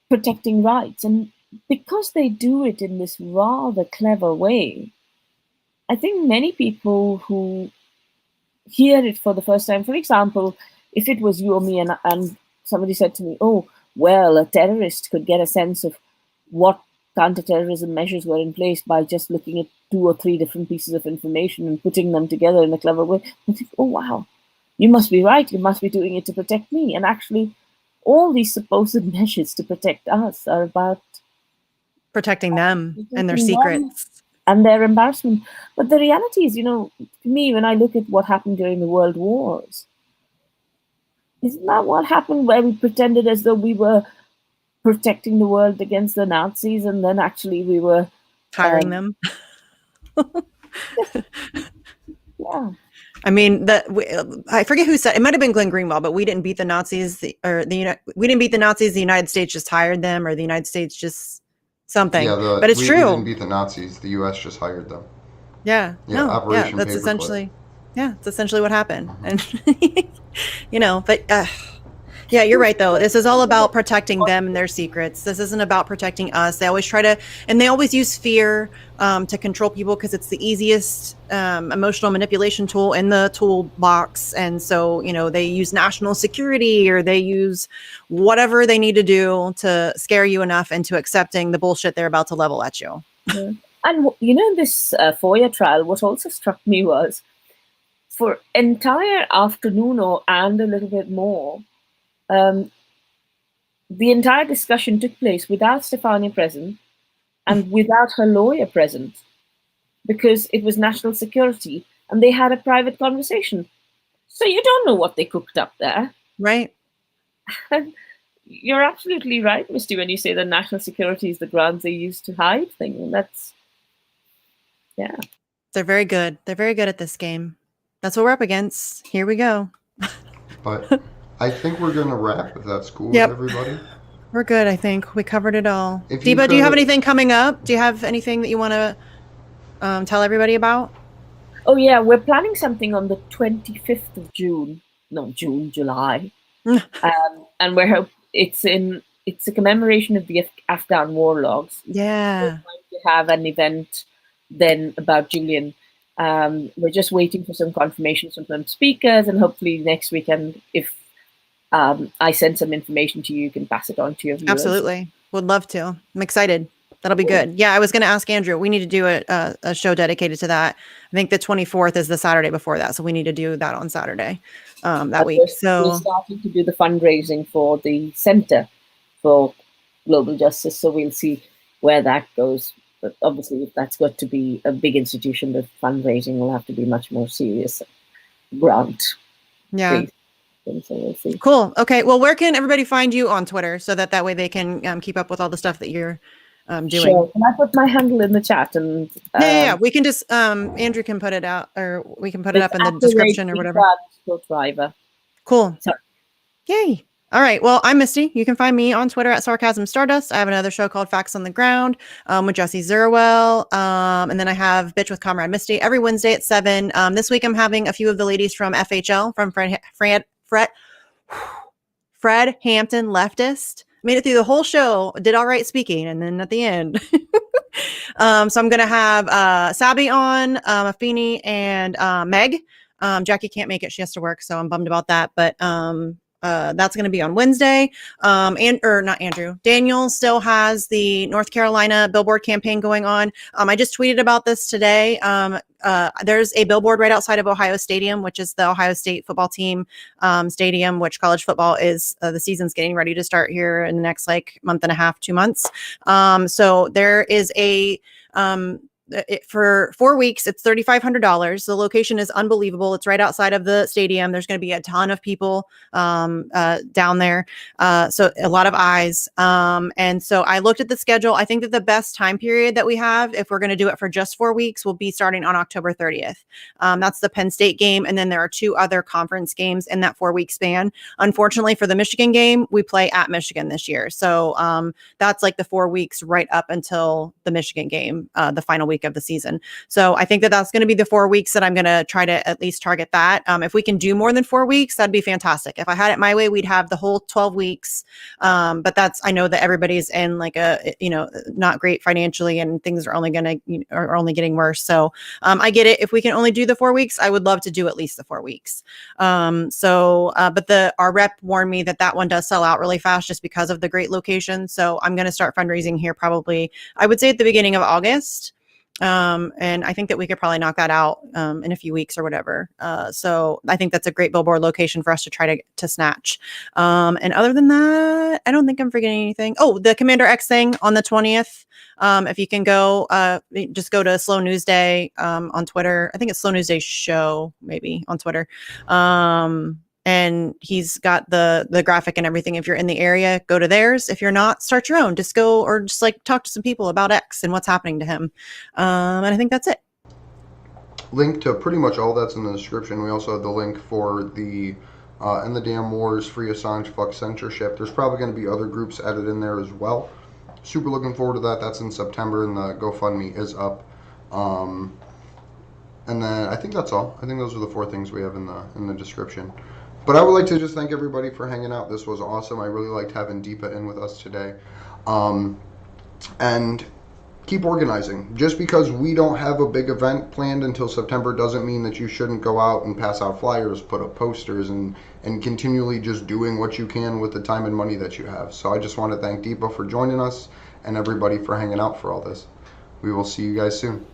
protecting rights. And because they do it in this rather clever way, I think many people who hear it for the first time, for example, if it was you or me and somebody said to me, oh, well, a terrorist could get a sense of what counterterrorism measures were in place by just looking at 2 or 3 different pieces of information and putting them together in a clever way. I think, oh, wow, you must be right. You must be doing it to protect me. And actually, all these supposed measures to protect us are about protecting them and their secrets. And their embarrassment. But the reality is, to me, when I look at what happened during the World Wars, isn't that what happened, where we pretended as though we were protecting the world against the Nazis, and then actually we were hiring them? Yeah. I mean, I forget who said it. Might have been Glenn Greenwald, but we didn't beat the Nazis, we didn't beat the Nazis. The United States just hired them, or the United States just something. Yeah, but it's true. We didn't beat the Nazis. The U.S. just hired them. Yeah. Operation that's Paperclip. essentially. Yeah, it's essentially what happened. And but yeah, you're right though. This is all about protecting them and their secrets. This isn't about protecting us. They always they always use fear to control people because it's the easiest emotional manipulation tool in the toolbox. And so, they use national security, or they use whatever they need to do to scare you enough into accepting the bullshit they're about to level at you. Yeah. And this FOIA trial, what also struck me was, for entire afternoon and a little bit more, the entire discussion took place without Stefania present and without her lawyer present, because it was national security and they had a private conversation. So you don't know what they cooked up there. Right. You're absolutely right, Misty, when you say that national security is the grounds they use to hide things. And that's, yeah. They're very good. They're very good at this game. That's what we're up against. Here we go. But I think we're going to wrap, if that's cool Yep. with everybody. We're good, I think. We covered it all. If you Deepa, do you have could- anything coming up? Do you have anything that you want to tell everybody about? Oh, yeah, we're planning something on the 25th of June. No, July. And it's a commemoration of the Afghan war logs. Yeah. We're going to have an event then about Julian. We're just waiting for some confirmations from some speakers, and hopefully next weekend, if I send some information to you, you can pass it on to your viewers. Absolutely. Would love to. I'm excited. That'll be good. Yeah, I was going to ask Andrew. We need to do a show dedicated to that. I think the 24th is the Saturday before that, so we need to do that on Saturday that week. We're starting to do the fundraising for the Center for Global Justice, so we'll see where that goes. But obviously, if that's got to be a big institution, the fundraising will have to be much more serious. Grant. Yeah. happen. So we'll see. Cool. Okay. Well, where can everybody find you on Twitter so that way they can keep up with all the stuff that you're doing? Sure. Can I put my handle in the chat? And yeah. We can just Andrew can put it out, or we can put it up in the description or whatever. Driver. Cool. Sorry. Yay. All right. Well, I'm Misty. You can find me on Twitter at Sarcasm Stardust. I have another show called Facts on the Ground with Jesse Zerwell. And then I have Bitch with Comrade Misty every Wednesday at 7. This week I'm having a few of the ladies from FHL, from Fred Hampton Leftist. Made it through the whole show, did all right speaking, and then at the end. So I'm going to have Sabi on, Afeni, and Meg. Jackie can't make it. She has to work, so I'm bummed about that. But that's going to be on Wednesday. Not Andrew. Daniel still has the North Carolina billboard campaign going on. I just tweeted about this today. There's a billboard right outside of Ohio Stadium, which is the Ohio State football team stadium, which college football is, the season's getting ready to start here in the next month and a half, 2 months. So there is for 4 weeks, it's $3,500. The location is unbelievable. It's right outside of the stadium. There's going to be a ton of people down there. So a lot of eyes. And so I looked at the schedule. I think that the best time period that we have, if we're going to do it for just 4 weeks, will be starting on October 30th. That's the Penn State game. And then there are 2 other conference games in that 4-week span. Unfortunately for the Michigan game, we play at Michigan this year. So that's the 4 weeks right up until the Michigan game, the final week of the season. So I think that that's going to be the 4 weeks that I'm going to try to at least target that. If we can do more than 4 weeks, that'd be fantastic. If I had it my way, we'd have the whole 12 weeks. But I know that everybody's in not great financially, and things are only getting worse. So I get it. If we can only do the 4 weeks, I would love to do at least the 4 weeks. But our rep warned me that one does sell out really fast just because of the great location. So I'm going to start fundraising here probably, I would say, at the beginning of August. And I think that we could probably knock that out in a few weeks or whatever. So I think that's a great billboard location for us to try to snatch. And other than that, I don't think I'm forgetting anything. Oh, the Commander X thing on the 20th. If you can go, just go to Slow News Day on Twitter. I think it's Slow News Day Show, maybe, on Twitter. And he's got the graphic and everything. If you're in the area, go to theirs. If you're not, start your own. Just go, or just talk to some people about X and what's happening to him. And I think that's it. Link to pretty much all that's in the description. We also have the link for the End the Damn Wars, Free Assange, Fuck Censorship. There's probably going to be other groups added in there as well. Super looking forward to that. That's in September, and the GoFundMe is up. And then I think that's all. I think those are the 4 things we have in the description. But I would like to just thank everybody for hanging out. This was awesome. I really liked having Deepa in with us today. And keep organizing. Just because we don't have a big event planned until September doesn't mean that you shouldn't go out and pass out flyers, put up posters, and continually just doing what you can with the time and money that you have. So I just want to thank Deepa for joining us and everybody for hanging out for all this. We will see you guys soon.